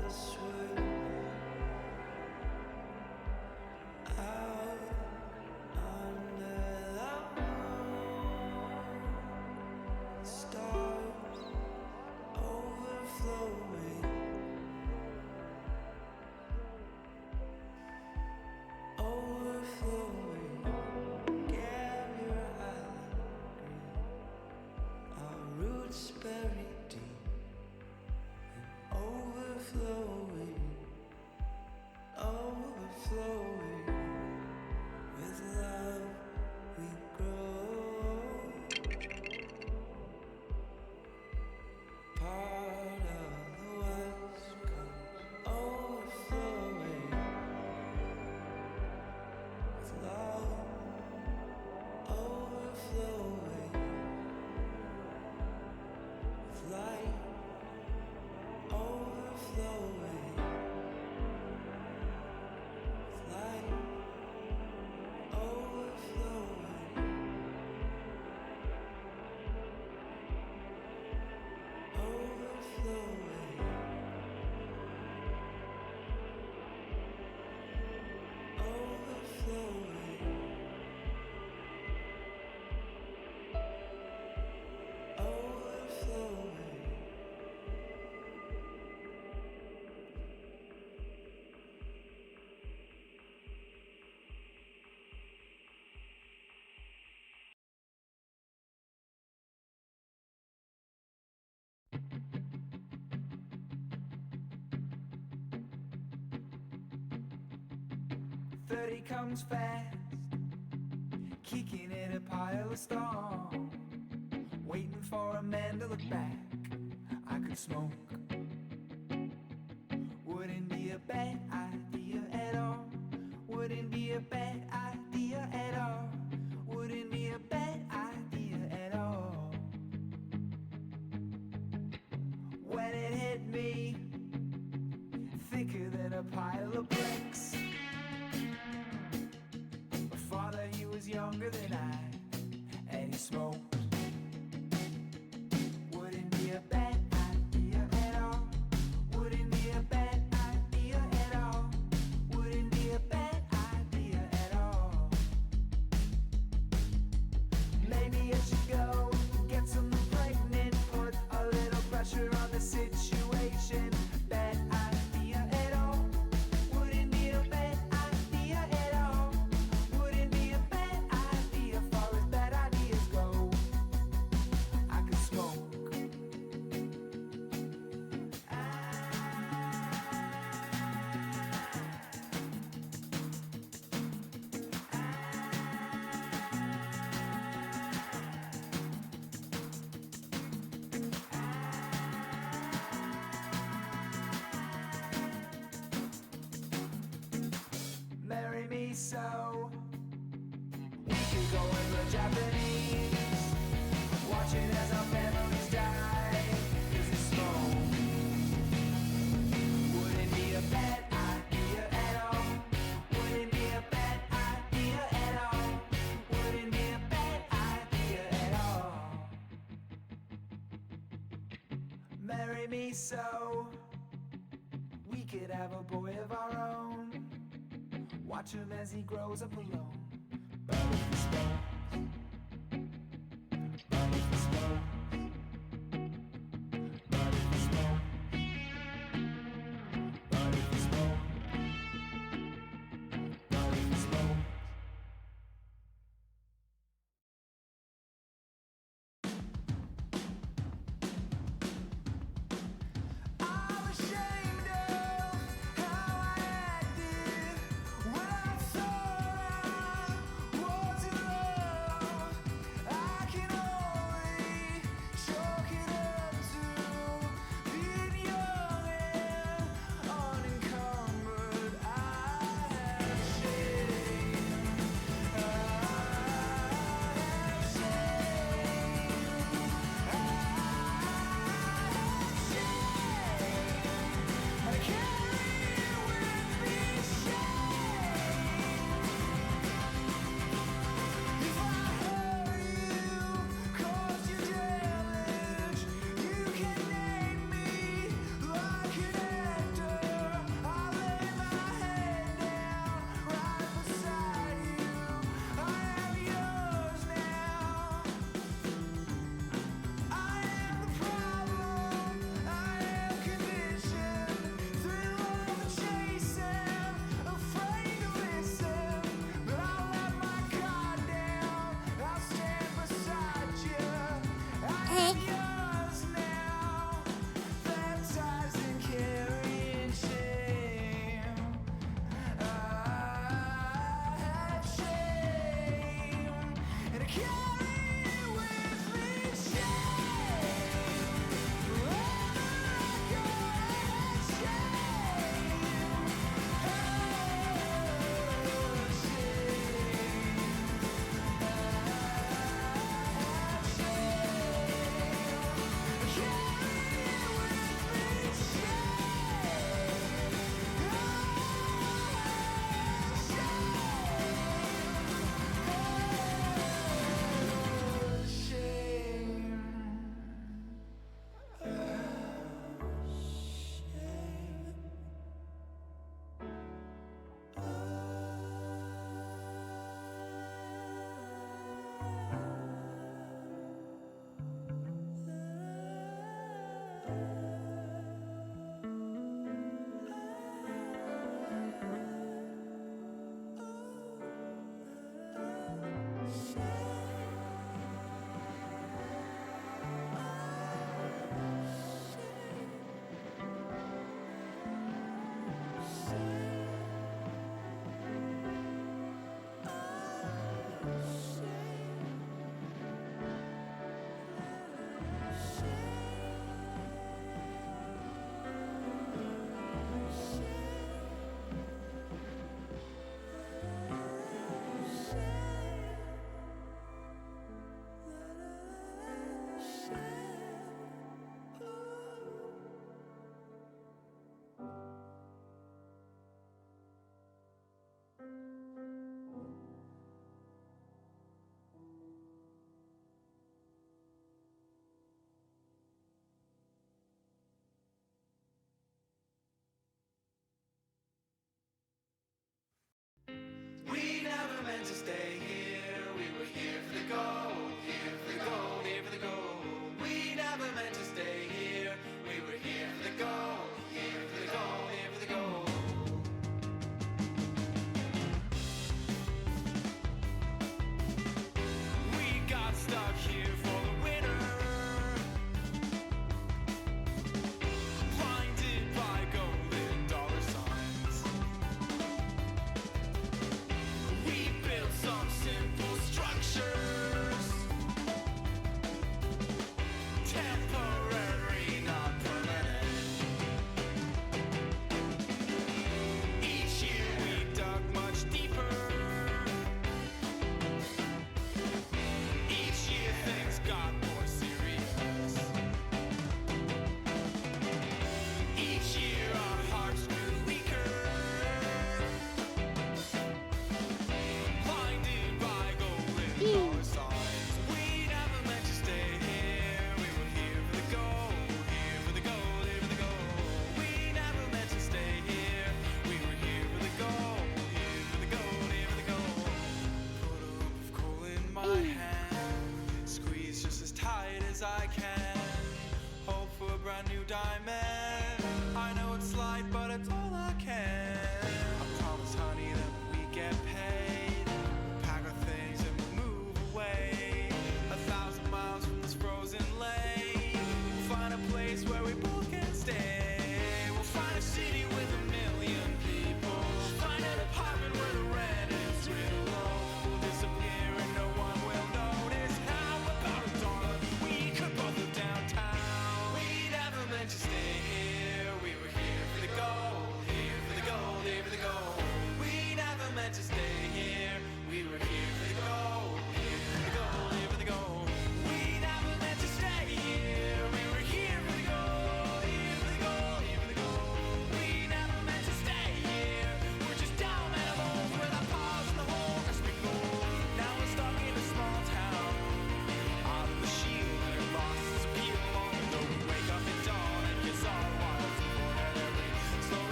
we'll swim out under the moon. Stars overflowing, overflowing. Gambier Island green, our roots buried deep and overflowing, overflowing. With love we grow, part of the west coast, overflowing. With love, overflowing. With light, overflowing. With light, overflowing. Overflowing. Overflowing. Overflowing. 30 comes fast, kicking in a pile of stone, waiting for a man to look back. I could smoke. Wouldn't be a bad idea at all. Wouldn't be a bad idea at all. Wouldn't be a bad idea at all. When it hit me, thicker than a pile of bricks. My father, he was younger than I, and he smoked. Wouldn't be a bad idea at all. Wouldn't be a bad idea at all. Wouldn't be a bad idea at all. Maybe I should go get someone pregnant, put a little pressure on the situation. Bad idea at all. Wouldn't be a bad idea at all. Wouldn't be a bad idea far as bad ideas go. I could smoke. Marry me so we could go and learn Japanese, watching as our families die. Cause it's smoke. Wouldn't be a bad idea at all. Wouldn't be a bad idea at all. Wouldn't be a bad idea at all. Marry me so we could have a boy of our own. Watch him as he grows up alone. But if he smokes, but if he smokes, but if he smokes, but if he smokes, but if he smokes. I'm ashamed of how I acted when I saw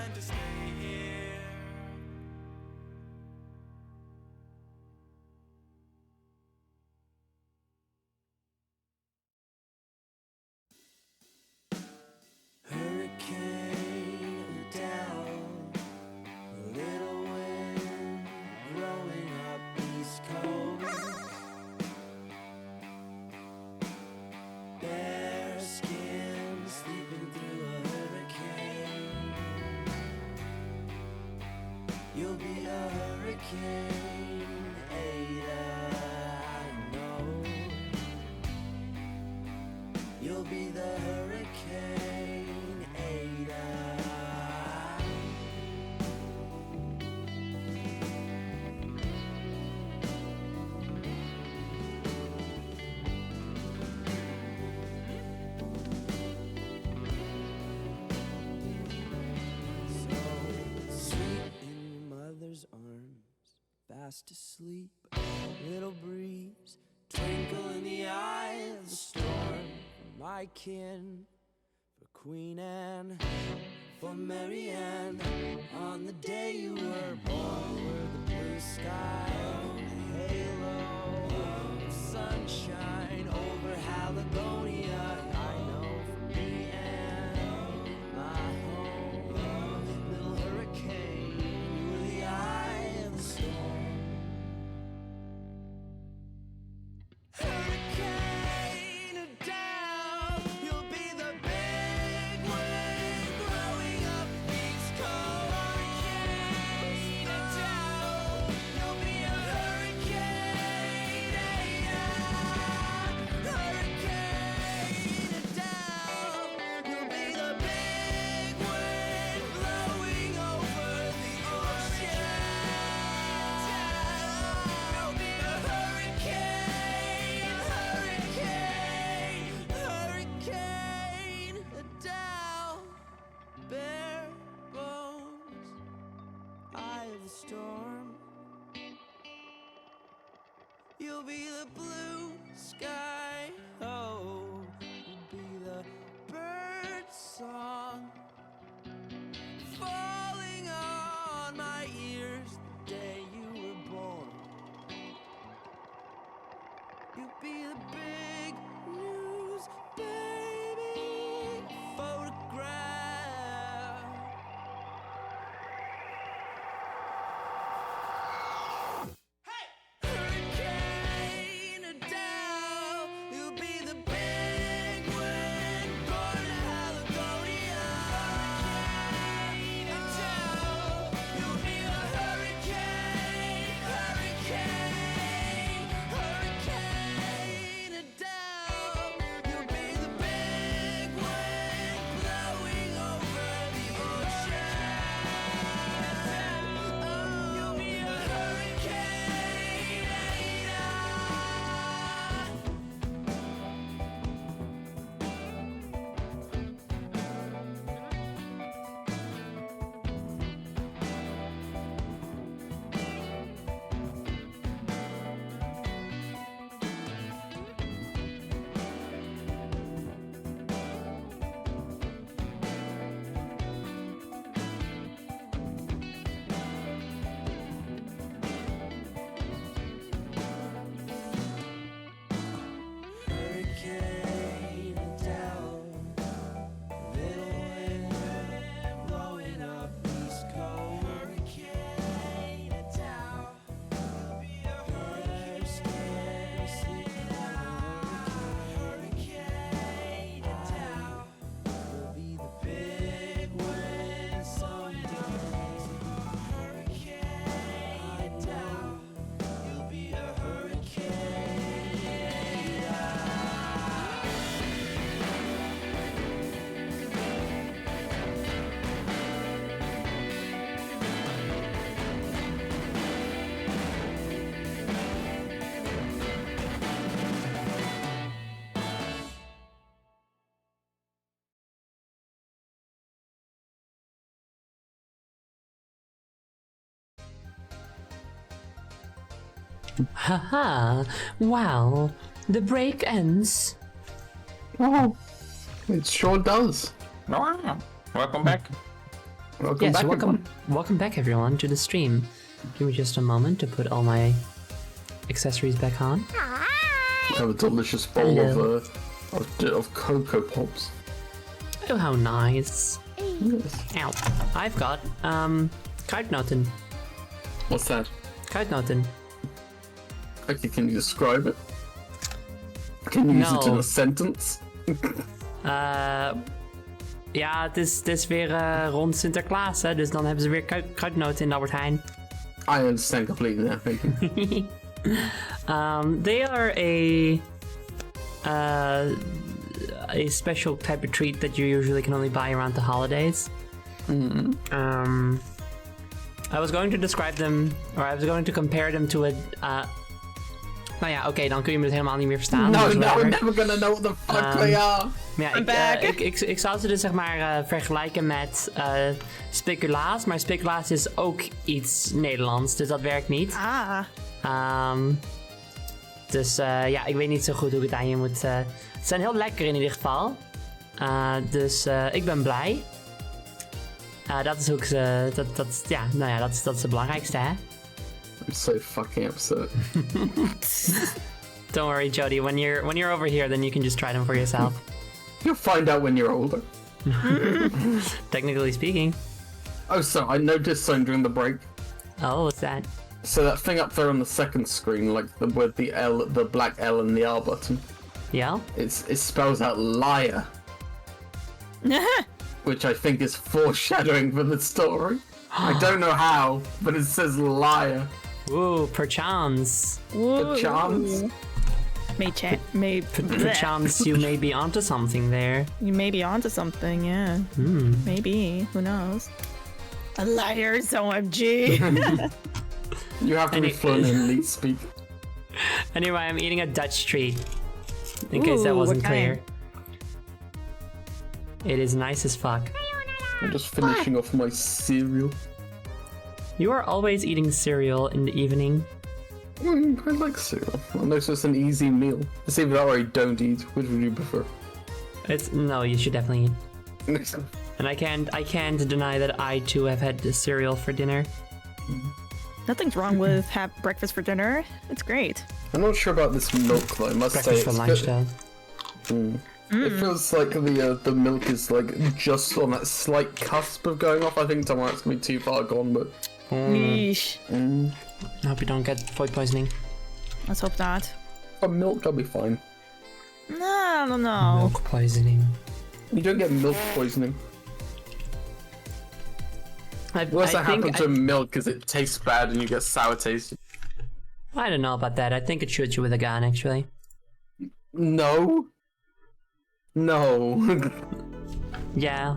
plan to stay here. Hurricane down, a little wind growing up East Coast. Bare skin sleeping through a hurricane. You'll be a hurricane, Ada, I know. You'll be the hurricane, Ada. Sleep in your mother's arms, fast asleep, little breeze, twinkle in the eye of the storm. For my kin, for Queen Anne, for Mary Ann, on the day you were born, were the blue sky, the halo of sunshine over Haligonia. I know for me and my home, little hurricane, you were the eye of the storm. Hurricane down, you'll be the big wind growing up East Coast. Hurricane down, you'll be a hurricane, hurricane down, you'll be the big wind blowing over the ocean. You'll be a hurricane, hurricane down, bare bones, eye of the storm. You'll be the blue sky, oh, you'll be the bird song falling on my ears the day you were born. You'll be the big news, baby, photograph. Hurricane down, you'll be the big wind born to Haligonia. Hurricane down, you'll be a hurricane, hurricane down, you'll be the big wind blowing over the ocean. You'll be a hurricane, Ada. Hurricane down, little wind blowing up East Coast. Hurricane down, you'll be a hurricane, sleeping hurricane down, you'll be the big wind slowing down. Hurricane down, you'll be a hurricane. Haha, wow, the break ends. Oh, it sure does. Welcome back. Welcome Yes, back, welcome back everyone to the stream. Give me just a moment to put all my accessories back on. Have a delicious bowl of Cocoa Pops. Oh, how nice. Yes. Ow. I've got, Kitenoten. What's that? Kitenoten. Okay, can you describe it? Can you use it in a sentence? Ja, het is weer rond Sinterklaas, hè, dus dan hebben ze weer kruidnoten in de Albert Heijn. I understand completely now, thank you. They are a special type of treat that you usually can only buy around the holidays. I was going to describe them, or I was going to compare them to a... nou ja, oké, dan kun je me het helemaal niet meer verstaan. No, dus we're never gonna know what the fuck they are. Ja, ik zou ze dus zeg maar vergelijken met speculaas, maar speculaas is ook iets Nederlands, dus dat werkt niet. Dus ja, ik weet niet zo goed hoe ik het aan je moet... Ze zijn heel lekker in ieder geval. Dus ik ben blij. Dat is ook ze... Ja, nou ja, dat is het belangrijkste, hè? I'm so fucking upset. Don't worry, Jody. When you're over here, then you can just try them for yourself. You'll find out when you're older. Technically speaking. Oh, so I noticed something during the break. Oh, what's that? So that thing up there on the second screen, like with the L, the black L and the R button. Yeah. It spells out liar. Which I think is foreshadowing for the story. I don't know how, but it says liar. Ooh, perchance. Perchance? Perchance you may be onto something there. You may be onto something, yeah. Maybe. Who knows? A liar's OMG. You have to be fluent in elite speak. Anyway, I'm eating a Dutch treat. In case that wasn't clear. It is nice as fuck. I'm just finishing off my cereal. You are always eating cereal in the evening. I like cereal. Unless it's an easy meal. It's either that or I don't eat. Which would you prefer? No, you should definitely eat. And I can't deny that I too have had the cereal for dinner. Nothing's wrong with breakfast for dinner. It's great. I'm not sure about this milk though. I must say for lunch though. It feels like the milk is like just on that slight cusp of going off. I think tomorrow it's gonna be too far gone, but. Yeesh. I hope you don't get food poisoning. Let's hope not. For milk, I'll be fine. No, I don't know. Milk poisoning. You don't get milk poisoning. What's that happen to milk is it tastes bad and you get sour taste. I don't know about that. I think it shoots you with a gun, actually. No. No. Yeah.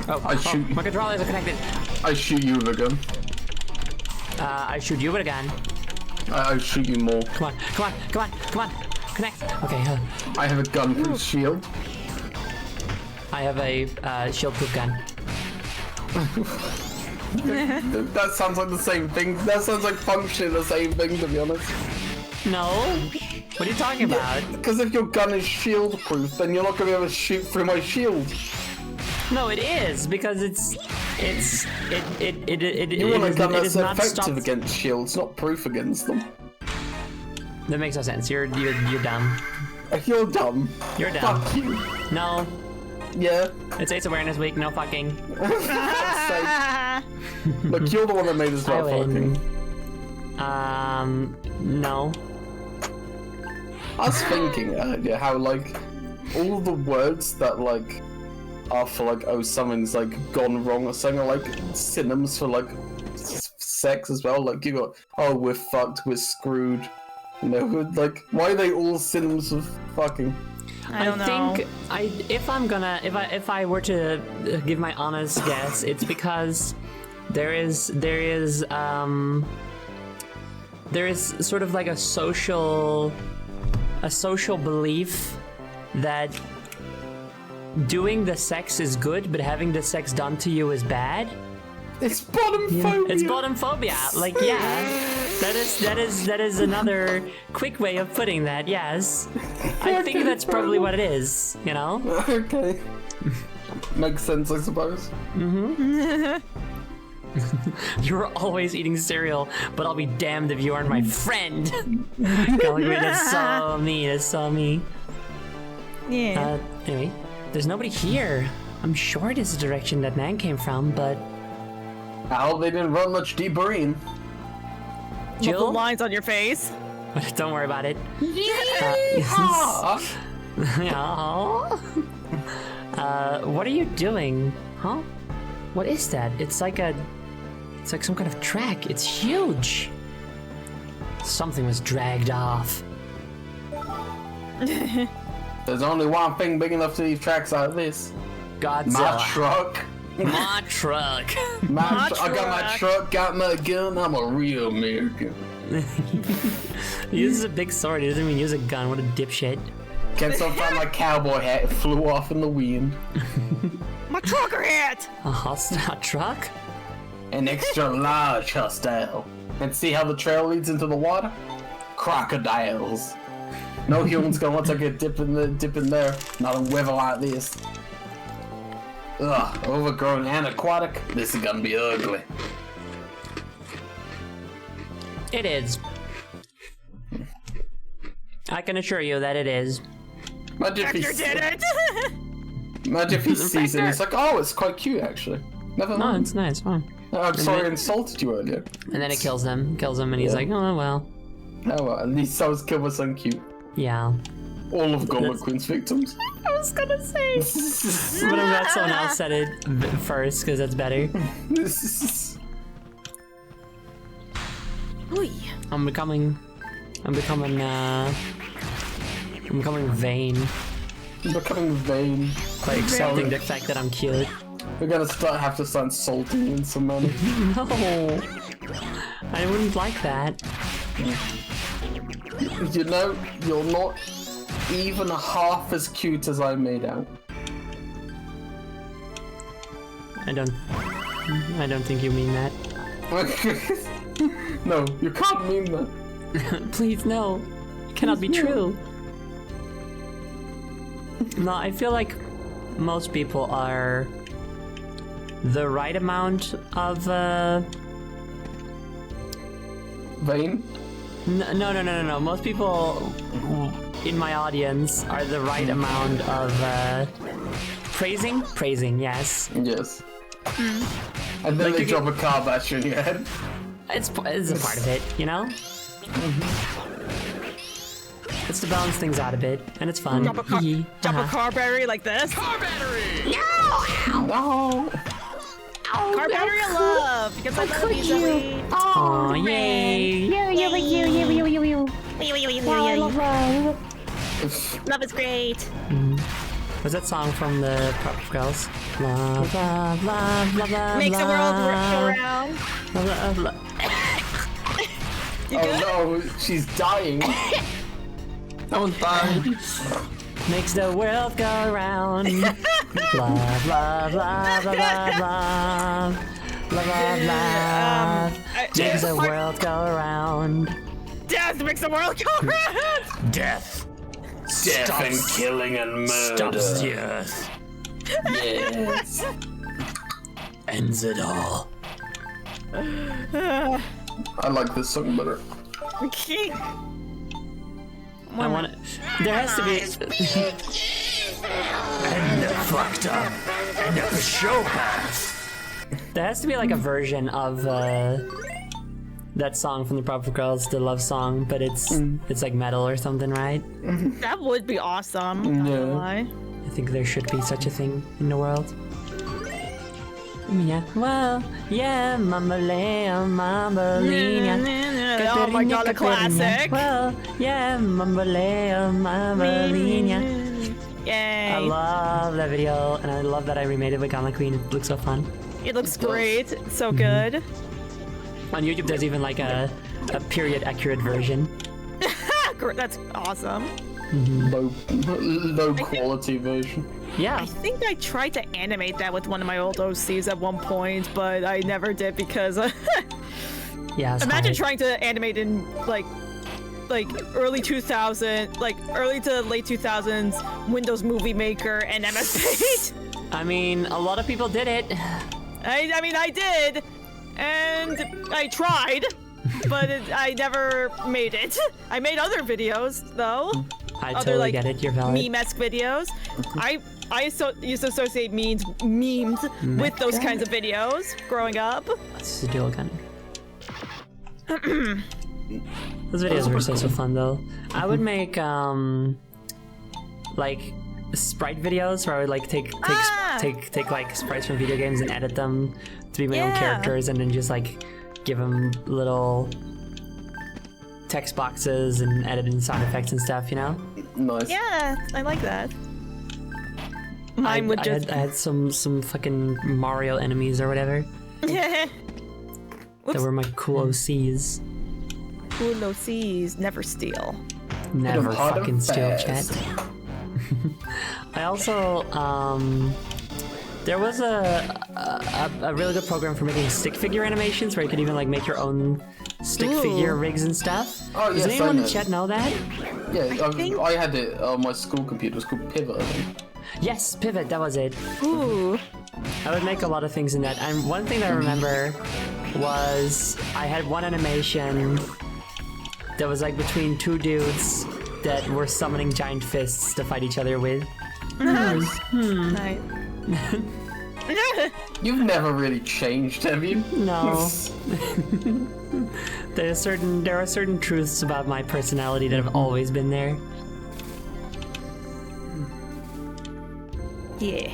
Oh, my controllers are connected. I shoot you with a gun. I shoot you with a gun. I shoot you more. Come on. Connect. Okay. I have a gun for shield. I have a shield-proof gun. That sounds like the same thing. That sounds like functionally the same thing, to be honest. No. What are you talking about? Because if your gun is shield-proof, then you're not going to be able to shoot through my shield. No, it is because it You want a gun that's not effective against shields, not proof against them. That makes no sense. You're dumb. You're dumb. You're dumb. Fuck you. No. Yeah. It's AIDS Awareness Week. No fucking. Look, you're the one that made us not fucking. No. I was thinking earlier how like all the words that like are for like something's like gone wrong or something are like synonyms for like sex as well. Like you got we're fucked, we're screwed. You know, like why are they all synonyms of fucking? I don't know. think if I were to give my honest guess, it's because there is sort of like a social belief that doing the sex is good, but having the sex done to you is bad. It's bottomphobia. It's bottomphobia. Like, yeah, that is another quick way of putting that. Yes, I think that's probably what it is. You know. Okay. Makes sense, I suppose. You're always eating cereal, but I'll be damned if you aren't my friend. That's so mean. That's so mean. Yeah. Anyway, there's nobody here. I'm sure it is the direction that man came from, but I hope they didn't run much deeper in. Jill? Jill? Lines on your face. Don't worry about it. What are you doing? Huh? What is that? It's like some kind of track. It's huge. Something was dragged off. There's only one thing big enough to leave tracks out of this. Godzilla. My truck. My truck. I got my truck, got my gun. I'm a real American. He uses a big sword. He doesn't even use a gun. What a dipshit. Can't find my cowboy hat. It flew off in the wind. My trucker hat! A hostile truck? An extra large hostile. And see how the trail leads into the water? Crocodiles. No human's gonna want to get dip in there. Not in weather like this. Ugh, overgrown and aquatic. This is gonna be ugly. It is. I can assure you that it is. Imagine if he did it! Imagine if he sees it and he's like, oh, it's quite cute actually. Never No, mind. it's nice. Fine. Oh, I'm sorry I insulted you earlier. And then it kills him, and he's like, oh well. Oh well, at least I was killed with something cute. Yeah. All of Golden Queen's victims. I was gonna say. But I'm glad someone else said it first, because that's better. I'm becoming vain. I'm becoming vain. By accepting the fact that I'm cute. We're gonna have to start insulting you in some manner. No. I wouldn't like that. You know, you're not even half as cute as I made out. I don't think you mean that. No, you can't mean that. Please, no. It cannot be true. No, I feel like most people are the right amount of, Vain? No. Most people in my audience are the right amount of, praising? Praising, yes. Yes. And then they drop a car battery in your head. It's a part of it, you know? It's to balance things out a bit, and it's fun. Drop a car battery like this. Car battery! No! Car battery of love! Because I love you, Zoe. Aw, yay! Love is great. Was that song from the Powerpuff Girls? Love, love, love, love, love, Makes the world go round. Love, love, love. You good? Oh no, she's dying. Don't die. Makes the world go round. Love, love, love, love, love, love. Love, love, love. Makes the world go around. Death makes the world go round. Death. Death and killing and murder. Stops the earth. Yes. Ends it all. I like this song better. Okay. I want it. There has to be. And the fucked up. And the psychopath. There has to be like a version of that song from the Powerpuff Girls, the love song, but it's like metal or something, right? That would be awesome. Not gonna lie. I think there should be such a thing in the world. Yeah. Well, yeah, Mambalea, Mambalina. Oh my god, a classic. Well, yeah, Mambalea, Mambalina. Yay. I love that video, and I love that I remade it with Gamma Queen. It looks so fun. It looks great. It's so good. On YouTube, there's even like a period accurate version. That's awesome. Low quality version. Yeah. I think I tried to animate that with one of my old OCs at one point, but I never did because yeah. imagine trying to animate in like early 2000, like early to late 2000s Windows Movie Maker and MS Paint. I mean, a lot of people did it. I mean, I did, and I tried, but I never made it. I made other videos though. I other, totally like, get it. You're valid. Meme-esque videos. I used to associate memes with those kinds of videos growing up. This is a dual gun. Those videos were so fun though. I would make like sprite videos where I would like take like sprites from video games and edit them to be my own characters, and then just like give them little text boxes and edit in sound effects and stuff, you know? Nice. Yeah, I like that. I had some fucking Mario enemies or whatever. That were my cool OCs. Cool OCs, never steal. Never fucking steal, chat. I also, there was a really good program for making stick figure animations where you could even like make your own stick figure rigs and stuff. Oh, Does yes, anyone in chat know that? Yeah, I had it on my school computer. It was called Pivot, I think. Yes, Pivot, that was it. Ooh. I would make a lot of things in that. And one thing that I remember was I had one animation that was like between two dudes that were summoning giant fists to fight each other with. Nice. Nice. You've never really changed, have you? No. There are certain truths about my personality that have always been there. Yeah.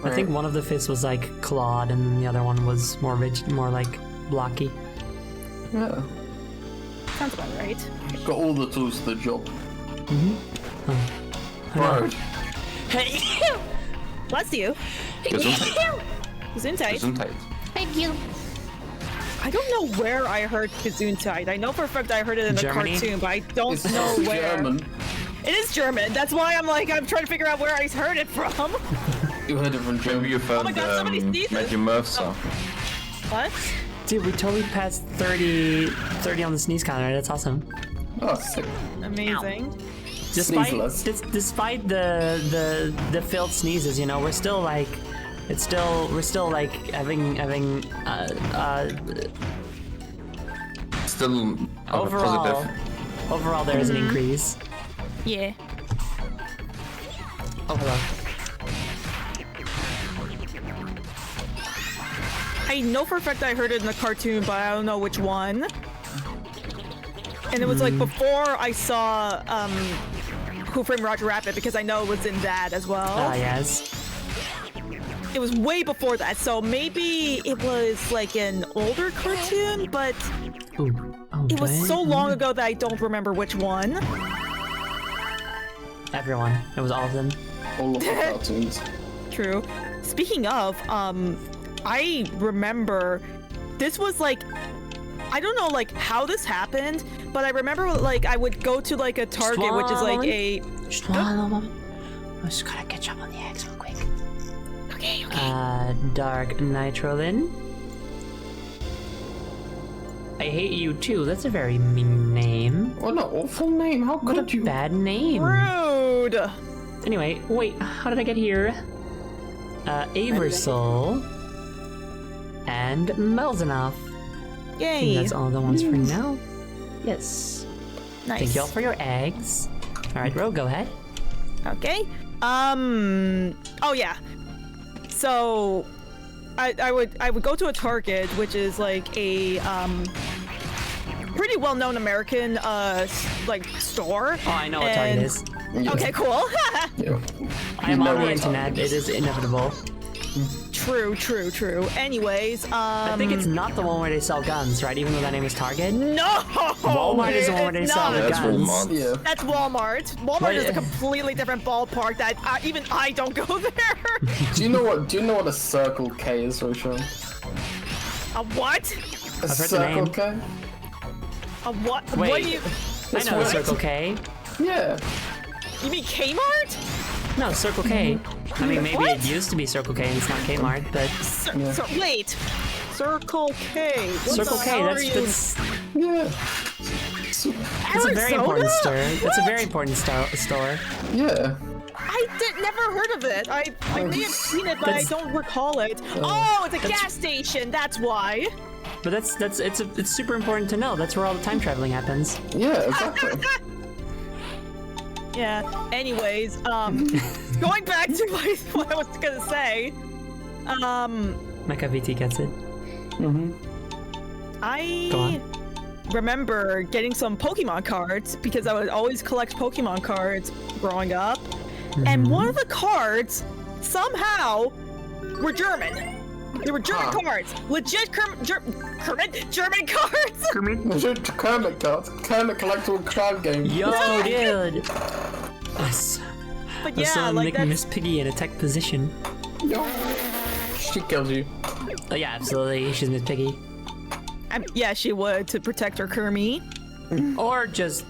I think one of the fists was like clawed, and then the other one was more rigid, more like blocky. Yeah. Sounds about right. Got all the tools to the job. Bro. Bless you. Gesundheit. Thank you. I don't know where I heard Gesundheit. I know for a fact I heard it in a Germany? cartoon, but I don't know where. German. It is German. That's why I'm trying to figure out where I heard it from. You heard it from German. Maybe you found my God, somebody sneezes. Matthew Murph song. What? Dude, we totally passed 30 on the sneeze counter. That's awesome. Oh, sick. Amazing. Despite the failed sneezes, you know, we're still like, we're still like having Still overall, positive. Overall, there is an increase. Yeah. Oh, hello. I know for a fact I heard it in the cartoon, but I don't know which one. And it was like before I saw Who Framed Roger Rabbit, because I know it was in that as well. Ah, yes. It was way before that, so maybe it was like an older cartoon, but it was so long ago that I don't remember which one. Everyone. It was all of them. All of the cartoons. True. Speaking of, I remember this was like, I don't know like how this happened, but I remember like I would go to like a Target, which is like a... Just one moment. I'm just gonna catch up on the eggs real quick. Okay. Dark Nitrolin. I hate you too. That's a very mean name. What an awful name. How What could a you? bad name. Rude! Anyway, wait, how did I get here? Aversol and Melzanoff. I Yay! think that's all the ones for now. Yes. Nice. Thank you all for your eggs. Alright, Ro, go ahead. Okay. Oh yeah. So, I would go to a Target, which is like a pretty well-known American like store. Oh, I know what Target is. Okay, cool. Yeah. I'm on the internet. It is inevitable. True. Anyways, I think it's not the one where they sell guns, right? Even though that name is Target. No! Walmart is the one where they sell the That's guns. Walmart. Yeah. That's Walmart. Walmart is a completely different ballpark that even I don't go there. Do you know what a Circle K is, Roshan? A what? A I've heard the Circle name. K? A what? Wait. What do you... I know what? Circle K. Yeah. You mean Kmart? No, Circle K. I mean, maybe What? it used to be Circle K and it's not Kmart, but Wait. Circle K. What Circle the K. hell are That's you... Yeah. It's a very important store. It's a very important store. Yeah. I never heard of it. I may have seen it, but I don't recall it. Oh, it's a gas station. That's why. But it's super important to know. That's where all the time traveling happens. Yeah, exactly. Yeah. Anyways, going back to what I was gonna say. Mecha VT gets it. I remember getting some Pokemon cards because I would always collect Pokemon cards growing up, and one of the cards somehow were German. They were German cards, legit German cards. Legit Kermit cards. Kermit collectible card game. Yo, dude. I But yeah, saw him like making that's Miss Piggy in attack position. She kills you. Oh yeah, absolutely. She's Miss Piggy. yeah, she would to protect her Kermit. Or just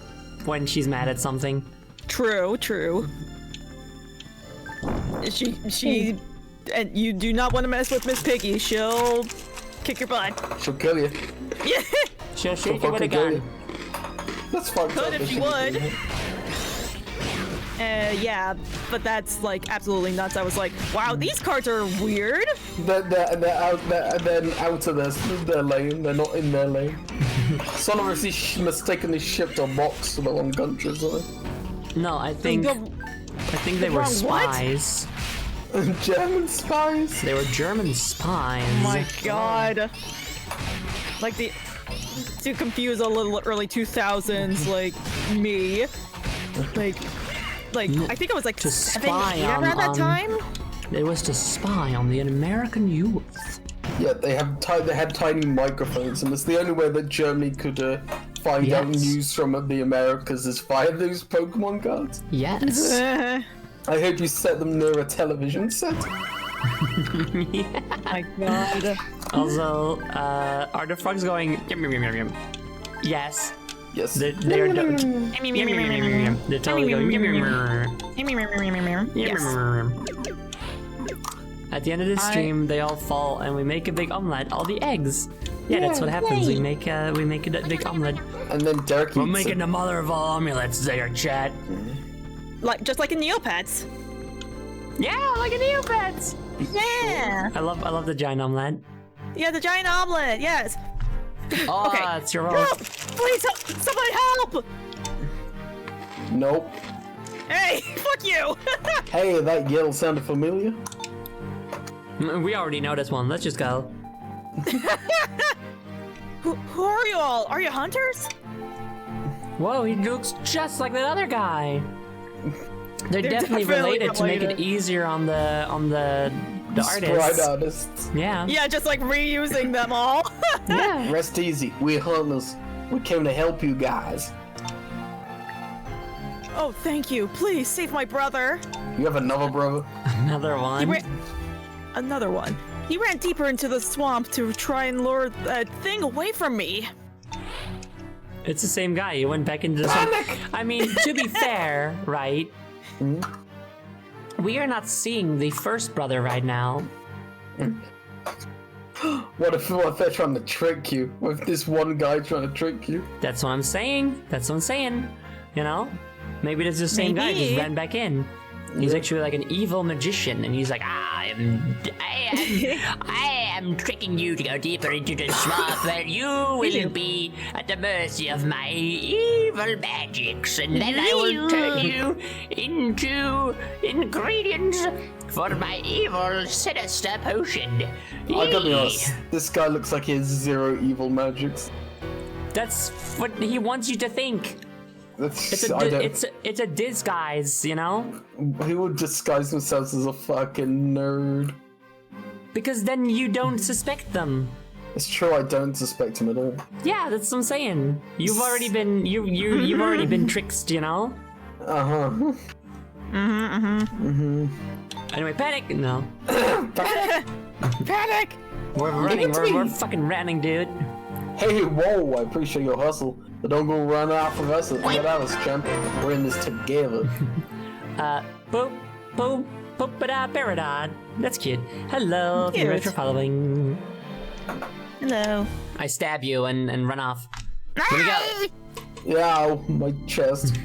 when she's mad at something. True. She and you do not want to mess with Miss Piggy. She'll kick your butt. She'll kill you. Yeah. She'll shoot you with a gun. That's fucked up. Could if she would. Yeah, but that's like absolutely nuts. I was like, wow, these cards are weird. They're out of their lane. They're not in their lane. Some of us mistakenly shipped a box to the wrong country or something. No, I think they were spies. German spies? They were German spies. Oh my god. Like to confuse a little early 2000s like me. Like I think I was like to 7, spy 8 around that time. It was to spy on the American youth. Yeah, they had tiny microphones, and it's the only way that Germany could find out news from the Americas is via those Pokemon cards. Yes. I hope you set them near a television set. My god. Also, are the frogs going? Yes. Yes. They're totally going. At the end of this stream, they all fall, and we make a big omelet. All the eggs. Yeah, that's what happens. We make a big omelet. And then Derek. We're making the mother of all omelets there, chat. Just like in Neopets. Yeah, like in Neopets. Yeah. I love the giant omelet. Yeah, the giant omelet. Yes. Oh, okay. It's your role. No, please help! Somebody help! Nope. Hey, fuck you! Hey, that yell sounded familiar. We already know this one. Let's just go. Who are you all? Are you hunters? Whoa, he looks just like that other guy. They're definitely related to make it easier on the artists. Artists. Yeah. Yeah, just like reusing them all. Yeah. Rest easy. We're hunters. We came to help you guys. Oh, thank you. Please save my brother. You have another brother? Another one? Another one. He ran deeper into the swamp to try and lure that thing away from me. It's the same guy. He went back into the swamp. I mean, to be fair, right? We are not seeing the first brother right now. What if they're trying to trick you? What if this one guy trying to trick you? That's what I'm saying. You know? Maybe it's the same guy just ran back in. He's actually like an evil magician, and he's like, I am tricking you to go deeper into the swamp where you will be at the mercy of my evil magics, and then I will turn you into ingredients for my evil sinister potion. I gotta be honest, this guy looks like he has zero evil magics. That's what he wants you to think. It's a disguise, you know? He would disguise themselves as a fucking nerd. Because then you don't suspect them. It's true, I don't suspect him at all. Yeah, that's what I'm saying. You've already been you've already been tricked, you know? Uh-huh. Anyway, panic! No. Panic! Panic! We're running, we're fucking running, dude. Hey, whoa, I appreciate your hustle. But don't go run off with us without us, champ. We're in this together. Boop, boop, boop-a-da, paradad. That's cute. Hello, thank you very much for following. Hello. I stab you and run off. Here we go. Yeah, my chest.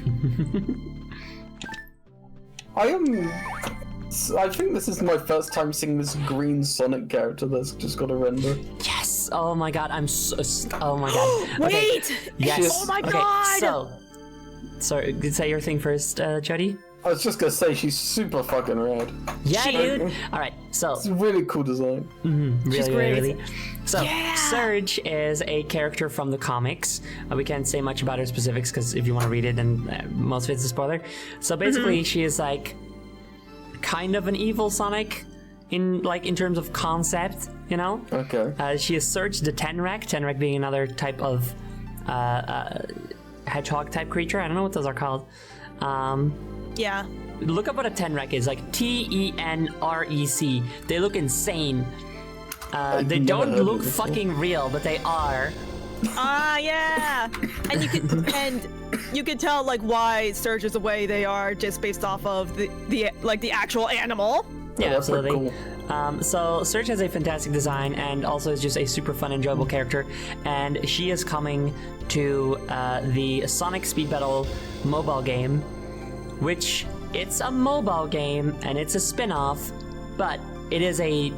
I think this is my first time seeing this green Sonic character that's just got a render. Yes! Oh my god, I'm so. Oh my god. Wait! Okay. Yes! Oh my okay, god! So, say your thing first, Jody? I was just gonna say, she's super fucking rad. Yeah, dude! Alright, so. It's a really cool design. Really, great. really. So, Surge is a character from the comics. We can't say much about her specifics because if you want to read it, then most of it's a spoiler. So basically, she is like kind of an evil Sonic in terms of concept, you know? Okay. She is Surge the Tenrec. Tenrec being another type of hedgehog type creature. I don't know what those are called. Yeah. Look up what a Tenrec is, like Tenrec. They look insane. They don't look fucking real, but they are. Yeah. And you can tell like why Surge is the way they are just based off of the actual animal. Yeah, that's pretty absolutely. So Surge has a fantastic design and also is just a super fun, enjoyable character. And she is coming to the Sonic Speed Battle mobile game, which it's a mobile game and it's a spin-off, but it is a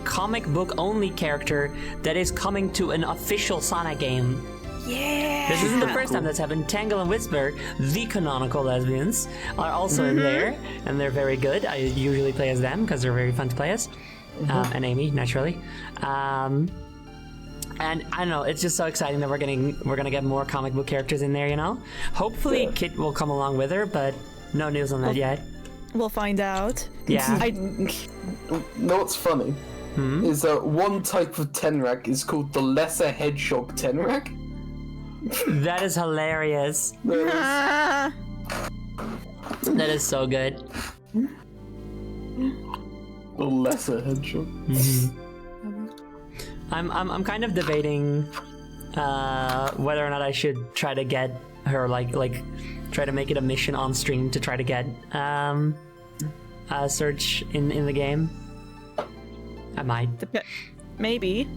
comic book only character that is coming to an official Sonic game. Yeah. This isn't the first time that's happened. Tangle and Whisper, the canonical lesbians, are also in there, and they're very good. I usually play as them because they're very fun to play as, and Amy naturally. And I don't know, it's just so exciting that we're gonna get more comic book characters in there. You know, hopefully Kit will come along with her, but no news on that yet. We'll find out. Yeah. Know what's funny? Is that one type of Tenrec is called the Lesser Hedgehog Tenrec. That is hilarious. That is so good. The Lesser Hedgehog. I'm kind of debating whether or not I should try to get her like try to make it a mission on stream to try to get Surge in the game. I might. Maybe.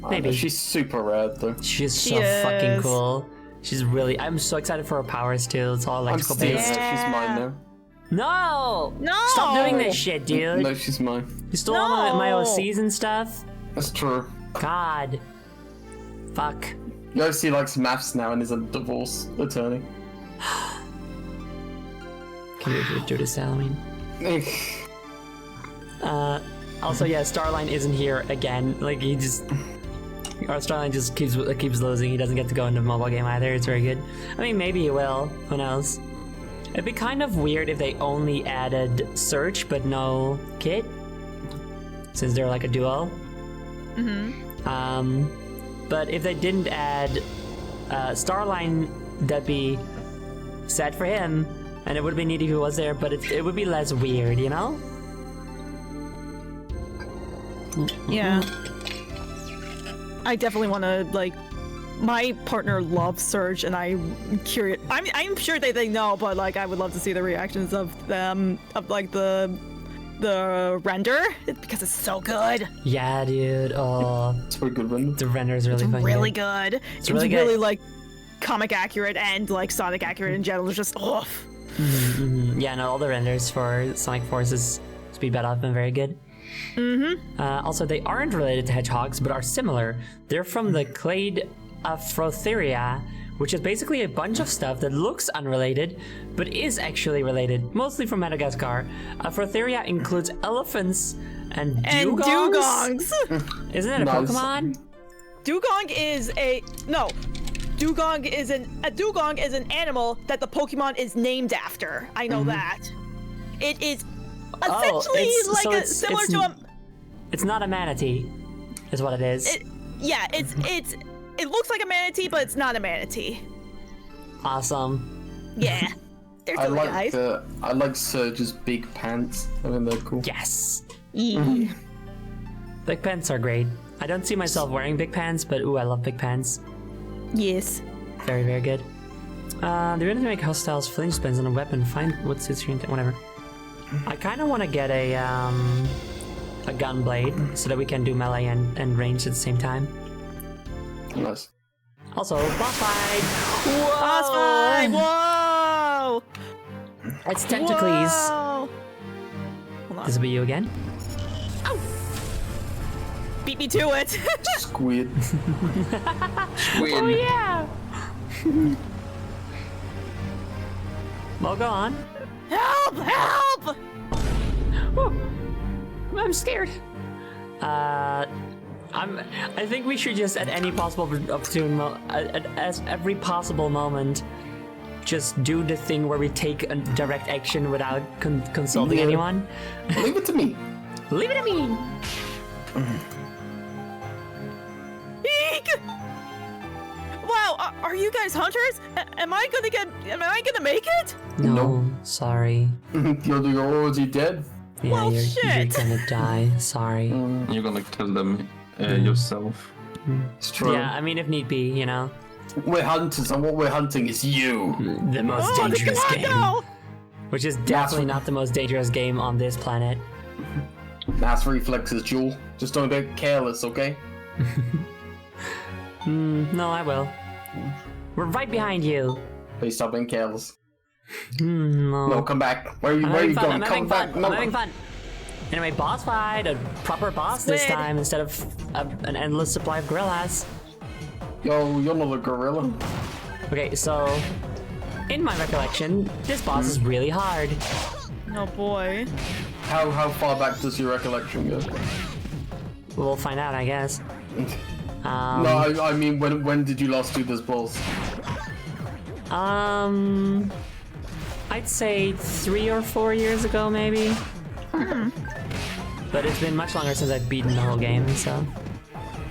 Maybe. She's super rad though. She's so fucking cool. She's really. I'm so excited for her powers too. It's all electrical based. She's mine now. No! No! Stop doing this shit, dude. No, she's mine. You stole all my OCs and stuff? That's true. God. Fuck. The OC likes maths now and is a divorce attorney. Can we do this Halloween? Also, yeah, Starline isn't here again. Like, our Starline just keeps losing. He doesn't get to go into the mobile game either. It's very good. I mean, maybe he will. Who knows? It'd be kind of weird if they only added Surge but no Kit, since they're like a duo. But if they didn't add Starline, that'd be sad for him, and it would be neat if he was there, but it would be less weird, you know? Yeah. I definitely want to, like, my partner loves Surge, and I'm curious. I'm sure they know, but like I would love to see the reactions of them, of like the render, because it's so good. Yeah, dude. Oh, it's a good render. The render is really fun. Really good. It's really good. Really like comic accurate and like Sonic accurate in general. It's just Yeah, no, all the renders for Sonic Forces Speed Battle have been very good. Also, they aren't related to hedgehogs, but are similar. They're from the clade Afrotheria, which is basically a bunch of stuff that looks unrelated, but is actually related, mostly from Madagascar. Afrotheria includes elephants and dugongs. Isn't it a Pokemon? Dugong is a Dugong is an animal that the Pokemon is named after. I know that. It is essentially similar to a. It's not a manatee, is what it is. It looks like a manatee, but it's not a manatee. Awesome. Yeah. They're silly guys. I like Surge's big pants. I mean, they're cool. Yes. Big pants are great. I don't see myself wearing big pants, but ooh, I love big pants. Yes. Very, very good. They're going to make hostiles flinch spins on a weapon. Find what suits your intent. Whatever. I kind of want to get a gun blade so that we can do melee and range at the same time. Nice. Also, boss fight! Whoa! Boss fight! Whoa! It's Tentacles. Whoa! This will be you again. Beat me to it. Squid. Squid. Oh yeah. Well, go on. Help! Help! I'm scared. I think we should just at any possible opportune at every possible moment, just do the thing where we take a direct action without consulting anyone. Leave it to me. Leave it to me. Eek! Wow, are you guys hunters? Am I gonna make it? No, sorry. You're already dead. Yeah, Well, you're shit. gonna die. Sorry. You're gonna kill them yourself. It's true. Yeah, I mean, if need be, you know. We're hunters, and what we're hunting is you. The most Oh, dangerous God, game. no! Which is definitely not the most dangerous game on this planet. Mass reflexes, Jewel. Just don't get careless, okay? No, I will. We're right behind you. Please stop being careless. No. No, come back. Where are you, I'm where are you having fun. going? I'm Come having back. fun. No. I'm having fun. Anyway, boss fight, a proper boss this Squid. time instead of an endless supply of gorillas. Yo, you're not a gorilla. Okay, so in my recollection, this boss is really hard. Oh boy. How far back does your recollection go? We'll find out, I guess. No, I mean, when did you last do this boss? I'd say 3 or 4 years ago, maybe. But it's been much longer since I've beaten the whole game, so.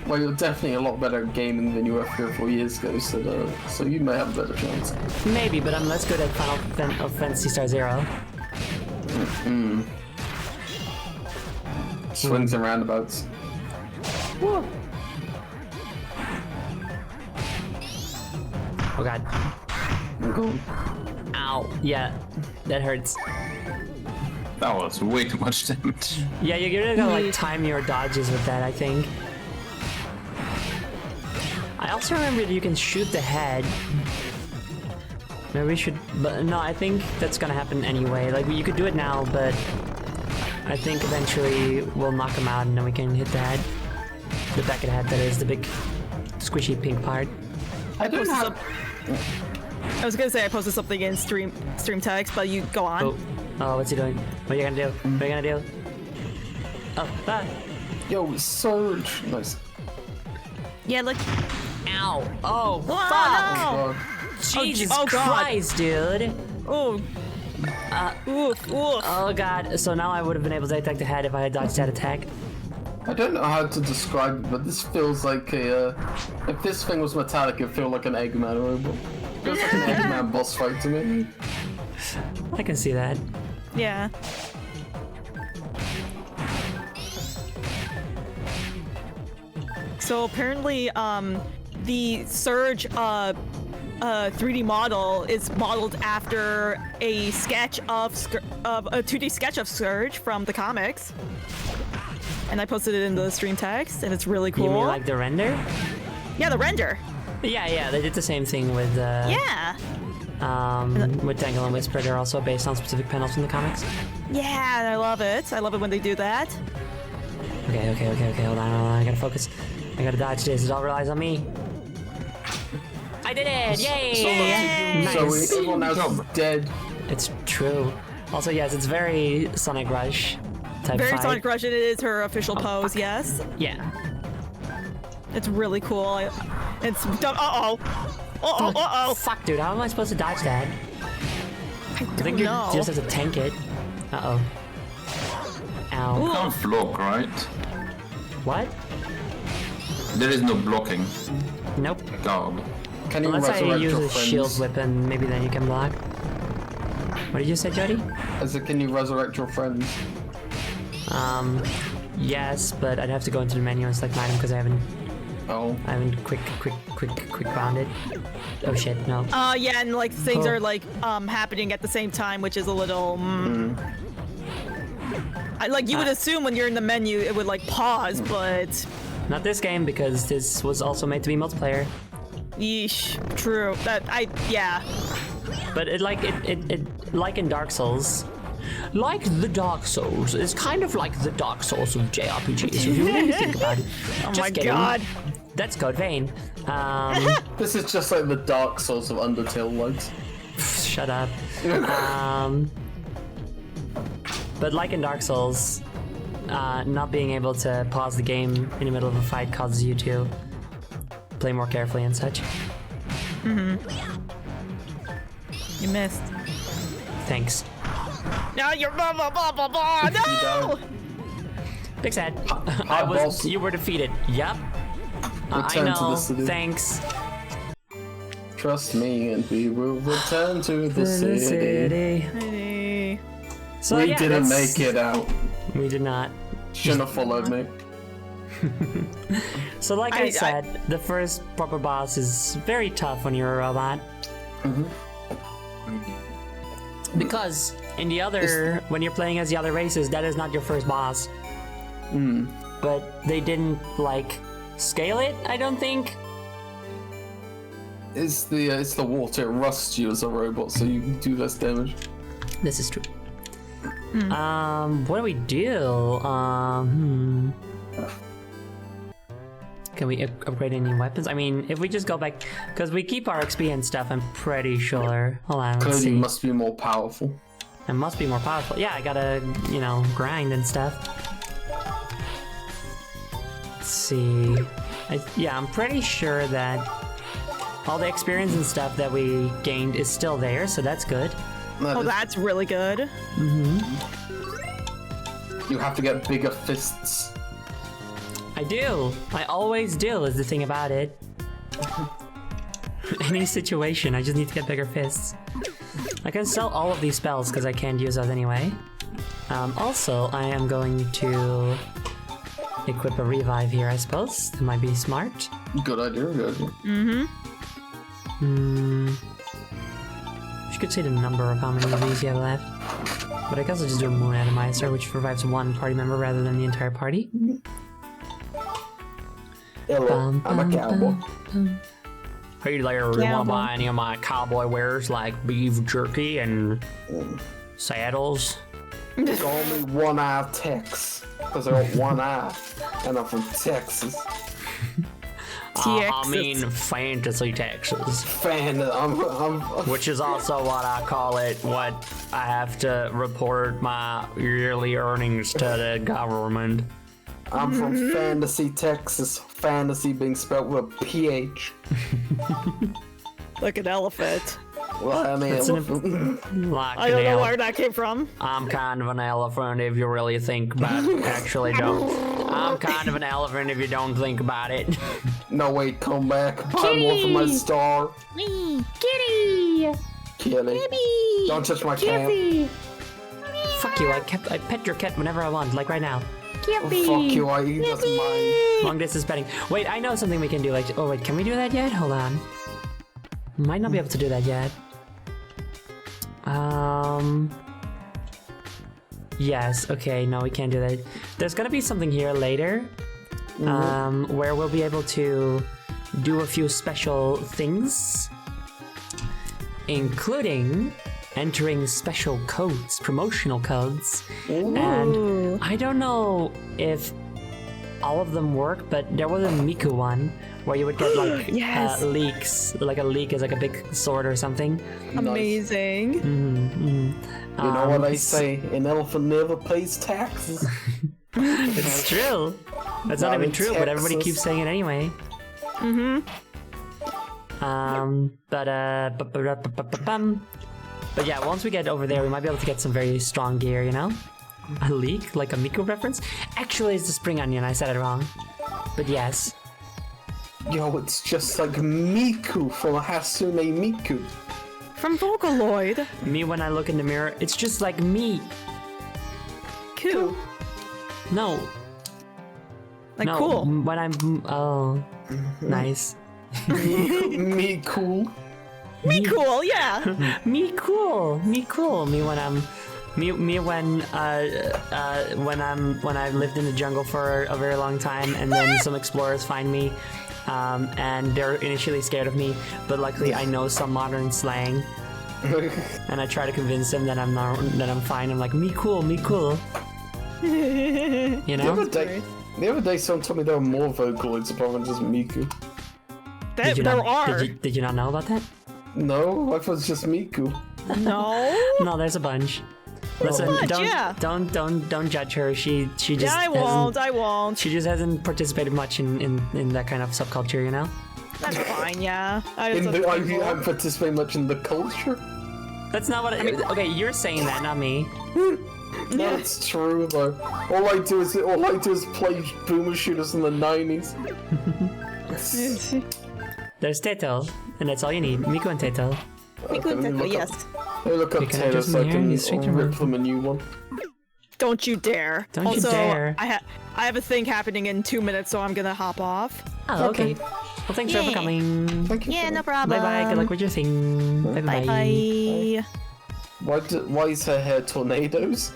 Well, you're definitely a lot better at gaming than you were 3 or 4 years ago, so you may have a better chance. Maybe, but I'm less good at Final Fantasy Star Zero. Swings and roundabouts. Woo. Oh god. Ow. Yeah, that hurts. That was way too much damage. Yeah, you're gonna like time your dodges with that, I think. I also remember that you can shoot the head. Maybe we should, but no, I think that's gonna happen anyway. Like, you could do it now, but I think eventually we'll knock him out and then we can hit the head. The back of the head, that is, the big squishy pink part. I was gonna say I posted something in stream text, but you go on. Oh, what's he doing? What are you gonna do? What are you gonna do? Oh, ah. Yo, Surge. Nice. Yeah, look. Ow. Oh, Oh, fuck. no. Jesus Oh, God. Christ, dude. Oh. Oof, oof. Oh god, so now I would have been able to attack the head if I had dodged that attack. I don't know how to describe it, but this feels like a. If this thing was metallic, it'd feel like an Eggman robot. It feels like an Eggman boss fight to me. I can see that. Yeah. So apparently, the Surge 3D model is modeled after a sketch of a 2D sketch of Surge from the comics, and I posted it in the stream text, and it's really cool. You mean like the render? Yeah, the render. Yeah, they did the same thing with Yeah. with Dangle and Whisper. They're also based on specific panels from the comics. Yeah, and I love it. I love it when they do that. Okay, hold on, I gotta focus. I gotta dodge this. It all relies on me. I did it! Yay! So Nice. everyone else is dead. It's true. Also, yes, it's very Sonic Rush type Very fight. Sonic Rush, and it is her official pose, yes. Yeah. It's really cool. It's dumb. Uh-oh. Fuck, dude, how am I supposed to dodge that? I think you know. just have to tank it. Uh-oh. Ow. You can't block, right? What? There is no blocking. Nope. God. Can you Unless I resurrect use your a friends? shield weapon, maybe then you can block. What did you say, Jody? I said, can you resurrect your friends? Yes, but I'd have to go into the menu and select an item because I haven't quick bound it. Oh shit, no. Yeah, and like things are like happening at the same time, which is a little. Like you would assume when you're in the menu, it would like pause, but. Not this game because this was also made to be multiplayer. Yeesh. True. Yeah. But it like in Dark Souls, like the Dark Souls. It's kind of like the Dark Souls of JRPGs, if you really think about it. Oh Just my kidding. god. That's Code Vein. This is just like the Dark Souls of Undertale likes. Shut up. But like in Dark Souls, not being able to pause the game in the middle of a fight causes you to play more carefully and such. You missed. Thanks. No, you're blah blah blah blah blah. No. Big sad. boss. You were defeated. Yep. I Return to know. the city. Thanks. Trust me, and we will return to the city. Hey. So We yeah, didn't that's- make it out. We did not. Shouldn't have followed me. So like I said, the first proper boss is very tough when you're a robot. Because in the other, when you're playing as the other races, that is not your first boss. But they didn't like scale it, I don't think. It's the water. It rusts you as a robot, so you do less damage. This is true. What do we do? Can we upgrade any weapons? I mean, if we just go back, because we keep our XP and stuff, I'm pretty sure. Hold on, let's Cody see. must be more powerful. I must be more powerful. Yeah, I gotta, grind and stuff. Let's see. Yeah, I'm pretty sure that all the experience and stuff that we gained is still there, so that's good. Oh, that's really good. You have to get bigger fists. I do. I always do, is the thing about it. Any situation, I just need to get bigger fists. I can sell all of these spells because I can't use those anyway. Also, I am going to equip a revive here, I suppose. That might be smart. Good idea, good idea. You could see the number of how many of these you have left. But I guess I'll just do a Moon Atomizer, which revives one party member rather than the entire party. Hello, I'm a cowboy. Hey there, you wanna buy any of my cowboy wares like beef jerky and saddles? Call me One-Eye Tex, because I got one eye, and I'm from Texas. I mean Fantasy Texas. Which is also what I call it, what I have to report my yearly earnings to the government. I'm from Fantasy, Texas. Fantasy being spelled with a PH. Like an elephant. Well, I mean, Like I don't know where that came from. I'm kind of an elephant if you really think about it. Actually, don't. I'm kind of an elephant if you don't think about it. No, wait, come back. I'm one for my star. Kitty! Kitty. Don't touch my cat. Fuck you, I pet your cat whenever I want, like right now. Oh, fuck you, he doesn't mind. Long distance petting. Wait, I know something we can do. Like, oh wait, can we do that yet? Hold on. Might not be able to do that yet. Yes. Okay. No, we can't do that. There's gonna be something here later, where we'll be able to do a few special things, including entering special codes, promotional codes. Ooh. And I don't know if all of them work, but there was a Miku one where you would get like Yes. leaks. Like a leak is like a big sword or something. Amazing. You know what I say? An elephant never pays taxes. It's true. That's not Not even in true, but everybody Texas. keeps saying it anyway. But yeah, once we get over there, we might be able to get some very strong gear, you know? A leak, like a Miku reference? Actually, it's the spring onion, I said it wrong. But yes. Yo, it's just like Miku from Hasune Miku. From Vocaloid. Me when I look in the mirror, it's just like me. Cool. No. Like no, cool. When I'm, oh, nice. Me cool. Me cool, yeah. Me cool. Me cool. Me when I'm, me when I've lived in the jungle for a very long time, and then some explorers find me, and they're initially scared of me, but luckily I know some modern slang, And I try to convince him that I'm not, that I'm fine. I'm like, me cool, me cool. You The know? other day, someone told me there were more Vocaloids apart from just Miku. Did you There not, are. Did you not know about that? No, I thought it was just Miku. No. No, there's a bunch. Listen, bunch, don't, yeah. don't judge her. She just Yeah, I won't. I won't. She just hasn't participated much in that kind of subculture, you know. That's fine. Yeah. I'm participating much in the culture. That's not what. Okay, you're saying that, not me. That's true though. All I do is play boomer shooters in the 90s. There's Teto, and that's all you need. Miku and Teto. Miku and Teto, yes. Let me look up Taylor so I can rip them a new one. Don't you dare. Don't you also, dare. I have a thing happening in 2 minutes, so I'm gonna hop off. Oh, okay. Well, thanks for coming. Thank you. Yeah, no problem. Bye bye. Good luck with your thing. Bye bye. Bye. Why is her hair tornadoes?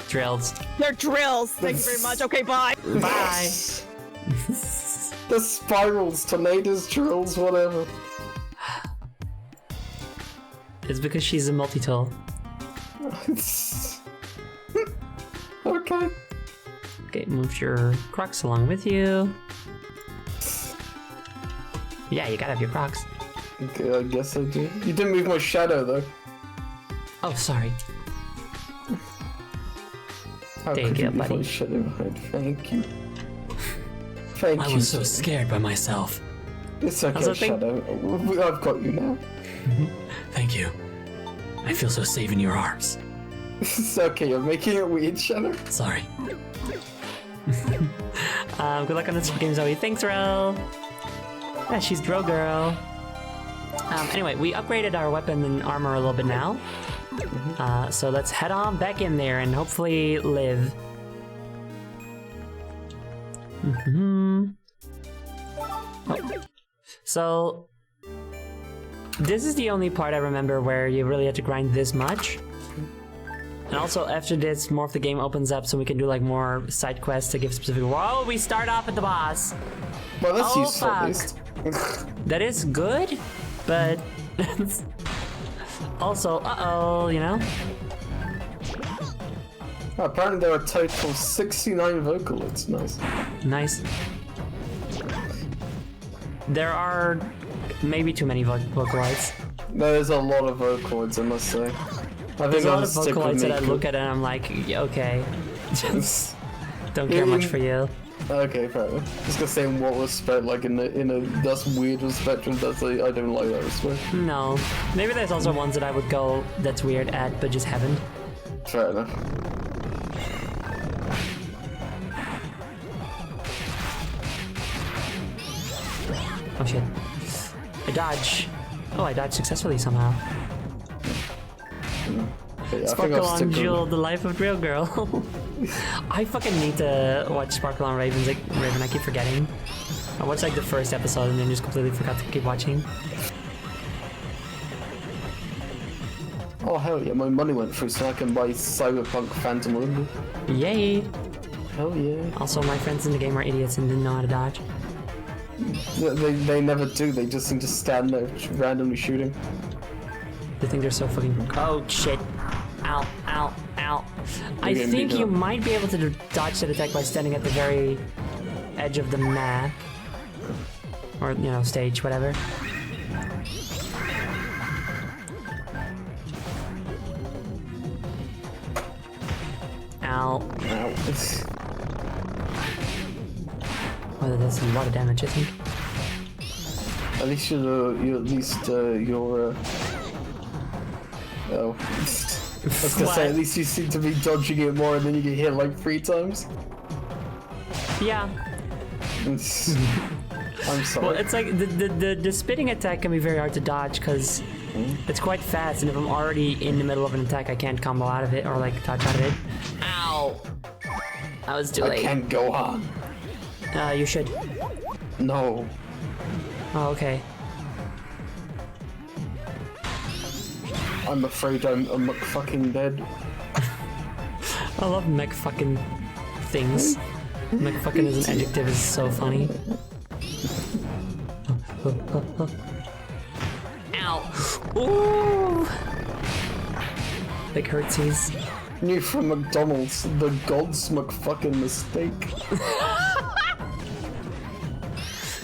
Drills. They're drills. Thank you very much. Okay, bye. Bye. The spirals, tornadoes, drills, whatever. It's because she's a multi-tool. Okay. Okay, move your Crocs along with you. Yeah, you gotta have your Crocs. Okay, I guess I do. You didn't move my shadow though. Oh, sorry. How There you could go, leave buddy. my shadow behind? Thank you. Thank you. I was so scared by myself. It's okay, Also, thank- Shadow. I've got you now. Thank you. I feel so safe in your arms. It's okay, you're making it weird, Shadow. Sorry. Good luck on this game, Zoe. Thanks, Rel. Yeah, she's Drill Girl. Anyway, we upgraded our weapon and armor a little bit now. So let's head on back in there and hopefully live. Oh. So this is the only part I remember where you really had to grind this much. And also after this, more of the game opens up so we can do like more side quests to give specific. Whoa, we start off at the boss. Well, that's Oh, useful fuck. at least. That is good, but also, you know? Apparently there are a total of 69 Vocaloids. Nice. Nice. There are maybe too many Vocaloids. There's a lot of Vocaloids, I must say. I There's think a I'll lot of just stick with Vocaloids that I Miku. look at and I'm like, yeah, okay. Don't care much for you. Okay, fair enough. Just gonna say in what respect, like in a that's weird spectrum. That's like, I don't like that respect. No. Maybe there's also ones that I would go that's weird at, but just haven't. Fair enough. Oh shit. I dodge. Oh, I dodged successfully somehow. Okay, I think Sparkle I'll on stick with- Jewel, the life of Drill Girl. I fucking need to watch Sparkle on Raven. I keep forgetting. I watched like the first episode and then just completely forgot to keep watching. Oh hell yeah, my money went through so I can buy Cyberpunk Phantom Liberty. Yay! Hell yeah. Also, my friends in the game are idiots and didn't know how to dodge. They never do, they just seem to stand there randomly shooting. They think they're so fucking. Oh shit! Ow! Ow! Ow! I You're getting think beat you up. might be able to dodge that attack by standing at the very edge of the map, or you know, stage, whatever. Ow! Ow. Oh, that's a lot of damage, I think. At least you're oh. I was gonna say, at least you seem to be dodging it more and then you get hit like 3 times. Yeah. I'm sorry. Well, it's like the spinning attack can be very hard to dodge because it's quite fast, and if I'm already in the middle of an attack, I can't combo out of it or like dodge out of it. Ow! I was too I late. can't go on. You should. No. Oh, okay. I'm afraid I'm fucking dead. I love mech fucking things. Mech fucking as an adjective is so funny. Ow! Ooh! Like Hertzies. New from McDonald's, the Godsmuck fucking mistake.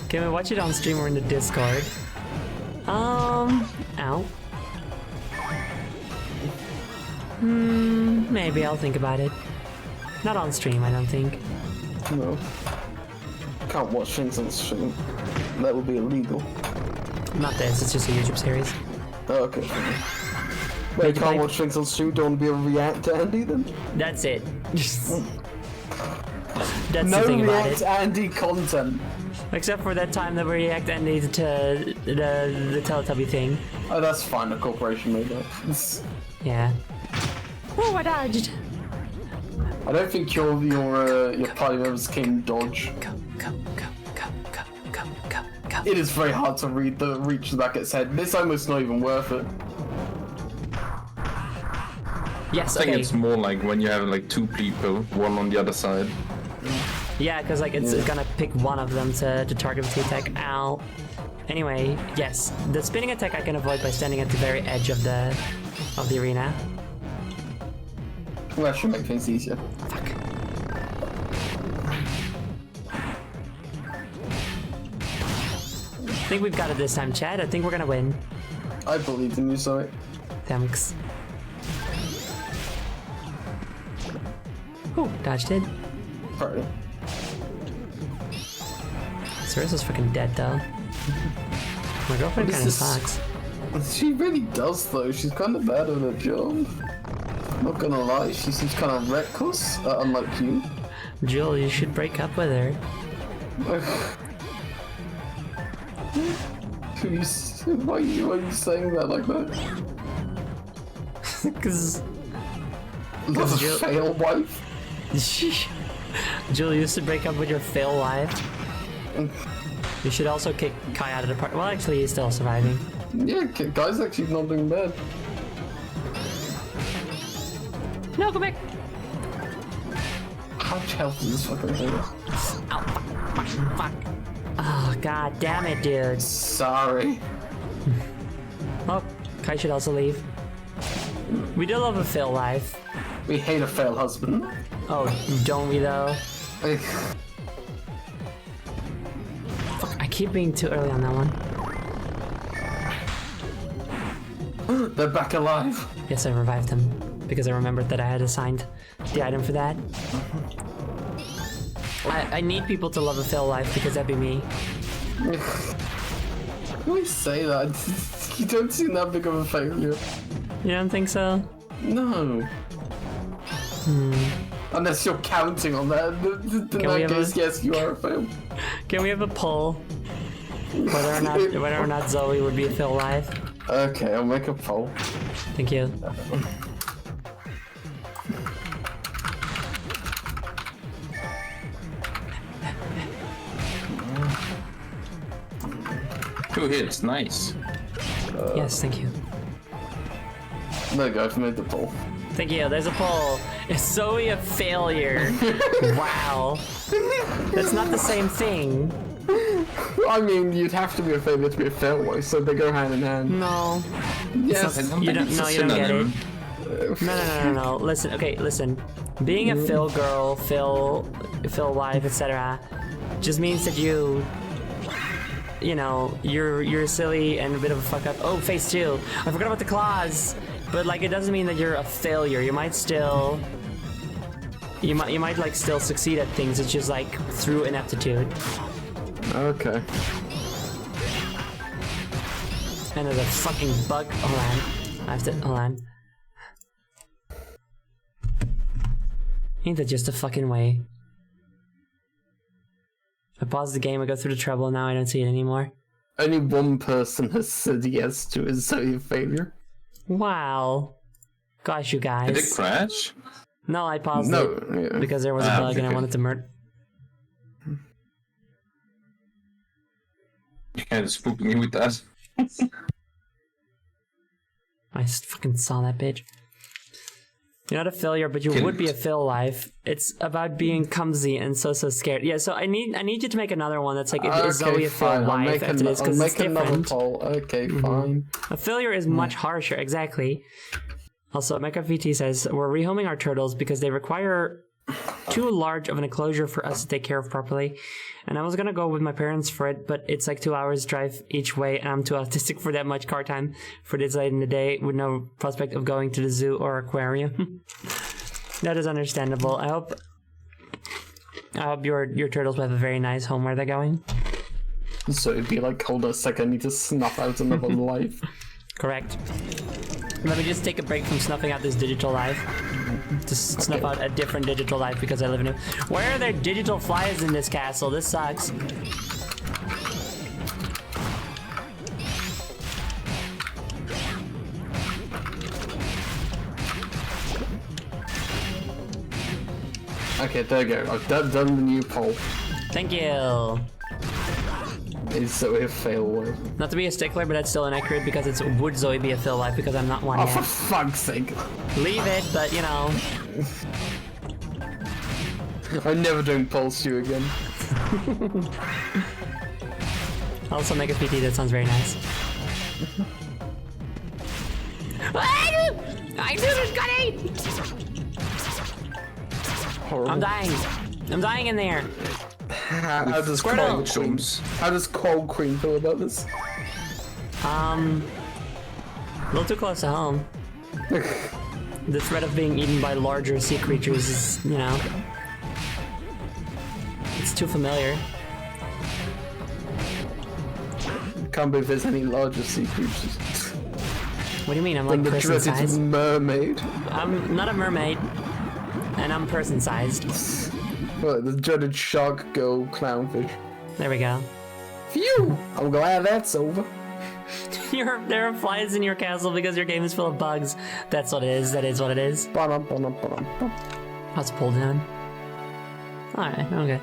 Can we watch it on stream or in the Discord? Ow. Maybe I'll think about it. Not on stream, I don't think. No. Can't watch things on stream. That would be illegal. Not this, it's just a YouTube series. Oh, okay. Wait, you can't watch things on stream, don't want to be able to react to Andy then? That's it. That's no the thing about react it. Andy content. Except for that time that we react Andy to the Teletubby thing. Oh, that's fine, the corporation made that. Yeah. Oh, I dodged. I don't think your party members can dodge. It is very hard to reach the back of its head. It's almost not even worth it. Yes, I think it's more like when you have like two people, one on the other side. Yeah, because like it's gonna pick one of them to target with the attack. Ow. Anyway, yes, the spinning attack I can avoid by standing at the very edge of the arena. Well, that should make things easier. Fuck. I think we've got it this time, Chad. I think we're gonna win. I believe in you, sorry. Thanks. Oh, dodged it. Probably. Cerisa's fucking dead though. My girlfriend kind of sucks. She really does though. She's kind of bad at her job. Not gonna lie, she seems kind of reckless, unlike you. Jill, you should break up with her. Why are you saying that like that? Because Jill... fail wife? Jill, you used to break up with your fail wife. You should also kick Kai out of the party. Well, actually, he's still surviving. Yeah, Kai's actually not doing bad. No, go back! How much health is this fucking thing? Ow, fuck. Oh, god damn it, dude. Sorry. Oh, Kai should also leave. We do love a fail life. We hate a fail husband. Oh, don't we though? Fuck, I keep being too early on that one. They're back alive. Yes, I revived them because I remembered that I had assigned the item for that. I need people to love a fail life because that'd be me. Why say that? You don't seem that big of a failure. You don't think so? No. Unless you're counting on that. In that case, yes, you are a fail. Can we have a poll? Whether or not Zoe would be a fail life? Okay, I'll make a poll. Thank you. Two hits, nice. Yes, thank you. There you go, I've made the poll. Thank you, there's a poll. Is Zoe a failure? Wow. That's not the same thing. I mean, you'd have to be a failure to be a failway, so they go hand in hand. No. Yes. You don't get it. No. Listen, okay, listen. Being a fail girl, fail wife, etc. just means that you know, you're silly and a bit of a fuck up. Oh, phase 2. I forgot about the claws. But like, it doesn't mean that you're a failure. You might still, you might like still succeed at things. It's just like through ineptitude. Okay. And there's a fucking bug. Hold on. I have to. Hold on. Ain't that just a fucking way? I paused the game, I go through the trouble, and now I don't see it anymore. Only one person has said yes to a Zoe failure. Wow. Gosh, you guys. Did it crash? No, I paused it because there was a bug and I wanted to murder. You kind of spooked me with that. I just fucking saw that bitch. You're not a failure, but you would be a fail life. It's about being clumsy and so scared. Yeah, so I need you to make another one that's like, is Zoe a fail wife after this? Because it's different. Poll. Okay, fine. A failure is much harsher, exactly. Also, MechaVT says, we're rehoming our turtles because they require too large of an enclosure for us to take care of properly. And I was gonna go with my parents for it, but it's like 2 hours drive each way, and I'm too autistic for that much car time for this late in the day with no prospect of going to the zoo or aquarium. That is understandable. I hope your turtles will have a very nice home where they're going. So it'd be like, hold on a second, I need to snuff out another life. Correct. Let me just take a break from snuffing out this digital life. Just snuff out a different digital life because I live in it. Where are there digital flies in this castle? This sucks. Okay, there you go. I've done the new poll. Thank you. Is Zoe a fail word? Not to be a stickler, but that's still inaccurate because it's would Zoe be a fail life because I'm not one Oh, yet. for fuck's sake. Leave it, but you know. I'm never doing polls to you again. Also make a PT, that sounds very nice. I do this, Gunny! Horrible. I'm dying. I'm dying in there. How does Squirtle. Cold Cream feel about this? A little too close to home. The threat of being eaten by larger sea creatures is, you know, it's too familiar. Can't believe there's any larger sea creatures. What do you mean? I'm like the person dreaded sized. mermaid. I'm not a mermaid, and I'm person sized. Well, the dreaded shark girl clownfish. There we go. Phew! I'm glad that's over. There are flies in your castle because your game is full of bugs. That's what it is. That is what it is. Let's pull down. Alright, okay.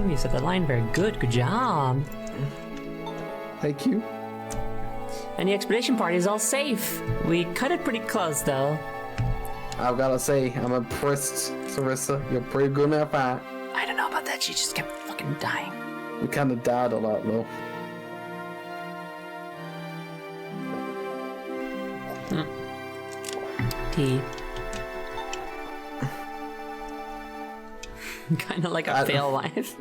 You said that line very good. Good job. Thank you. And the expedition party is all safe. We cut it pretty close, though. I've gotta say, I'm impressed, Sarissa. You're pretty good at that. I don't know about that. She just kept fucking dying. You kinda died a lot, though. Tea. Kinda like a fail life.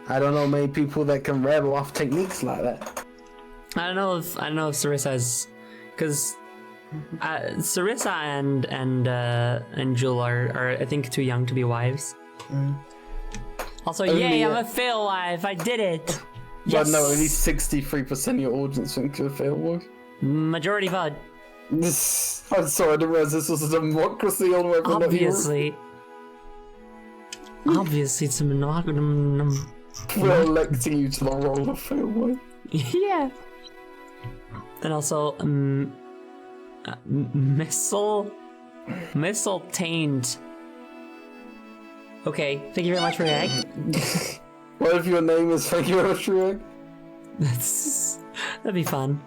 I don't know many people that can rattle off techniques like that. I don't know if Sarissa has, because Sarissa and Jewel are I think too young to be wives. Also, yay! I'm a fail wife. I did it. But no, only 63% of your audience think you're a fail wife. Majority vote. I'm sorry, I didn't realize this was a democracy on whether or not you were. Obviously, it's a monogamy. We're electing you to the role of fail wife. Yeah. Then also, missile taint. Okay, thank you very much for your egg. What if your name is thank you very much for your egg? That'd be fun.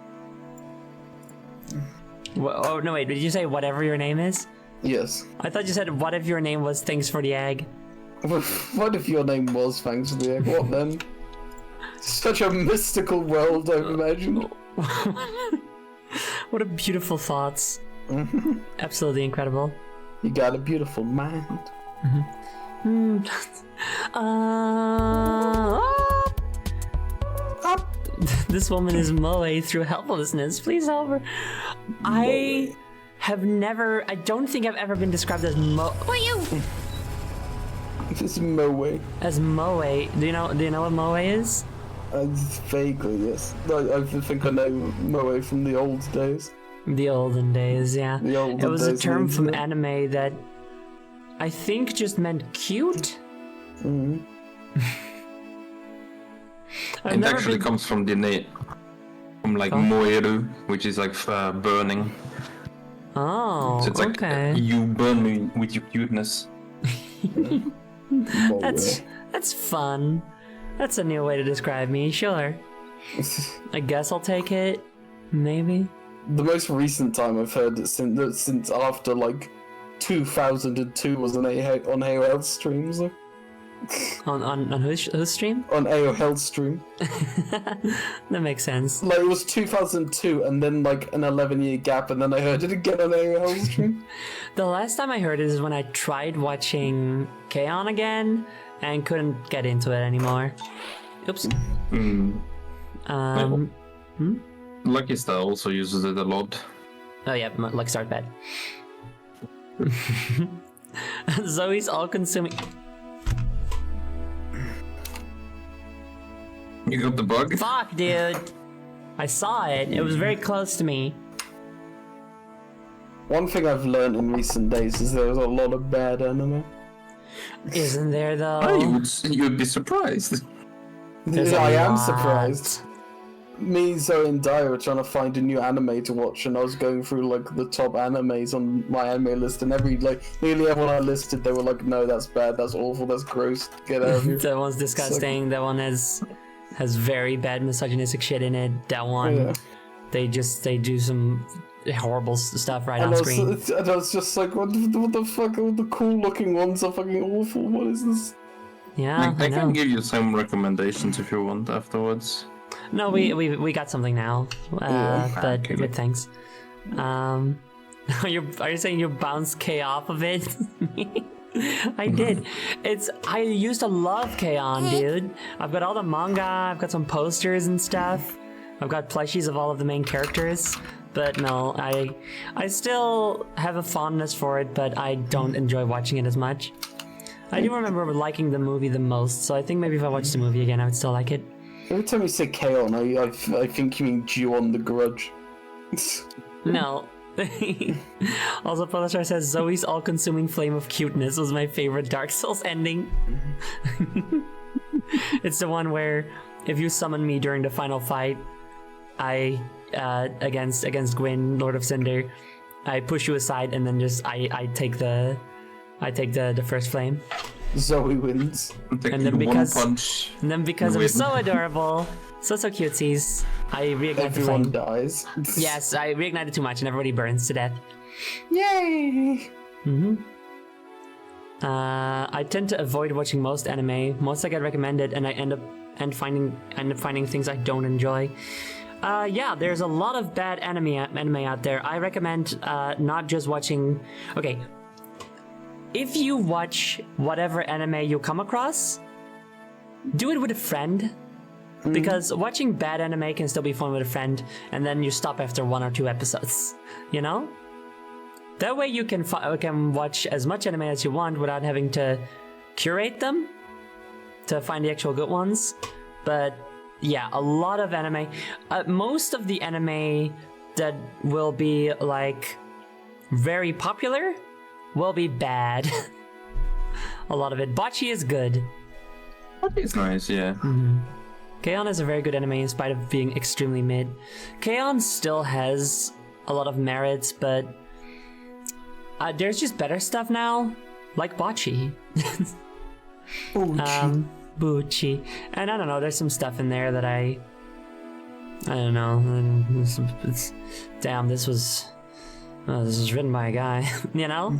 Oh, no, wait, did you say whatever your name is? Yes. I thought you said what if your name was thanks for the egg? What if your name was thanks for the egg? What then? Such a mystical world, I imagine. What a beautiful thoughts. Absolutely incredible. You got a beautiful mind. This woman is Moe through helplessness. Please help her. I don't think I've ever been described as Moe. What you? It's Moe. As Moe. Do you know what Moe is? Vaguely, yes. I think I know Moe from the old days. The olden days, yeah. It was a term from anime that I think just meant cute. It actually comes from the name, from like moeru, which is like burning. Oh, so it's like you burn me with your cuteness. That's fun. That's a new way to describe me. Sure. I guess I'll take it. Maybe. The most recent time I've heard it since after like 2002 was on Halo streams. On whose stream? On AOL's stream. That makes sense. Like, it was 2002, and then like an 11-year gap, and then I heard it again on AOL's stream. The last time I heard it is when I tried watching K-On! Again and couldn't get into it anymore. Oops. Lucky Star also uses it a lot. Oh yeah, Lucky Star's bad. Zoe's all-consuming. You got the bug? Fuck, dude. I saw it. It was very close to me. One thing I've learned in recent days is there's a lot of bad anime. Isn't there though? Oh, you'd be surprised. I am surprised. Me, Zoe, and Dai were trying to find a new anime to watch, and I was going through like the top animes on my anime list, and nearly everyone I listed, they were like, "No, that's bad, that's awful, that's gross, get out of here." That one's disgusting. That one has very bad misogynistic shit in it. That one, Yeah. they do some horrible stuff right on screen. And I was just like, what the fuck? All the cool looking ones are fucking awful. What is this? Yeah, I can give you some recommendations if you want afterwards. No, we got something now, but with thanks. Are you saying you bounced K off of it? I did. I used to love K-On!, dude. I've got all the manga. I've got some posters and stuff. I've got plushies of all of the main characters. But no, I still have a fondness for it, but I don't enjoy watching it as much. I do remember liking the movie the most, so I think maybe if I watched the movie again, I would still like it. Every time you say K-On!, I think you mean Ju-On the Grudge. No. Also, Polistar says, Zoe's all-consuming flame of cuteness was my favorite Dark Souls ending. It's the one where if you summon me during the final fight, against Gwyn, Lord of Cinder, I push you aside and then just I take the first flame. Zoe wins. And then because I'm so adorable, so cutesies, I reignite the flame. Everyone dies. Yes, I reignited too much and everybody burns to death. Yay! I tend to avoid watching most anime. Most I get recommended, and I end up finding things I don't enjoy. Yeah, there's a lot of bad anime out there. I recommend not just watching. Okay, if you watch whatever anime you come across, do it with a friend. Because watching bad anime can still be fun with a friend, and then you stop after 1 or 2 episodes. You know? That way you can watch as much anime as you want without having to curate them to find the actual good ones. But yeah, a lot of anime. Most of the anime that will be like very popular will be bad. A lot of it. Bocce is good. It's nice, yeah. K-On! Is a very good anime in spite of being extremely mid. K-On! Still has a lot of merits, but there's just better stuff now, like Bocce. Bocce. And I don't know, there's some stuff in there that I don't know. Damn, this was written by a guy, you know?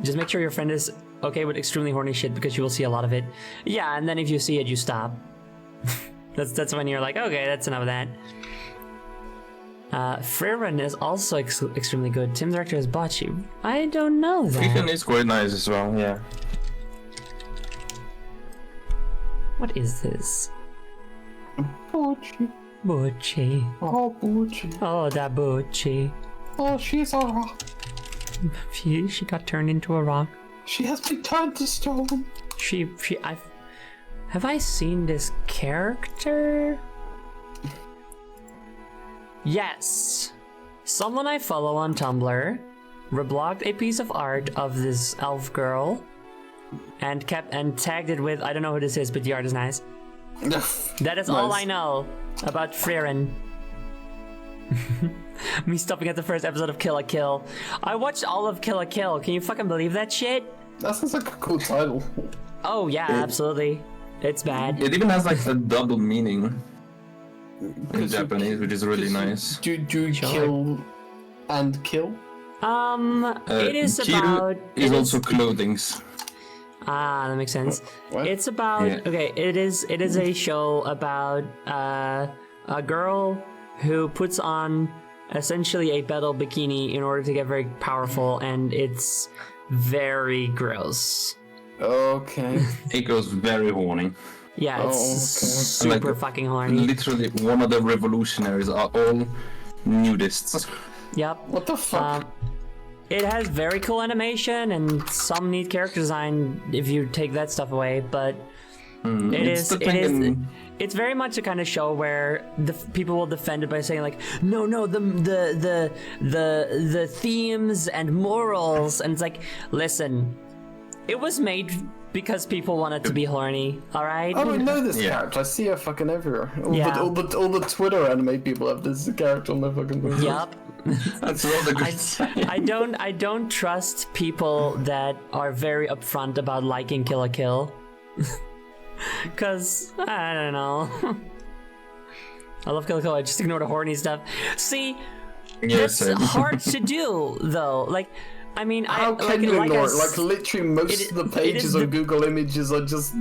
Just make sure your friend is okay with extremely horny shit, because you will see a lot of it. Yeah, and then if you see it, you stop. That's when you're like, okay, that's enough of that. Frieren is also extremely good. Team director is Bocce. I don't know that. Frieren is quite nice as well, yeah. What is this? Bocce. Bocce. Oh, Bocce. Oh, that Bocce. Oh, she's a rock. She got turned into a rock. She has been turned to stone. Have I seen this character? Yes. Someone I follow on Tumblr reblogged a piece of art of this elf girl and tagged it with, I don't know who this is, but the art is nice. That is all I know about Frieren. Me stopping at the first episode of Kill la Kill. I watched all of Kill la Kill. Can you fucking believe that shit? That sounds like a cool title. Oh yeah, absolutely. It's bad. It even has like a double meaning in Japanese, which is really nice. Do you kill and kill? It is Kiru about. is it also clothings. Ah, that makes sense. What? It's about Yeah. okay. It is a show about a girl who puts on essentially a battle bikini in order to get very powerful, and it's very gross. Okay. It goes very horny. Yeah, it's okay. super Like, fucking horny. Literally, one of the revolutionaries are all nudists. Yep. What the fuck? It has very cool animation and some neat character design if you take that stuff away, but it's very much a kind of show where the people will defend it by saying like, no, the themes and morals, and it's like, listen, it was made because people wanted to be horny, all right? I don't know this Yeah. character. I see her fucking everywhere. Yeah. All the Twitter anime people have this character on their fucking profile. Yup. That's rather good. I don't trust people that are very upfront about liking Kill la Kill. Cause I don't know. I love Kill la Kill, I just ignore the horny stuff. See, that's same. hard to do though. Like, I mean, How I can you like ignore I it? Like literally most of the pages on Google Images are just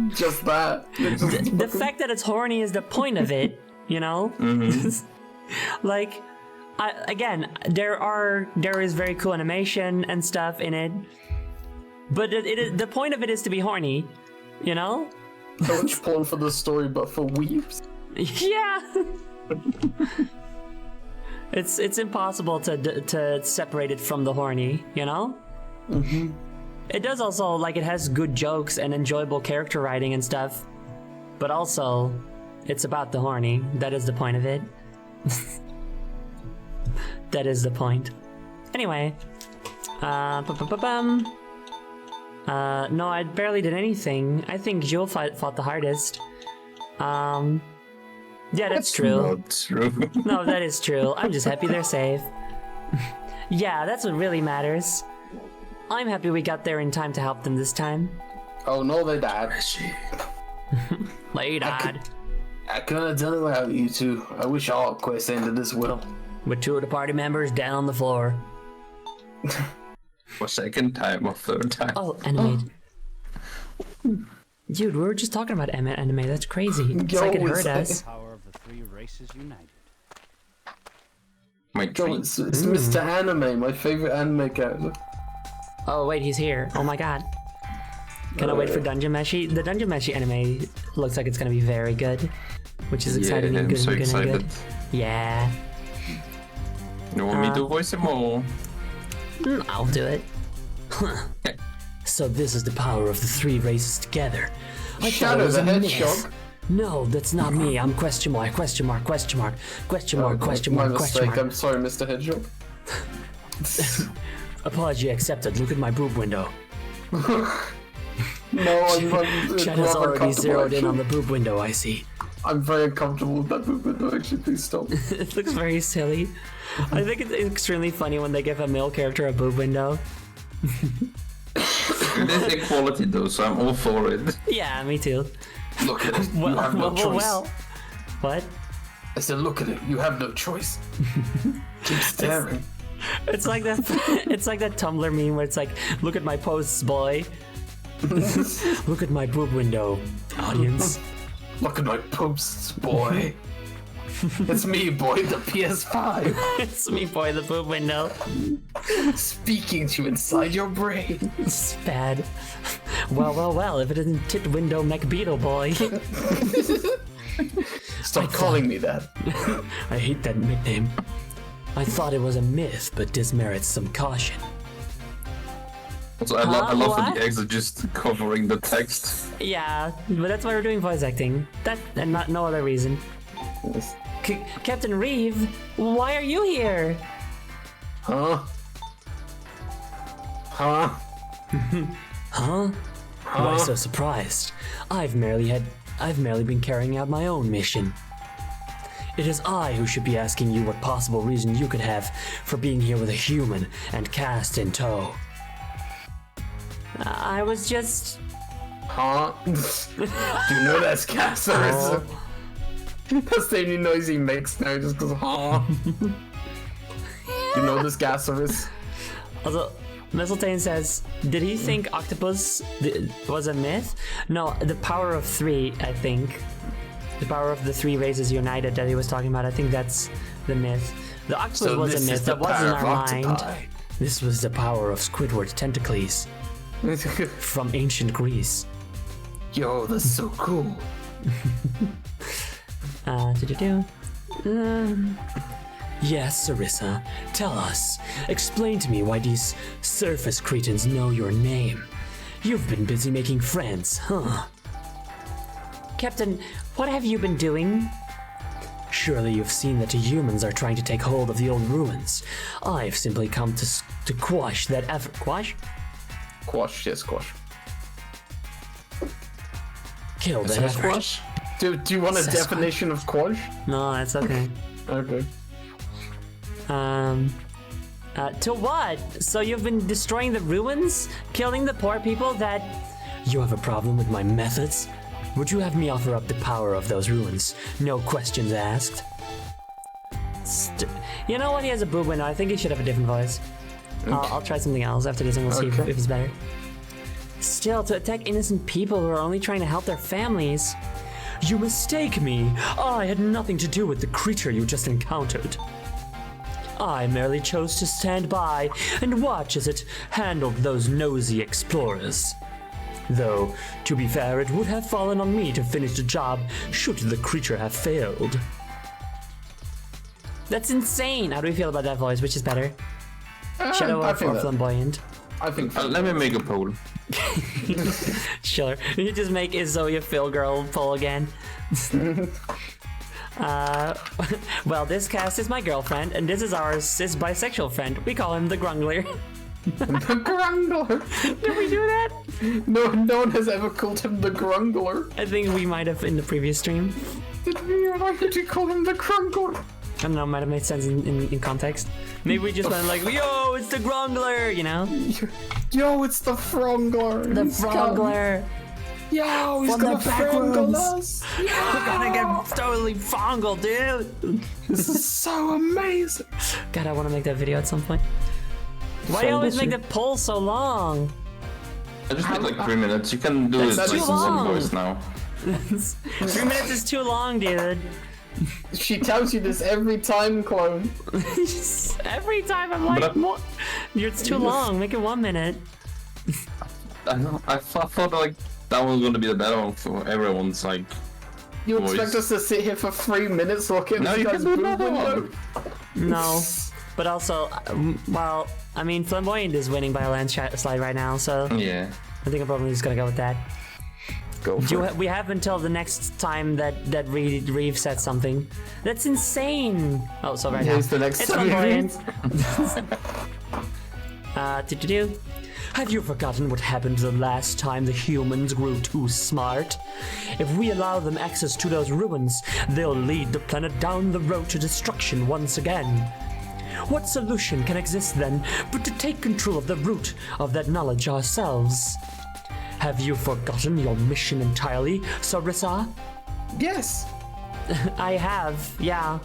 that. the fact that it's horny is the point of it, you know? Like, there is very cool animation and stuff in it, but the point of it is to be horny, you know? So much porn for the story, but for weeps. Yeah. It's impossible to separate it from the horny, you know? Mm-hmm. It does also, like, it has good jokes and enjoyable character writing and stuff, but also, it's about the horny. That is the point of it. That is the point. Anyway. No, I barely did anything. I think Jewel fought the hardest. Yeah, that's true. Not true. No, that is true. I'm just happy they're safe. Yeah, that's what really matters. I'm happy we got there in time to help them this time. Oh no, they died. They died. I couldn't have done it without you two. I wish all quests ended as well. With two of the party members down on the floor. For second time or third time. Oh, anime. Dude, we were just talking about anime. That's crazy. It's like it hurt us. Power of the three races united. My It's Mr. Anime, my favorite anime character. Oh wait, he's here. Oh my god. Can I wait for Dungeon Meshi? The Dungeon Meshi anime looks like it's gonna be very good, which is exciting and I'm good so and good and excited. good. Yeah. You want me to voice him all? I'll do it. So this is the power of the three races together. I thought it Shadow was the a Hedgehog. myth. No, that's not me. I'm question mark, question mark, question mark, question mark, question My mark, question mistake. mark. I'm sorry, Mr. Hedgehog. Apology accepted. Look at my boob window. No, I'm Shadow's rather already comfortable, zeroed in actually. on the boob window, I see. I'm very uncomfortable with that movement, though. Actually, please stop. It looks very silly. I think it's extremely funny when they give a male character a boob window. It is equality though, so I'm all for it. Yeah, me too. Look at it. Well, you have no choice. well. What? I said, look at it. You have no choice. Keep staring. It's like that. It's like that Tumblr meme where it's like, "Look at my posts, boy. Look at my boob window, audience." Look at my posts, boy. It's me, boy, the PS5. It's me, boy, the boob window. Speaking to you inside your brain. It's bad. Well, if it isn't Tit Window McBeetle, boy. Stop calling me that. I hate that nickname. I thought it was a myth, but this merits some caution. Also, I love what? that the eggs are just covering the text. Yeah, but that's why we're doing voice acting. That and no other reason. Captain Reeve, why are you here? Huh? Huh? Huh? Why so surprised? I've merely been carrying out my own mission. It is I who should be asking you what possible reason you could have for being here with a human and cast in tow. I was just... Huh? Do you know that's Cassaris? That's the only noise he makes now, just goes, huh? You know this Cassaris? Also, Mistletoe says, did he think octopus was a myth? No, the power of 3, I think. The power of the 3 races united that he was talking about, I think that's the myth. The octopus So was a this is myth the that was in power our of mind. octopi. This was the power of Squidward's tentacles from ancient Greece. Yo, that's so cool. Yes, Sarissa, tell us. Explain to me why these surface cretins know your name. You've been busy making friends, huh? Captain, what have you been doing? Surely you've seen that the humans are trying to take hold of the old ruins. I've simply come to quash that effort. Quash? Quash, yes, quash. Kill that effort. Quash? Do you want a Sasquatch. definition of quash? No, that's okay. Okay. To what? So you've been destroying the ruins? Killing the poor people that... You have a problem with my methods? Would you have me offer up the power of those ruins? No questions asked. You know what? He has a boob window. I think he should have a different voice. I'll try something else after this and we'll see if it's better. Still, to attack innocent people who are only trying to help their families. You mistake me. I had nothing to do with the creature you just encountered. I merely chose to stand by and watch as it handled those nosy explorers. Though, to be fair, it would have fallen on me to finish the job should the creature have failed. That's insane! How do we feel about that voice? Which is better? Shadow or Flamboyant? I think... let me make a poll. Sure. You just make Izzo your Phil girl poll again. Well, this cast is my girlfriend, and this is ours, his bisexual friend. We call him the Grungler. The Grungler! Did we do that? No one has ever called him the Grungler. I think we might have in the previous stream. Did we ever to call him the Grungler? I don't know, might have made sense in context. Maybe we just went like, yo, it's the Grungler, you know? Yo, it's the Frongler. The Frongler. Yo, he's From gonna the Frongle backrooms. us. We're gonna get totally Frongled, dude. This is so amazing. God, I want to make that video at some point. Why do you always make the poll so long? I just need like 3 minutes. You can do it That's like too in one long. voice now. 3 minutes is too long, dude. She tells you this every time, clone. Every time I'm like, what? It's too long. Make it 1 minute. I know. I thought like that was gonna be the better one for everyone's like. You voice. expect us to sit here for 3 minutes looking No, at you this can guy's do boob another window? one. No. But also, well, I mean, Flamboyant is winning by a landslide right now, so Yeah. I think I'm probably just gonna go with that. Go for it. We have until the next time that Reeve said something. That's insane. Oh, so right now. Here's the next It's time. Flamboyant. Have you forgotten what happened the last time the humans grew too smart? If we allow them access to those ruins, they'll lead the planet down the road to destruction once again. What solution can exist then but to take control of the root of that knowledge ourselves? Have you forgotten your mission entirely, Sarissa? Yes. I have, yeah.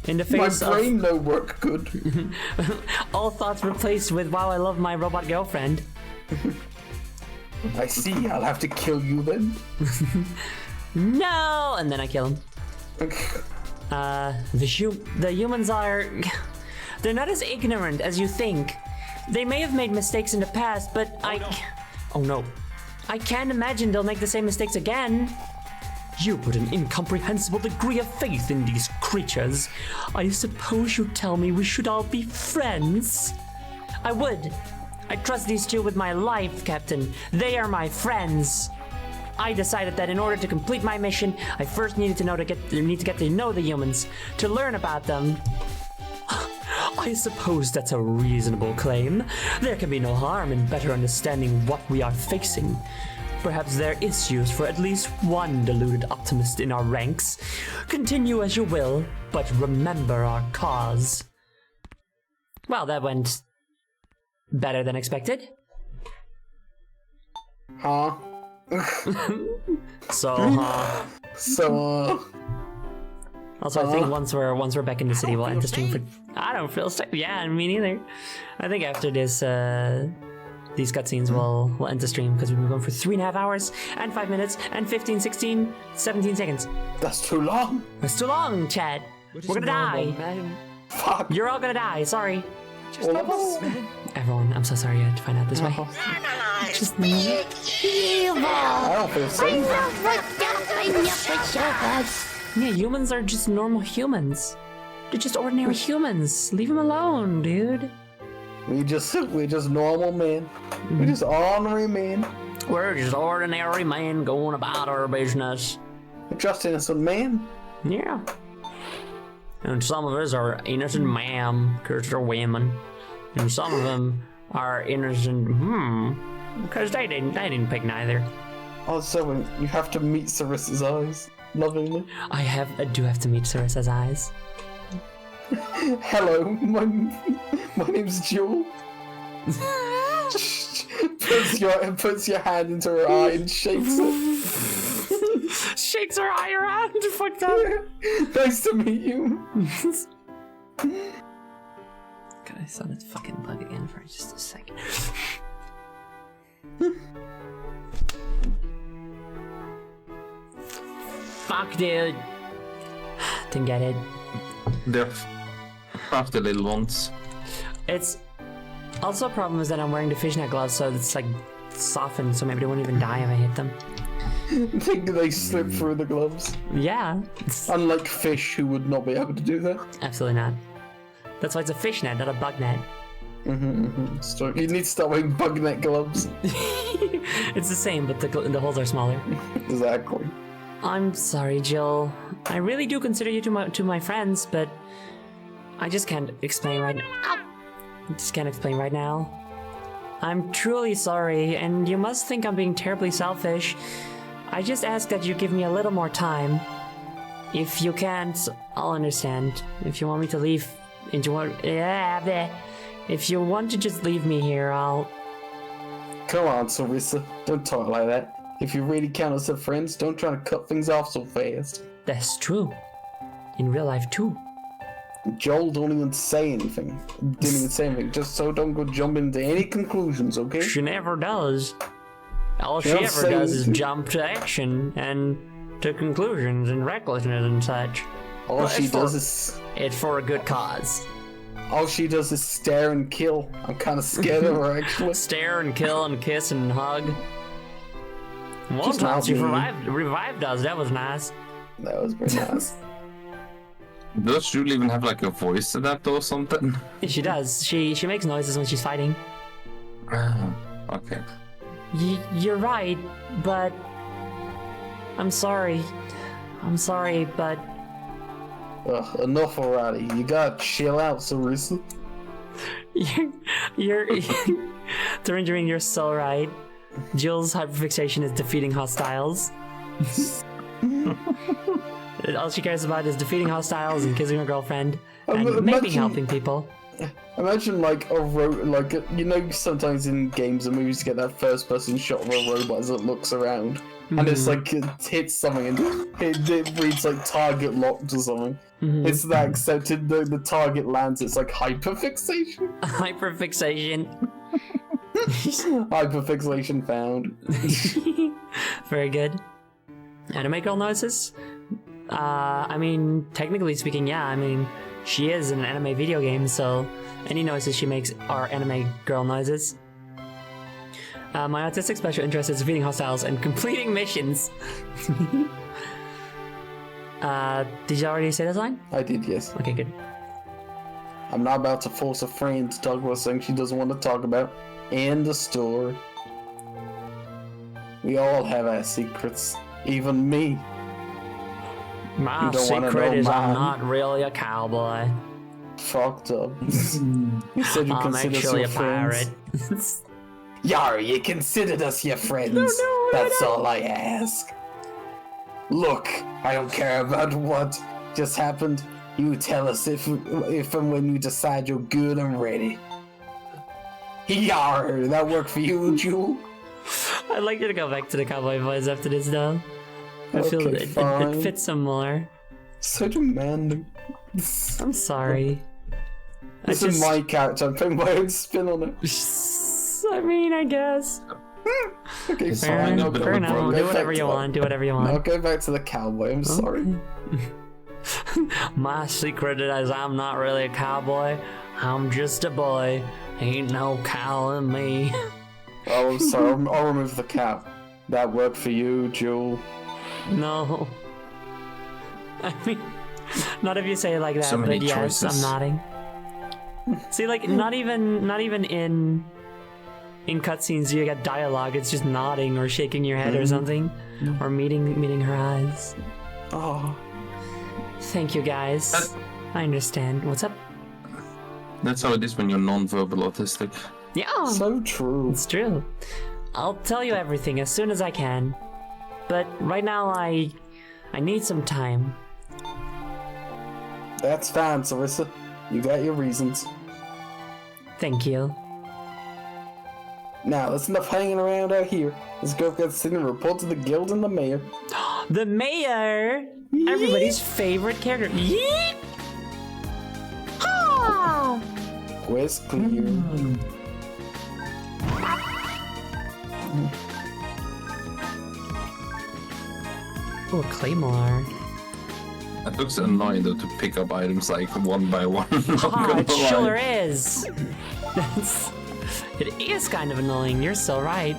In the My face brain no work good. of all thoughts replaced with, wow, I love my robot girlfriend. I see. I'll have to kill you then. No! And then I kill him. The humans are... They're not as ignorant as you think. They may have made mistakes in the past, but Oh no. I can't imagine they'll make the same mistakes again. You put an incomprehensible degree of faith in these creatures. I suppose you tell me we should all be friends? I would. I trust these two with my life, Captain. They are my friends. I decided that in order to complete my mission, I first needed to get to know the humans, to learn about them. I suppose that's a reasonable claim. There can be no harm in better understanding what we are facing. Perhaps there is use for at least one deluded optimist in our ranks. Continue as you will, but remember our cause. Well, that went better than expected. Huh? Also, I think once we're back in the city, we'll end the stream for. I don't feel safe. Yeah, me neither. I think after this, these cutscenes will end the stream because we've been going for 3.5 hours and 5 minutes and 15, 16, 17 seconds. That's too long. That's too long, Chad. We're gonna die. Man. Fuck. You're all gonna die. Sorry. Just man. Everyone, I'm so sorry you had to find out this way. Just me. I don't feel safe. Yeah, humans are just normal humans. They're just ordinary humans. Leave them alone, dude. We just normal men. We just ordinary men. We're just ordinary men going about our business. We're just innocent men. Yeah. And some of us are innocent ma'am, because they're women. And some of them are innocent because they didn't pick neither. Also, you have to meet Sarissa's eyes, lovingly. I do have to meet Sarissa's eyes. Hello, my name's Jewel. puts your hand into her eye and shakes it. Shakes her eye around. Fucked up. Nice to meet you. God, I saw that fucking bug again for just a second. Fuck, dude. Didn't get it. They're half the little ones. It's also a problem is that I'm wearing the fishnet gloves, so it's like softened, so maybe they won't even die if I hit them. Think they slip through the gloves? Yeah. Unlike fish, who would not be able to do that. Absolutely not. That's why it's a fishnet, not a bug net. So you need to start wearing bug net gloves. It's the same, but the holes are smaller. Exactly. I'm sorry, Jill. I really do consider you to my friends, but I just can't explain right now. I just can't explain right now. I'm truly sorry, and you must think I'm being terribly selfish. I just ask that you give me a little more time. If you can't, I'll understand. If you want me to leave, if you want to just leave me here, I'll... Come on, Sarissa. Don't talk like that. If you really count us as friends, don't try to cut things off so fast. That's true. In real life, too. Joel don't even say anything. Didn't even say anything. Just so don't go jumping into any conclusions, okay? She never does. All she ever does is jump to action and to conclusions and recklessness and such. All she does is... It's for a good cause. All she does is stare and kill. I'm kind of scared of her, actually. Stare and kill and kiss and hug. One time she revived us. That was nice. That was pretty nice. Does Julie even have like a voice adapter or something? She does. She makes noises when she's fighting. Okay. You're right, but I'm sorry. I'm sorry, but enough already. You gotta chill out, Sarissa. You're Thringerin, you're so right. Jill's hyperfixation is defeating hostiles. All she cares about is defeating hostiles and kissing her girlfriend and maybe helping people. Imagine like you know, sometimes in games and movies you get that first-person shot of a robot as it looks around, and it's like it hits something and it reads like target locked or something. It's that accepted. The target lands. It's like hyperfixation. Hyperfixation. Hyperfixation found. Very good. Anime girl noises? I mean, technically speaking, yeah. I mean, she is in an anime video game, so any noises she makes are anime girl noises. My autistic special interest is defeating hostiles and completing missions. Did you already say this line? I did, yes. Okay, good. I'm not about to force a friend to talk about something she doesn't want to talk about. End the story. We all have our secrets. Even me. My secret is I'm not really a cowboy. Fucked up. You said you I'm consider us actually your a pirate. friends. Yari, you considered us your friends. No, That's all I ask. Look, I don't care about what just happened. You tell us if and when you decide you're good and ready. Yar, that work for you, Jewel? I'd like you to go back to the cowboy voice after this, though. I feel Okay, it fine. fits some more. So demanding. I'm sorry. This is my character. I'm putting my own spin on it. I mean, I guess. Okay, Fair fine. enough. Fair enough. Do whatever you want. Do whatever you want. I'll go back to the cowboy. I'm sorry. My secret is I'm not really a cowboy. I'm just a boy. Ain't no cow in me. Oh, I'm sorry. I'll remove the cow. That worked for you, Jewel. No. I mean, not if you say it like that, So many but yes, choices. I'm nodding. See, like, not even in cutscenes you get dialogue. It's just nodding or shaking your head or something, or meeting her eyes. Oh. Thank you, guys. I understand. What's up? That's how it is when you're non-verbal autistic. Yeah. So true. It's true. I'll tell you everything as soon as I can. But right now I need some time. That's fine, Sarissa. You got your reasons. Thank you. Now, that's enough hanging around out here. Let's go get Sydney and report to the guild and the mayor. The mayor! Everybody's favorite character. Yeet! Ah! Quest clear. Oh, Claymore. It looks annoying though to pick up items like one by one. Ah, it sure is. It is kind of annoying. You're so right.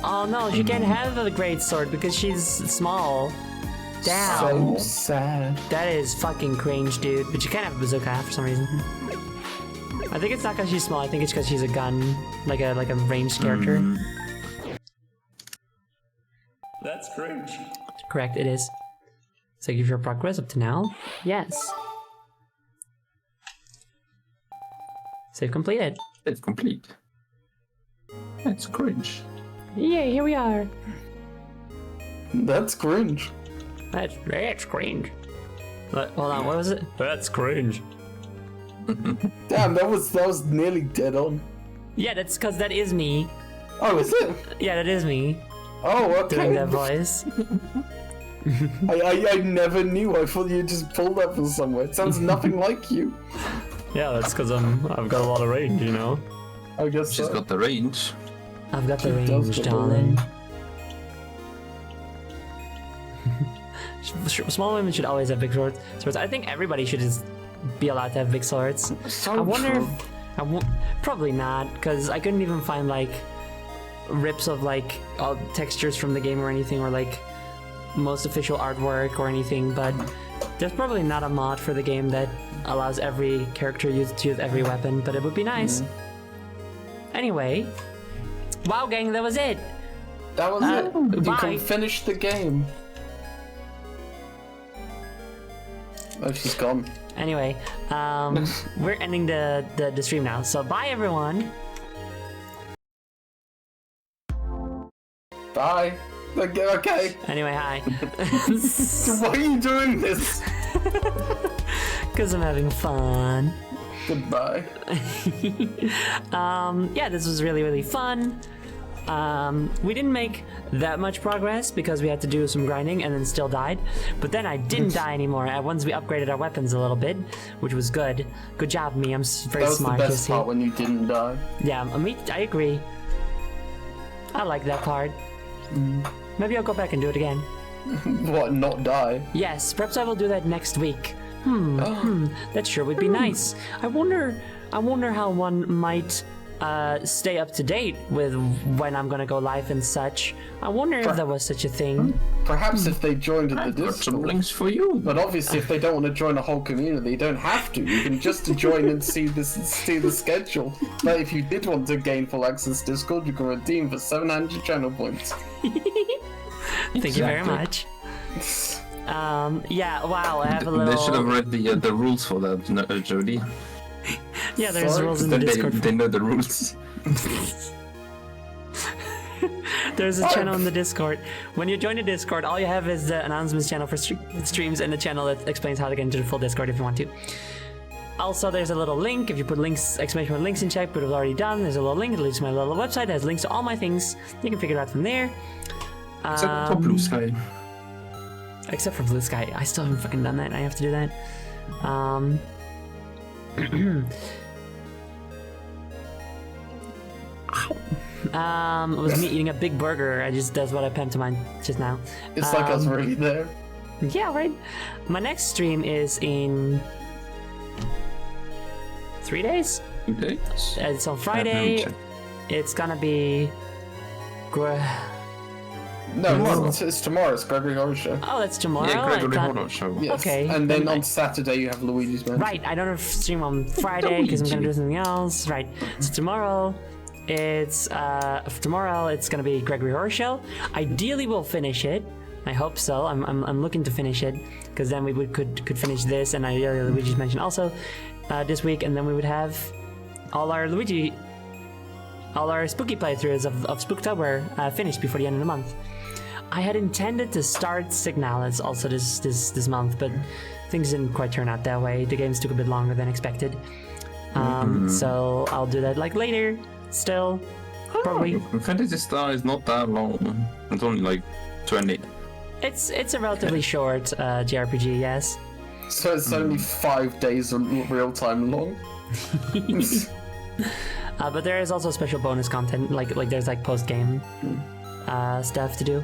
Oh no, she can't have the great sword because she's small. Damn. So sad. That is fucking cringe, dude. But you can't have a bazooka for some reason. I think it's not because she's small. I think it's because she's a gun, like a ranged character. That's cringe. Correct, it is. So give your progress up to now. Yes. Save completed. It's complete. That's cringe. Yeah, here we are. That's cringe. That's cringe. Hold on, what was it? That's cringe. Damn, that was nearly dead on. Yeah, that's because that is me. Oh, is it? Yeah, that is me. Oh, okay. Doing that voice. I never knew. I thought you just pulled that from somewhere. It sounds nothing like you. Yeah, that's because I've got a lot of range, you know. I guess She's got the range. I've got the She does range, get the darling. Small women should always have big swords. I think everybody should just be allowed to have big swords. So I wonder true. if probably not, because I couldn't even find like rips of like all textures from the game or anything, or like most official artwork or anything. But there's probably not a mod for the game that allows every character to use every weapon. But it would be nice. Anyway, wow, gang, that was it. That was it. You bye. can finish the game. Oh, she's gone. Anyway, we're ending the stream now. So bye, everyone. Bye. Okay. Anyway, hi. Why are you doing this? Because I'm having fun. Goodbye. Yeah, this was really, really fun. We didn't make that much progress because we had to do some grinding and then still died. But then I didn't die anymore once we upgraded our weapons a little bit, which was good. Good job, me. I'm very That was smart. the best part when you didn't die. Yeah, I agree. I like that part. Maybe I'll go back and do it again. What, not die? Yes, perhaps I will do that next week. That sure would be nice. I wonder how one might stay up to date with when I'm gonna go live and such. I wonder if there was such a thing. Perhaps if they joined the I've got some Discord. links for you. But obviously, if they don't want to join a whole community, you don't have to. You can just join and see the schedule. But if you did want to gain full access to Discord, you can redeem for 700 channel points. Thank you very much. Yeah, wow, I have a little... They should have read the rules for that, Jody. Yeah, there's Sorry? rules in the Discord. They know the rules. There's a channel in the Discord. When you join the Discord, all you have is the announcements channel for streams and the channel that explains how to get into the full Discord if you want to. Also, there's a little link. If you put links, exclamation point links in chat, but it's already done. There's a little link. It leads to my little website. It has links to all my things. You can figure it out from there. Except for Blue Sky. Except for Blue Sky. I still haven't fucking done that. I have to do that. It was me eating a big burger. That's what I pimped to mine just now. It's like I was already there. Yeah, right. My next stream is in 3 days. Okay. It's on Friday. It's gonna be. No, it's tomorrow. It's Gregory Horror Show. Oh, that's tomorrow. Yeah, Gregory I thought- Horror Show. Yes. Okay. And then on Saturday you have Luigi's Mansion. Right, I don't stream on Friday because I'm gonna do something else. Right. So tomorrow, it's gonna be Gregory Horror Show. Ideally, we'll finish it. I hope so. I'm looking to finish it because then we could finish this and ideally Luigi's Mansion also this week, and then we would have all our spooky playthroughs of Spooktober finished before the end of the month. I had intended to start Signalis also this month, but things didn't quite turn out that way. The games took a bit longer than expected. So I'll do that like later, still, probably. Phantasy Star is not that long. It's only like 20. It's a relatively short JRPG, yes. So it's only 5 days of real time long. But there is also special bonus content, like there's like post game stuff to do.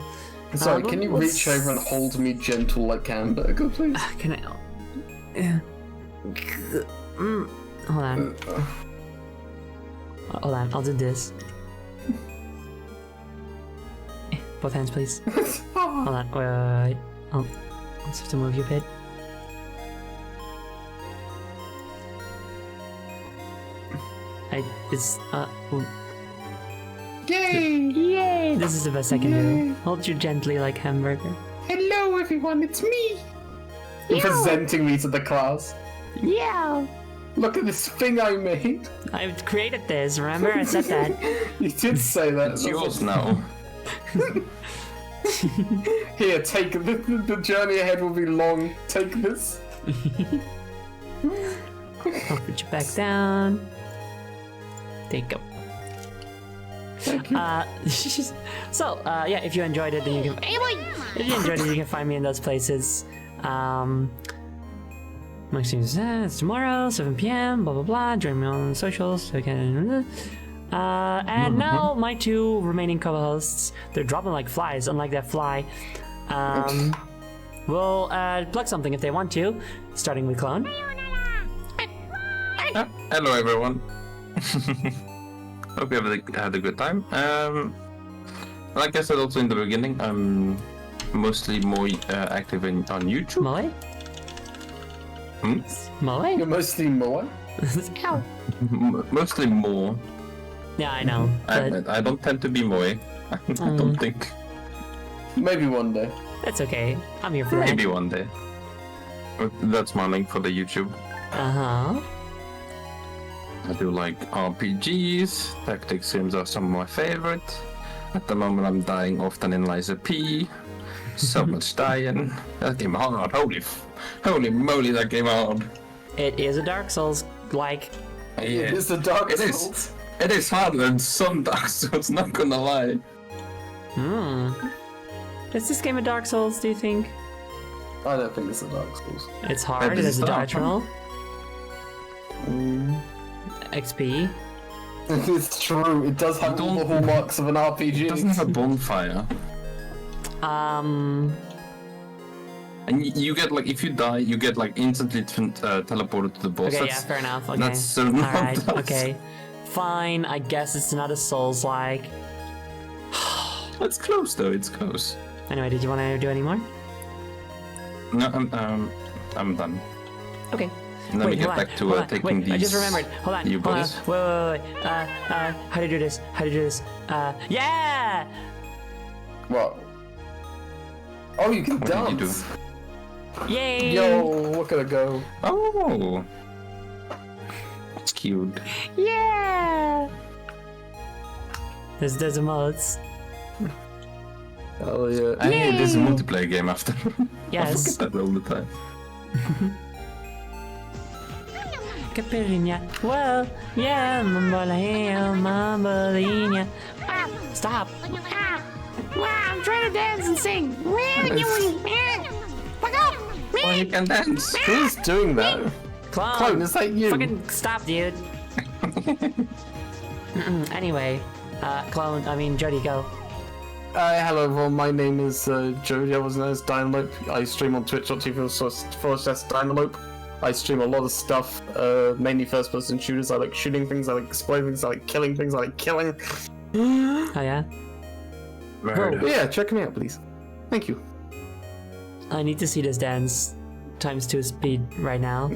Sorry, can you reach over and hold me gentle like hamburger, please? Can I? Hold on. Hold on, I'll do this. Both hands, please. Hold on, wait. I'll just have to move you a bit. Yay! Yay! This is the best I can do. Hold you gently like hamburger. Hello everyone, it's me! You're presenting me to the class. Yeah! Look at this thing I made! I've created this, remember? I said that. You did say that. It's yours now. Here, take the journey ahead will be long. Take this. I'll put you back down. There you go. So, yeah, if you enjoyed it, then you can. If you enjoyed it, you can find me in those places. My stream is it's tomorrow, 7 p.m. Blah blah blah. Join me on socials. So you can. And now my two remaining co-hosts, they're dropping like flies. Unlike that fly, will plug something if they want to. Starting with Clone. Hello everyone. Hope you had a good time. Like I said also in the beginning, I'm mostly more active on YouTube. Malay? Malay? You're mostly more? Mostly more. Yeah, I know. I don't tend to be Moe. I don't think. Maybe one day. That's okay. I'm here for that. Maybe one day. That's my link for the YouTube. Uh-huh. I do like RPGs. Tactics games are some of my favorite. At the moment I'm dying often in Liza P. So much dying. That game hard. Holy moly, that game hard. It is a Dark Souls like. Yeah. It is a Dark Souls. It is harder than some Dark Souls, not gonna lie. Is this game a Dark Souls, do you think? I don't think it's a Dark Souls. It's hard, it is a Dark Souls. XP. It's true, it does have all the hallmarks of an RPG. It doesn't have a bonfire. And you get like, if you die, you get like instantly teleported to the boss. Okay, yeah, fair enough. Okay. That's so not Alright, that. okay. Fine, I guess it's not a Souls-like. It's close though, it's close. Anyway, did you want to do any more? No, I'm done. Okay. Let me get back to taking these. I just remembered. Hold on. U-boys. Wait. How do you do this? Yeah! What? Oh, you can What dance. did you do? Yay! Yo, look at it go. Oh! It's cute. Yeah! There's the mods. Oh yeah. Hey, this is a multiplayer game after. Yes. I forget that all the time. Capirina. Well, yeah, Mambolina. Stop. I'm trying to dance and sing. you can dance. Who's doing that? Clone, is that you? Fucking stop, dude. Anyway, Jody, go. Hello everyone, my name is Jody, I was known as Dynalope. I stream on twitch.tv/Dynalope. I stream a lot of stuff, mainly first-person shooters. I like shooting things, I like exploding things, I like killing things, I like killing. Oh yeah? But yeah, check me out, please. Thank you. I need to see this dance ×2 speed right now.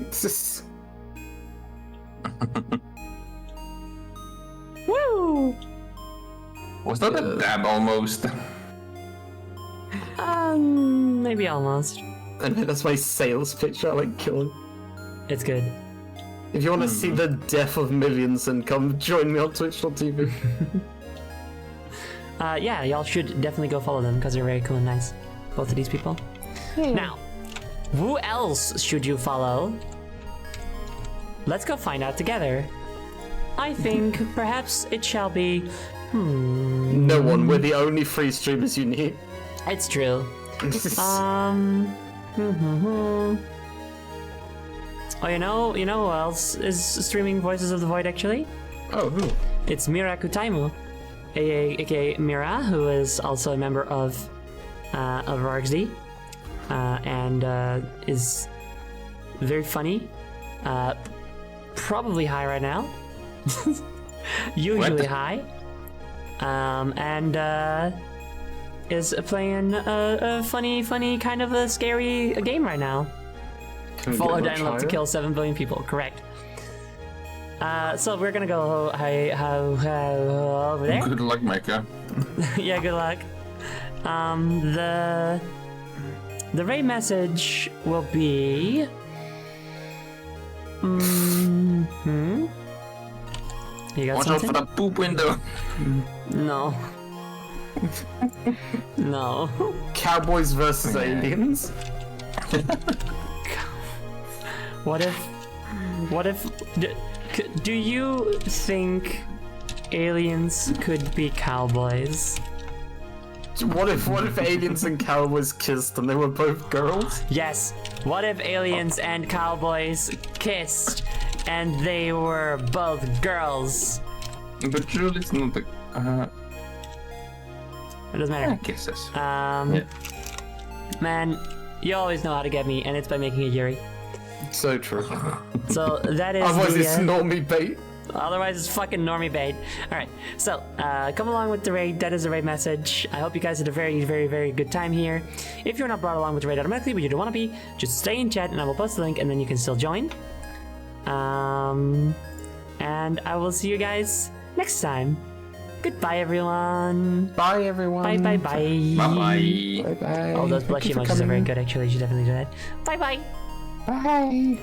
Woo! Was that a dab almost? Maybe almost. And that's my sales pitch, I like killing. It's good. If you want to see the death of millions, then come join me on twitch.tv. Yeah, y'all should definitely go follow them because they're very cool and nice. Both of these people. Now, who else should you follow? Let's go find out together. I think perhaps it shall be... No one, we're the only free streamers you need. It's true. Oh, you know who else is streaming Voices of the Void actually? Oh, who? It's Mira Kutaimu, aka Mira, who is also a member of RxD, and is very funny. Probably high right now. Usually high. And is playing a funny kind of a scary game right now. Follow Dynalope to kill 7 billion people. Correct. So we're gonna go over there. Good luck, Micah. Yeah, good luck. The raid message will be. You got Watch something? out for the poop window. No. No. Cowboys versus aliens? What if do you think aliens could be cowboys? What if aliens and cowboys kissed and they were both girls? Yes. What if aliens and cowboys kissed and they were both girls? But truly, it's not the. It doesn't matter. Kisses. Man, you always know how to get me, and it's by making a Yuri. So true. So that is. Otherwise, it's normie bait. Otherwise, it's fucking normie bait. Alright, so come along with the raid. That is the raid message. I hope you guys had a very, very, very good time here. If you're not brought along with the raid automatically, but you don't want to be, just stay in chat and I will post the link and then you can still join. And I will see you guys next time. Goodbye, everyone. Bye, everyone. Bye, bye, bye. Bye, bye. Bye, bye. Oh, those blushy emojis are very good, actually. You should definitely do that. Bye, bye. Bye.